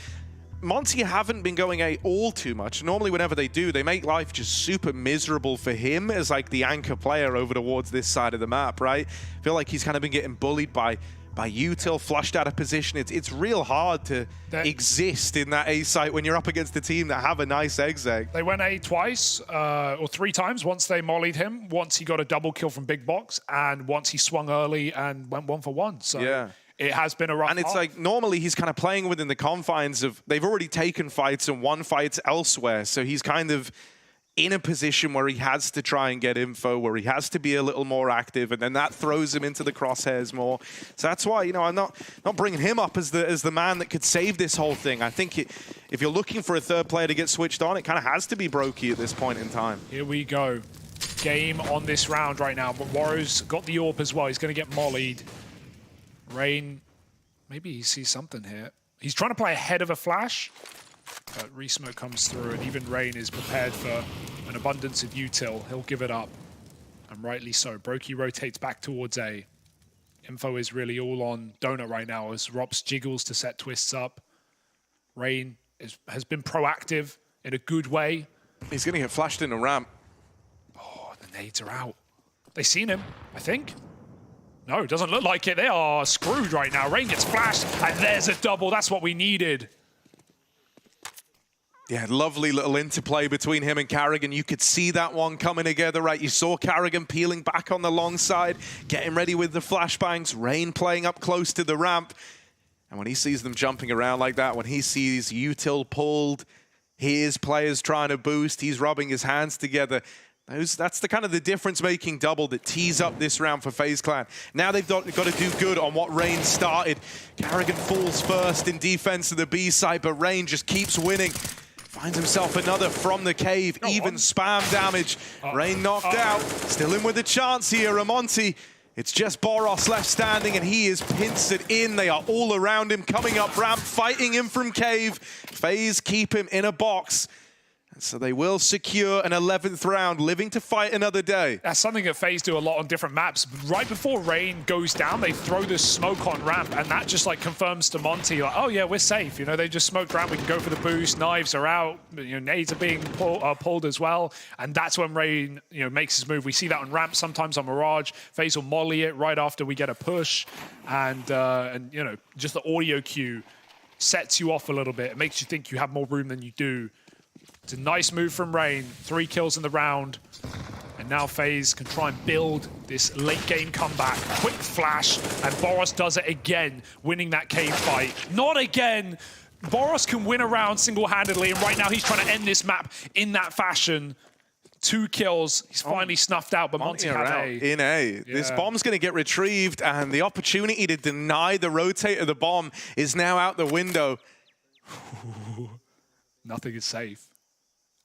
S9: Monte haven't been going all too much. Normally, whenever they do, they make life just super miserable for him as like the anchor player over towards this side of the map, right? I feel like he's kind of been getting bullied by util, flushed out of position. It's real hard to exist in that A site when you're up against a team that have a nice exec.
S10: They went A twice or 3 times. Once they mollied him, once he got a double kill from Big Box, and once he swung early and went 1 for 1. So
S9: yeah.
S10: It has been a rough
S9: And it's like, normally he's kind of playing within the confines of, they've already taken fights and won fights elsewhere. So he's kind of in a position where he has to try and get info, where he has to be a little more active, and then that throws him into the crosshairs more. So that's why, you know, I'm not bringing him up as the man that could save this whole thing. I think if you're looking for a third player to get switched on, it kind of has to be Brokey at this point in time.
S10: Here we go. Game on this round right now, but Warrow's got the AWP as well. He's going to get mollied. Rain, maybe he sees something here. He's trying to play ahead of a flash, but Resmoke comes through, and even Rain is prepared for an abundance of util. He'll give it up, and rightly so. Brokey rotates back towards A. Info is really all on Donut right now as Robs jiggles to set twists up. Rain has been proactive in a good way.
S9: He's going to get flashed in a ramp.
S10: Oh, the nades are out. They've seen him, I think. No, it doesn't look like it. They are screwed right now. Rain gets flashed, and there's a double. That's what we needed.
S9: Yeah, lovely little interplay between him and Carrigan. You could see that one coming together, right? You saw Carrigan peeling back on the long side, getting ready with the flashbangs. Rain playing up close to the ramp. And when he sees them jumping around like that, when he sees util pulled, his players trying to boost, he's rubbing his hands together. That's the kind of the difference-making double that tees up this round for FaZe Clan. Now they've got to do good on what Rain started. Carrigan falls first in defense of the B side, but Rain just keeps winning. Finds himself another from the cave, even spam damage. Rain knocked out, still in with a chance here, Monte. It's just Boros left standing, and he is pincered in. They are all around him, coming up ramp, fighting him from cave. FaZe keep him in a box. So they will secure an 11th round, living to fight another day.
S10: That's something that FaZe do a lot on different maps. Right before Rain goes down, they throw this smoke on ramp, and that just like confirms to Monte, like, oh yeah, we're safe. You know, they just smoked ramp, we can go for the boost, knives are out, you know, nades are being pulled as well, and that's when Rain, you know, makes his move. We see that on ramp, sometimes on Mirage. FaZe will molly it right after we get a push, and you know, just the audio cue sets you off a little bit. It makes you think you have more room than you do. It's a nice move from Rain. 3 kills in the round. And now FaZe can try and build this late game comeback. Quick flash, and Boros does it again, winning that cave fight. Not again. Boros can win a round single-handedly, and right now he's trying to end this map in that fashion. 2 kills. He's finally snuffed out, but Monte had A.
S9: In A. Yeah. This bomb's going to get retrieved, and the opportunity to deny the rotate of the bomb is now out the window.
S10: Nothing is safe.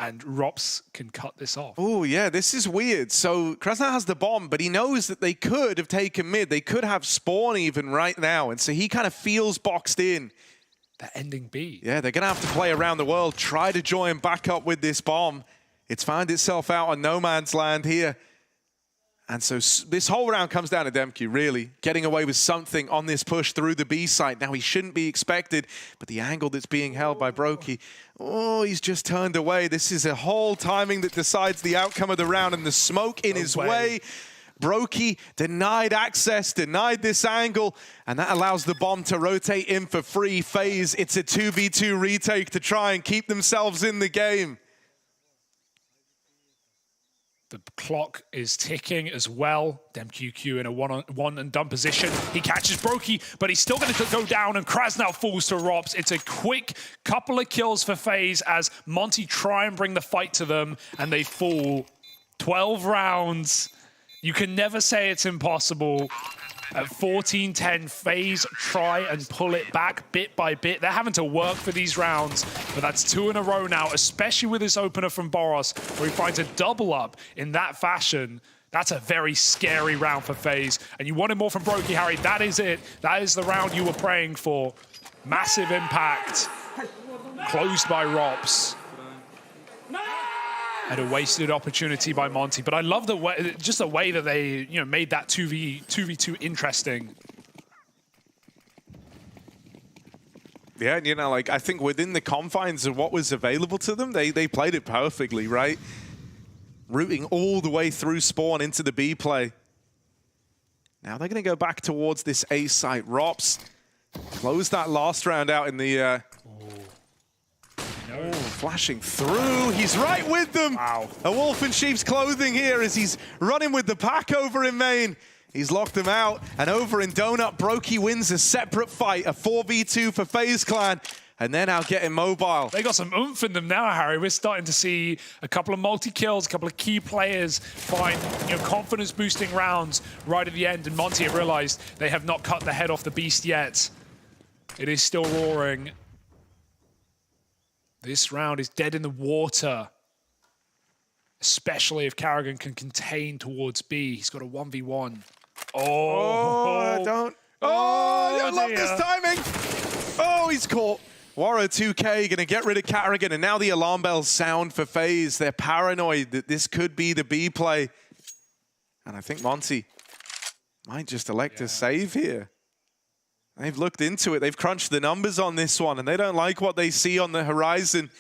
S10: And Rops can cut this off.
S9: Oh, yeah, this is weird. So Krasnal has the bomb, but he knows that they could have taken mid. They could have spawn even right now. And so he kind of feels boxed in.
S10: They're ending B.
S9: Yeah, they're going to have to play around the world, try to join back up with this bomb. It's found itself out on no man's land here. And so this whole round comes down to Demke, really, getting away with something on this push through the B site. Now, he shouldn't be expected, but the angle that's being held by Brokey, oh, he's just turned away. This is a whole timing that decides the outcome of the round, and the smoke in his way. Brokey denied access, denied this angle, and that allows the bomb to rotate in for free. FaZe, it's a 2v2 retake to try and keep themselves in the game.
S10: The clock is ticking as well. DemQQ in a one and done position. He catches Brokey, but he's still going to go down, and Krasnal falls to Robs. It's a quick couple of kills for FaZe as Monte try and bring the fight to them, and they fall. 12 rounds. You can never say it's impossible. At 14-10, FaZe try and pull it back bit by bit. They're having to work for these rounds, but that's 2 in a row now, especially with this opener from Boros, where he finds a double up in that fashion. That's a very scary round for FaZe. And you wanted more from Brokey, Harry. That is it. That is the round you were praying for. Massive impact. Closed by Rops. And a wasted opportunity by Monte. But I love the way, just the way that they, made that 2v2 interesting.
S9: Yeah, like I think within the confines of what was available to them, they played it perfectly, right? Rooting all the way through spawn into the B play. Now they're going to go back towards this A site. Rops closed that last round out in the... flashing through. He's right with them.
S10: Wow.
S9: A wolf in sheep's clothing here as he's running with the pack over in main. He's locked them out. And over in Donut, Brokey wins a separate fight. A 4v2 for FaZe Clan. And they're now getting mobile.
S10: They got some oomph in them now, Harry. We're starting to see a couple of multi-kills, a couple of key players find confidence-boosting rounds right at the end. And Monte have realized they have not cut the head off the beast yet. It is still roaring. This round is dead in the water. Especially if Carrigan can contain towards B. He's got a 1v1.
S9: Oh, don't. Oh, I love this timing. Oh, he's caught. Waro 2K gonna get rid of Carrigan, and now the alarm bells sound for FaZe. They're paranoid that this could be the B play. And I think Monte might just elect to save here. They've looked into it. They've crunched the numbers on this one, and they don't like what they see on the horizon.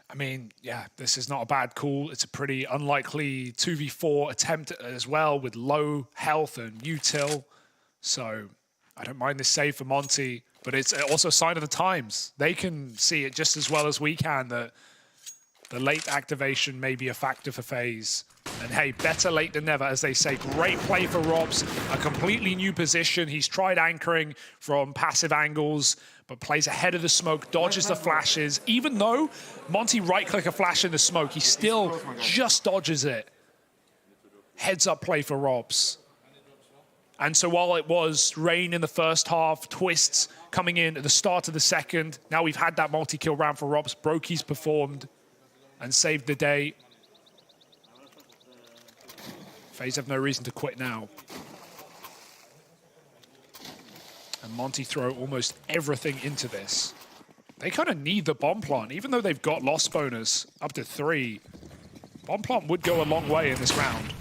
S10: I mean, yeah, this is not a bad call. It's a pretty unlikely 2v4 attempt as well with low health and util. So I don't mind this save for Monte, but it's also a sign of the times. They can see it just as well as we can that the late activation may be a factor for FaZe. And hey, better late than never, as they say. Great play for Robs, a completely new position. He's tried anchoring from passive angles, but plays ahead of the smoke, dodges the flashes. Even though Monte right-click a flash in the smoke, he still just dodges it. Heads-up play for Robs. And so while it was rain in the first half, twists coming in at the start of the second, now we've had that multi-kill round for Robs. Brokey's performed and saved the day. FaZe have no reason to quit now. And Monte throw almost everything into this. They kind of need the bomb plant, even though they've got loss bonus up to 3. Bomb plant would go a long way in this round.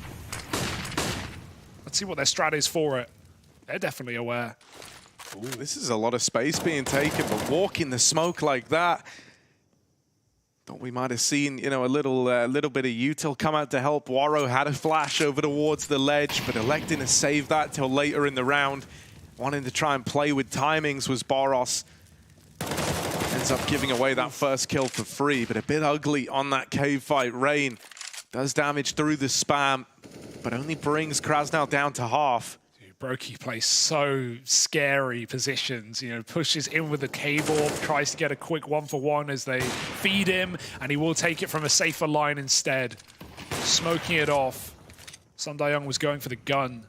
S10: Let's see what their strat is for it. They're definitely aware.
S9: Ooh, this is a lot of space being taken, but walking the smoke like that. Thought we might have seen, a little bit of util come out to help. Waro had a flash over towards the ledge, but electing to save that till later in the round. Wanting to try and play with timings was Boros. Ends up giving away that first kill for free, but a bit ugly on that cave fight. Rain does damage through the spam, but only brings Krasnal down to half.
S10: Brokey plays so scary positions, pushes in with the cave orb, tries to get a quick 1-for-1 as they feed him, and he will take it from a safer line instead. Smoking it off. Sundayoung was going for the gun.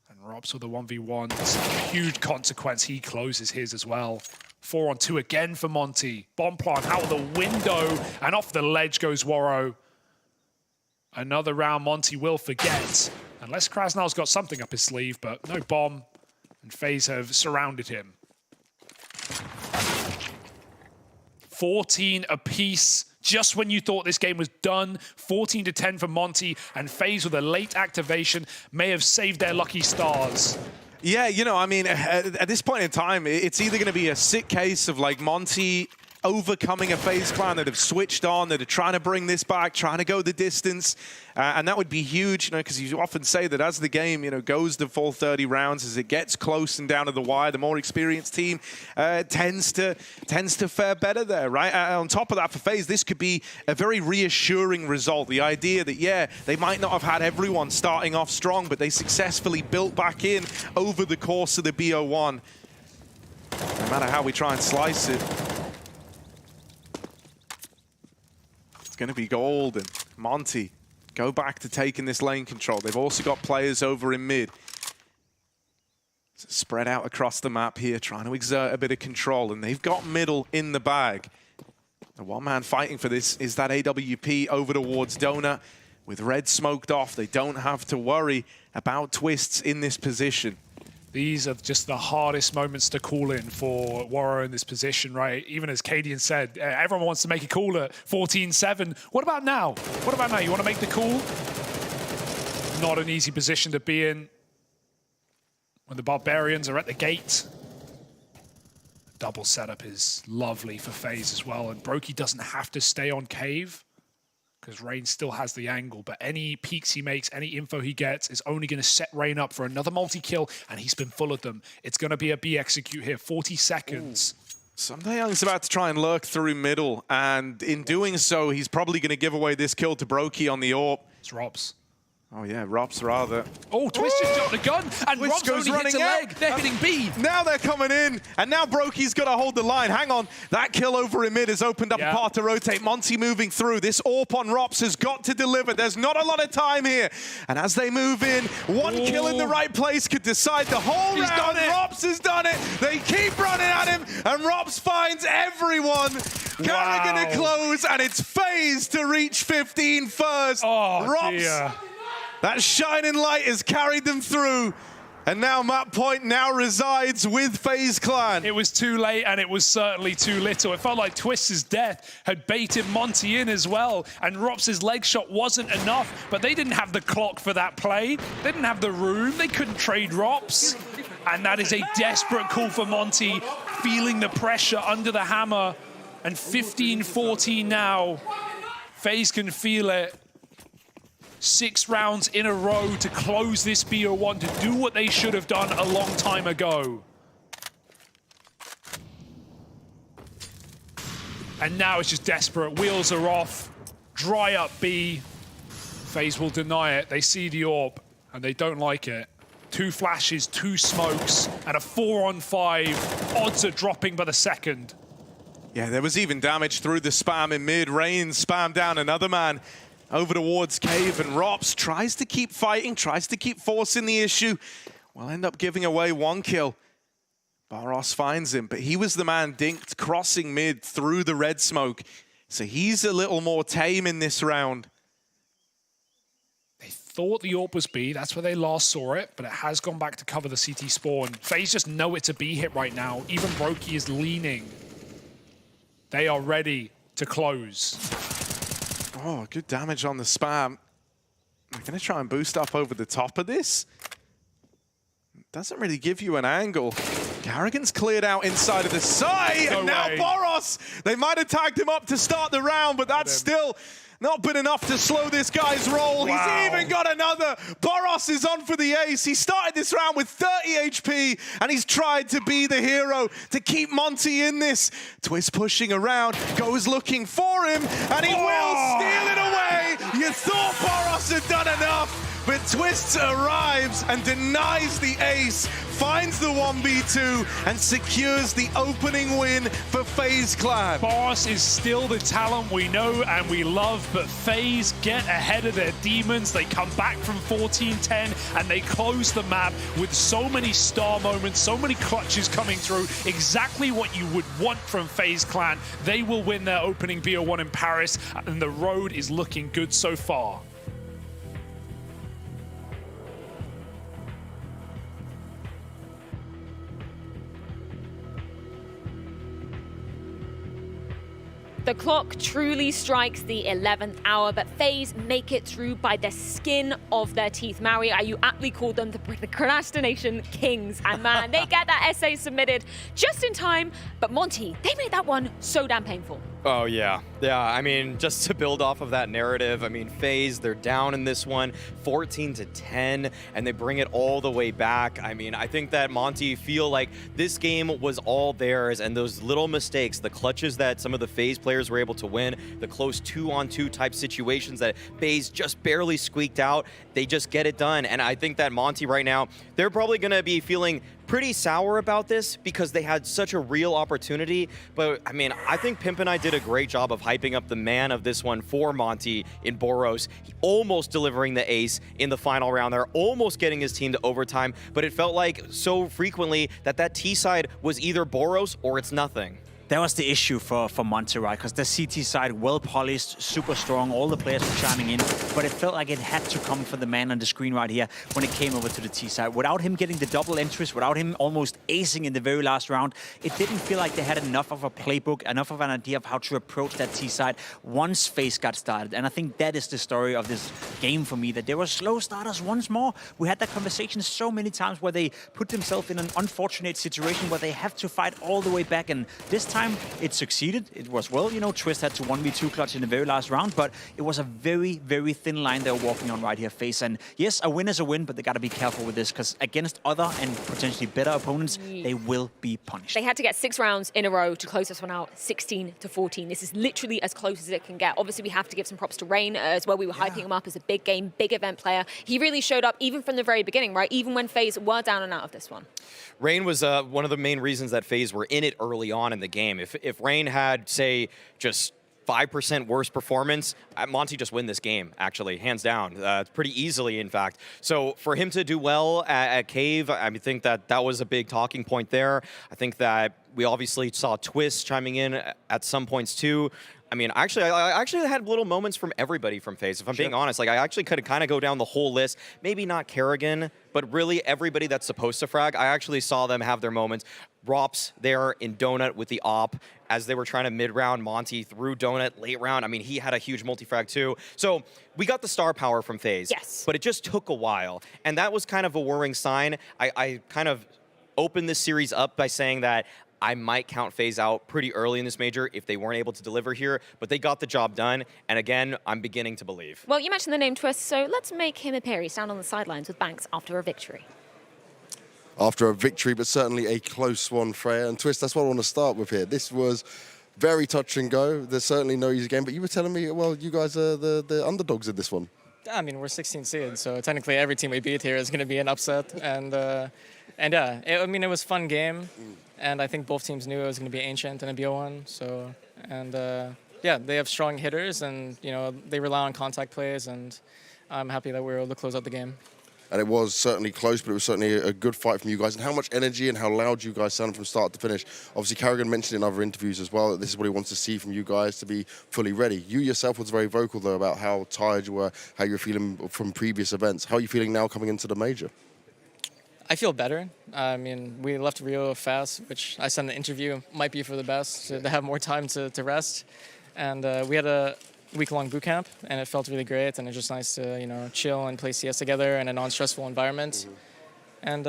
S10: And Robs with a 1v1. It's a huge consequence. He closes his as well. 4-on-2 again for Monte. Bomb plant out the window, and off the ledge goes Waro. Another round Monte will forget. Unless Krasnal's got something up his sleeve, but no bomb. And FaZe have surrounded him. 14 apiece. Just when you thought this game was done. 14-10 for Monte. And FaZe with a late activation may have saved their lucky stars.
S9: Yeah, at this point in time, it's either going to be a sick case of like Monte overcoming a FaZe clan that have switched on, that are trying to bring this back, trying to go the distance. And that would be huge, because you often say that as the game, goes the full 30 rounds, as it gets close and down to the wire, the more experienced team tends to fare better there, right? On top of that, for FaZe, this could be a very reassuring result. The idea that, yeah, they might not have had everyone starting off strong, but they successfully built back in over the course of the BO1. No matter how we try and slice it. It's going to be gold, and Monte go back to taking this lane control. They've also got players over in mid. So spread out across the map here, trying to exert a bit of control, and they've got middle in the bag. The one man fighting for this is that AWP over towards Donut. With red smoked off, they don't have to worry about twists in this position.
S10: These are just the hardest moments to call in for Warrior in this position, right? Even as Cadian said, everyone wants to make a call at 14-7. What about now? What about now? You want to make the call? Not an easy position to be in when the Barbarians are at the gate. Double setup is lovely for FaZe as well, and Brokey doesn't have to stay on cave because Rain still has the angle, but any peeks he makes, any info he gets is only going to set Rain up for another multi-kill, and he's been full of them. It's going to be a B execute here, 40 seconds.
S9: Young's about to try and lurk through middle, and in doing so, he's probably going to give away this kill to Brokey on the AWP.
S10: It's Robs.
S9: Oh yeah, Robs rather.
S10: Oh, Twist just dropped the gun, and
S9: Twist
S10: Robs
S9: goes
S10: only hits a leg. They're hitting B.
S9: Now they're coming in, and now Brokey's got to hold the line. Hang on, that kill over in mid has opened up a path to rotate. Monte moving through. This AWP on Robs has got to deliver. There's not a lot of time here. And as they move in, one kill in the right place could decide the whole round. Robs has done it. They keep running at him, and Robs finds everyone. Carrigan to close, and it's FaZe to reach 15 first.
S10: Oh,
S9: Robs.
S10: dear.
S9: That shining light has carried them through, and now map point now resides with FaZe Clan.
S10: It was too late, and it was certainly too little. It felt like Twist's death had baited Monte in as well, and Rops's leg shot wasn't enough, but they didn't have the clock for that play. They didn't have the room. They couldn't trade Rops, and that is a desperate call for Monte, feeling the pressure under the hammer, and 15-14 now. FaZe can feel it. 6 rounds in a row to close this BO1, to do what they should have done a long time ago. And now it's just desperate. Wheels are off. Dry up B. FaZe will deny it. They see the AWP, and they don't like it. 2 flashes, 2 smokes, and a 4-on-5. Odds are dropping by the second.
S9: Yeah, there was even damage through the spam in mid. Rain spammed down another man over towards cave, and Rops tries to keep fighting, tries to keep forcing the issue. Will end up giving away 1 kill. Barros finds him, but he was the man dinked crossing mid through the red smoke. So he's a little more tame in this round.
S10: They thought the AWP was B, that's where they last saw it, but it has gone back to cover the CT spawn. FaZe just know it's a B hit right now. Even Brokey is leaning. They are ready to close.
S9: Oh, good damage on the spam. They're going to try and boost up over the top of this. Doesn't really give you an angle. Garrigan's cleared out inside of the side, and now Boros! They might have tagged him up to start the round, but that's still not been enough to slow this guy's roll. Wow. He's even got another. Boros is on for the ace. He started this round with 30 HP, and he's tried to be the hero to keep Monte in this. Twist pushing around, goes looking for him, and he will steal it away. You thought Boros had done enough, but Twist arrives and denies the ace, finds the 1v2, and secures the opening win for FaZe Clan.
S10: Boros is still the talent we know and we love, but FaZe get ahead of their demons. They come back from 14-10, and they close the map with so many star moments, so many clutches coming through. Exactly what you would want from FaZe Clan. They will win their opening BO1 in Paris, and the road is looking good so far.
S3: The clock truly strikes the 11th hour, but FaZe make it through by the skin of their teeth. Maui, you aptly called them the procrastination kings. And man, they get that essay submitted just in time. But Monte, they made that one so damn painful.
S4: Oh, yeah. Yeah, I mean, just to build off of that narrative, I mean, FaZe, they're down in this one, 14-10, and they bring it all the way back. I mean, I think that Monte feel like this game was all theirs, and those little mistakes, the clutches that some of the FaZe players were able to win, the close 2-on-2 type situations that FaZe just barely squeaked out, they just get it done. And I think that Monte right now, they're probably going to be feeling pretty sour about this because they had such a real opportunity. But I mean, I think Pimp and I did a great job of hyping up the man of this one for Monte in Boros, almost delivering the ace in the final round there, almost getting his team to overtime. But it felt like so frequently that T side was either Boros or it's nothing.
S5: That was the issue for Monte, right? Because the CT side, well polished, super strong, all the players were chiming in, but it felt like it had to come from the man on the screen right here when it came over to the T side. Without him getting the double entries, without him almost acing in the very last round, it didn't feel like they had enough of a playbook, enough of an idea of how to approach that T side once FaZe got started. And I think that is the story of this game for me, that they were slow starters once more. We had that conversation so many times where they put themselves in an unfortunate situation where they have to fight all the way back, and this time it succeeded. It was, well, you know, Twist had to 1v2 clutch in the very last round, but it was a very, very thin line they were walking on right here, FaZe. And yes, a win is a win, but they got to be careful with this because against other and potentially better opponents, they will be punished.
S3: They had to get 6 rounds in a row to close this one out, 16-14. This is literally as close as it can get. Obviously, we have to give some props to Rain as well. We were hyping him up as a big game, big event player. He really showed up even from the very beginning, right? Even when FaZe were down and out of this one.
S4: Rain was one of the main reasons that FaZe were in it early on in the game. If Rain had, say, just 5% worse performance, Monte just win this game, actually, hands down, pretty easily, in fact. So for him to do well at Cave, I think that was a big talking point there. I think that we obviously saw Twist chiming in at some points too. I mean, I actually had little moments from everybody from FaZe. If I'm being honest, like I actually could kind of go down the whole list. Maybe not Kerrigan, but really everybody that's supposed to frag. I actually saw them have their moments. Rops there in Donut with the op as they were trying to mid-round. Monte through Donut late round. I mean, he had a huge multi-frag too. So we got the star power from FaZe.
S3: Yes.
S4: But it just took a while. And that was kind of a worrying sign. I kind of opened this series up by saying that I might count FaZe out pretty early in this major if they weren't able to deliver here, but they got the job done, and again, I'm beginning to believe.
S3: Well, you mentioned the name Twist, so let's make him appear. He's down on the sidelines with Banks after a victory.
S6: After a victory, but certainly a close one, Freya. And Twist, that's what I want to start with here. This was very touch and go. There's certainly no easy game, but you were telling me, well, you guys are the underdogs in this one.
S14: I mean, we're 16 seed, so technically every team we beat here is going to be an upset. And yeah, I mean, it was a fun game. And I think both teams knew it was going to be Ancient and a BO1. So, and yeah, they have strong hitters and, you know, they rely on contact plays. And I'm happy that we were able to close out the game.
S6: And it was certainly close, but it was certainly a good fight from you guys. And how much energy and how loud you guys sounded from start to finish. Obviously, Kerrigan mentioned in other interviews as well that this is what he wants to see from you guys to be fully ready. You yourself was very vocal, though, about how tired you were, how you were feeling from previous events. How are you feeling now coming into the major?
S14: I feel better. I mean, we left Rio fast, which I said in the interview might be for the best, to have more time to rest. And we had a week-long boot camp, and it felt really great, and it's just nice to, you know, chill and play CS together in a non-stressful environment. And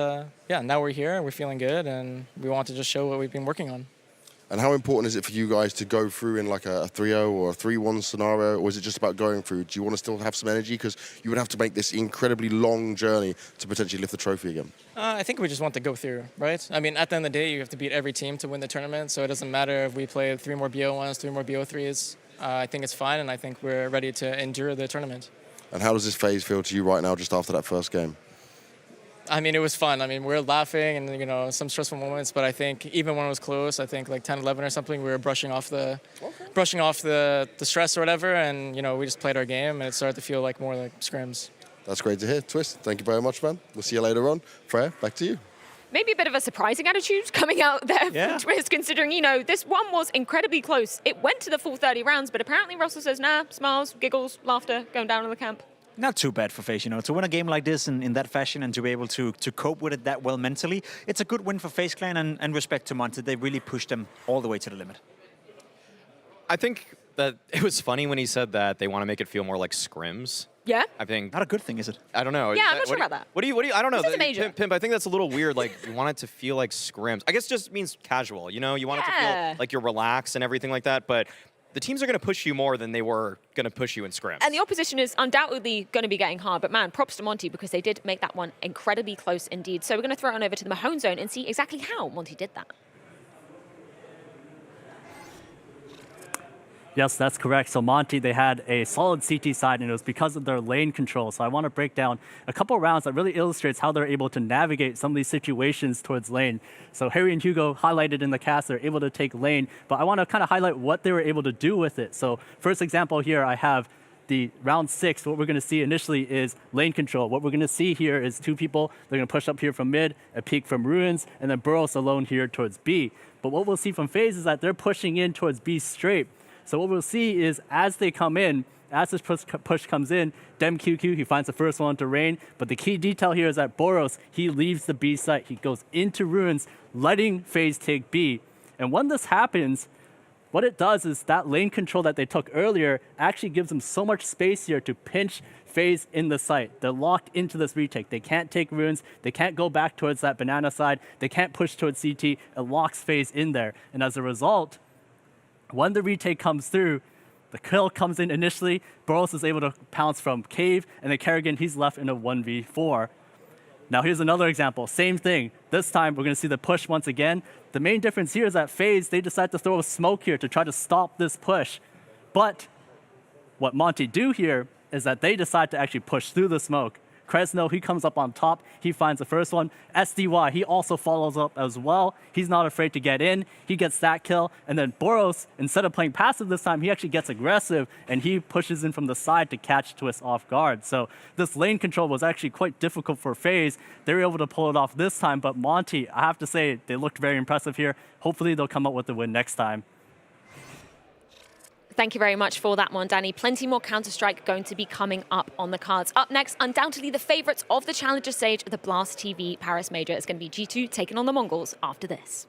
S14: yeah, now we're here, we're feeling good, and we want to just show what we've been working on.
S6: And how important is it for you guys to go through in like a 3-0 or a 3-1 scenario, or is it just about going through? Do you want to still have some energy? Because you would have to make this incredibly long journey to potentially lift the trophy again.
S14: I think we just want to go through, right? I mean, at the end of the day, you have to beat every team to win the tournament, so it doesn't matter if we play 3 more BO1s, 3 more BO3s. I think it's fine, and I think we're ready to endure the tournament.
S6: And how does this phase feel to you right now, just after that first game?
S14: I mean, it was fun. I mean, we were laughing and, you know, some stressful moments, but I think even when it was close, I think like 10-11 or something, we were brushing off the stress or whatever, and, you know, we just played our game, and it started to feel like more like scrims.
S6: That's great to hear. Twist, thank you very much, man. We'll see you later on. Freya, back to you.
S3: Maybe a bit of a surprising attitude coming out there from Twist, considering, you know, this one was incredibly close. It went to the full 30 rounds, but apparently Russell says, nah, smiles, giggles, laughter, going down in the camp.
S5: Not too bad for FaZe, you know, to win a game like this in that fashion and to be able to cope with it that well mentally. It's a good win for FaZe Clan, and respect to Monte. They really pushed them all the way to the limit.
S4: I think that it was funny when he said that they want to make it feel more like scrims.
S3: Yeah?
S4: I think
S5: not a good thing, is it?
S4: I don't know.
S3: Yeah, I'm not sure about that.
S4: What do you, I don't know.
S3: This is a major.
S4: Pimp, I think that's a little weird. Like, you want it to feel like scrims. I guess it just means casual, you know? You want it to feel like you're relaxed and everything like that, but the teams are going to push you more than they were going to push you in scrims.
S3: And the opposition is undoubtedly going to be getting hard, but man, props to Monte because they did make that one incredibly close indeed. So we're going to throw it on over to the Mahone zone and see exactly how Monte did that.
S15: Yes, that's correct. So Monte, they had a solid CT side, and it was because of their lane control. So I want to break down a couple rounds that really illustrates how they're able to navigate some of these situations towards lane. So Harry and Hugo highlighted in the cast, they're able to take lane, but I want to kind of highlight what they were able to do with it. So first example here, I have the round 6. What we're going to see initially is lane control. What we're going to see here is 2 people. They're going to push up here from mid, a peek from ruins, and then Burrows alone here towards B. But what we'll see from FaZe is that they're pushing in towards B straight. So what we'll see is as they come in, as this push comes in, Dem QQ, he finds the first one to rain. But the key detail here is that Boros, he leaves the B site. He goes into ruins, letting FaZe take B. And when this happens, what it does is that lane control that they took earlier actually gives them so much space here to pinch FaZe in the site. They're locked into this retake. They can't take runes. They can't go back towards that banana side. They can't push towards CT. It locks FaZe in there. And as a result, when the retake comes through, the kill comes in initially. Burrows is able to pounce from Cave, and then Kerrigan, he's left in a 1v4. Now here's another example, same thing. This time we're gonna see the push once again. The main difference here is that FaZe, they decide to throw a smoke here to try to stop this push. But what Monte do here is that they decide to actually push through the smoke. Kresno, he comes up on top. He finds the first one. SDY, he also follows up as well. He's not afraid to get in. He gets that kill. And then Boros, instead of playing passive this time, he actually gets aggressive, and he pushes in from the side to catch Twist off guard. So this lane control was actually quite difficult for FaZe. They were able to pull it off this time, but Monte, I have to say, they looked very impressive here. Hopefully they'll come up with the win next time.
S3: Thank you very much for that one, Danny. Plenty more Counter-Strike going to be coming up on the cards. Up next, undoubtedly the favourites of the Challenger stage, the Blast TV Paris Major. It's going to be G2 taking on the Mongols after this.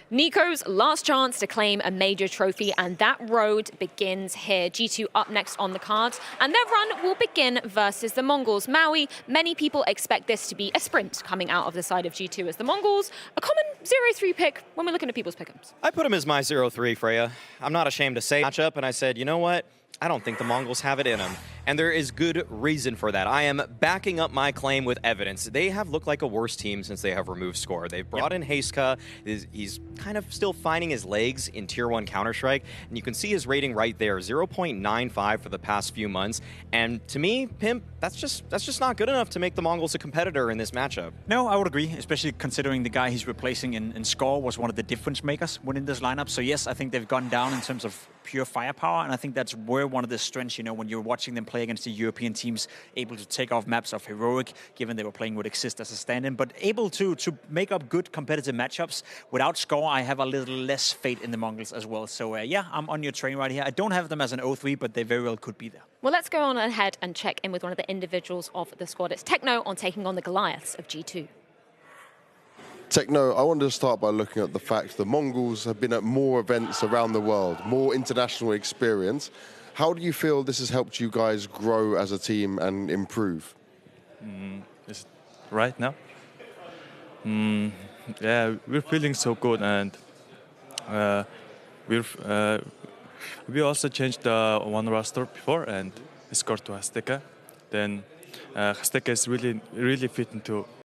S3: Nico's last chance to claim a major trophy, and that road begins here. G2 up next on the cards, and their run will begin versus the Mongols. Maui, many people expect this to be a sprint coming out of the side of G2 as the Mongols, a common 0-3 pick when we're looking at people's pick'ems.
S4: I put him as my 0-3, Freya. I'm not ashamed to say matchup, and I said, you know what? I don't think the Mongols have it in them. And there is good reason for that. I am backing up my claim with evidence. They have looked like a worse team since they have removed Score. They've brought in Heiska. He's kind of still finding his legs in Tier 1 Counter-Strike. And you can see his rating right there, 0.95 for the past few months. And to me, Pimp, that's just not good enough to make the Mongols a competitor in this matchup.
S5: No, I would agree, especially considering the guy he's replacing in Score was one of the difference makers within this lineup. So yes, I think they've gone down in terms of pure firepower, and I think that's where one of the strengths, you know, when you're watching them play against the European teams, able to take off maps of Heroic, given they were playing with Exist as a stand-in, but able to make up good competitive matchups. Without Score, I have a little less faith in the Mongols as well. So yeah, I'm on your train right here. I don't have them as an 0-3, but they very well could be there.
S3: Well, let's go on ahead and check in with one of the individuals of the squad. It's Techno on taking on the Goliaths of G2.
S6: Techno, I wanted to start by looking at the fact the Mongols have been at more events around the world, more international experience. How do you feel this has helped you guys grow as a team and improve?
S16: Right now? Yeah, we're feeling so good, and we also changed the one roster before and scored to Azteca. Then Azteca is really fit into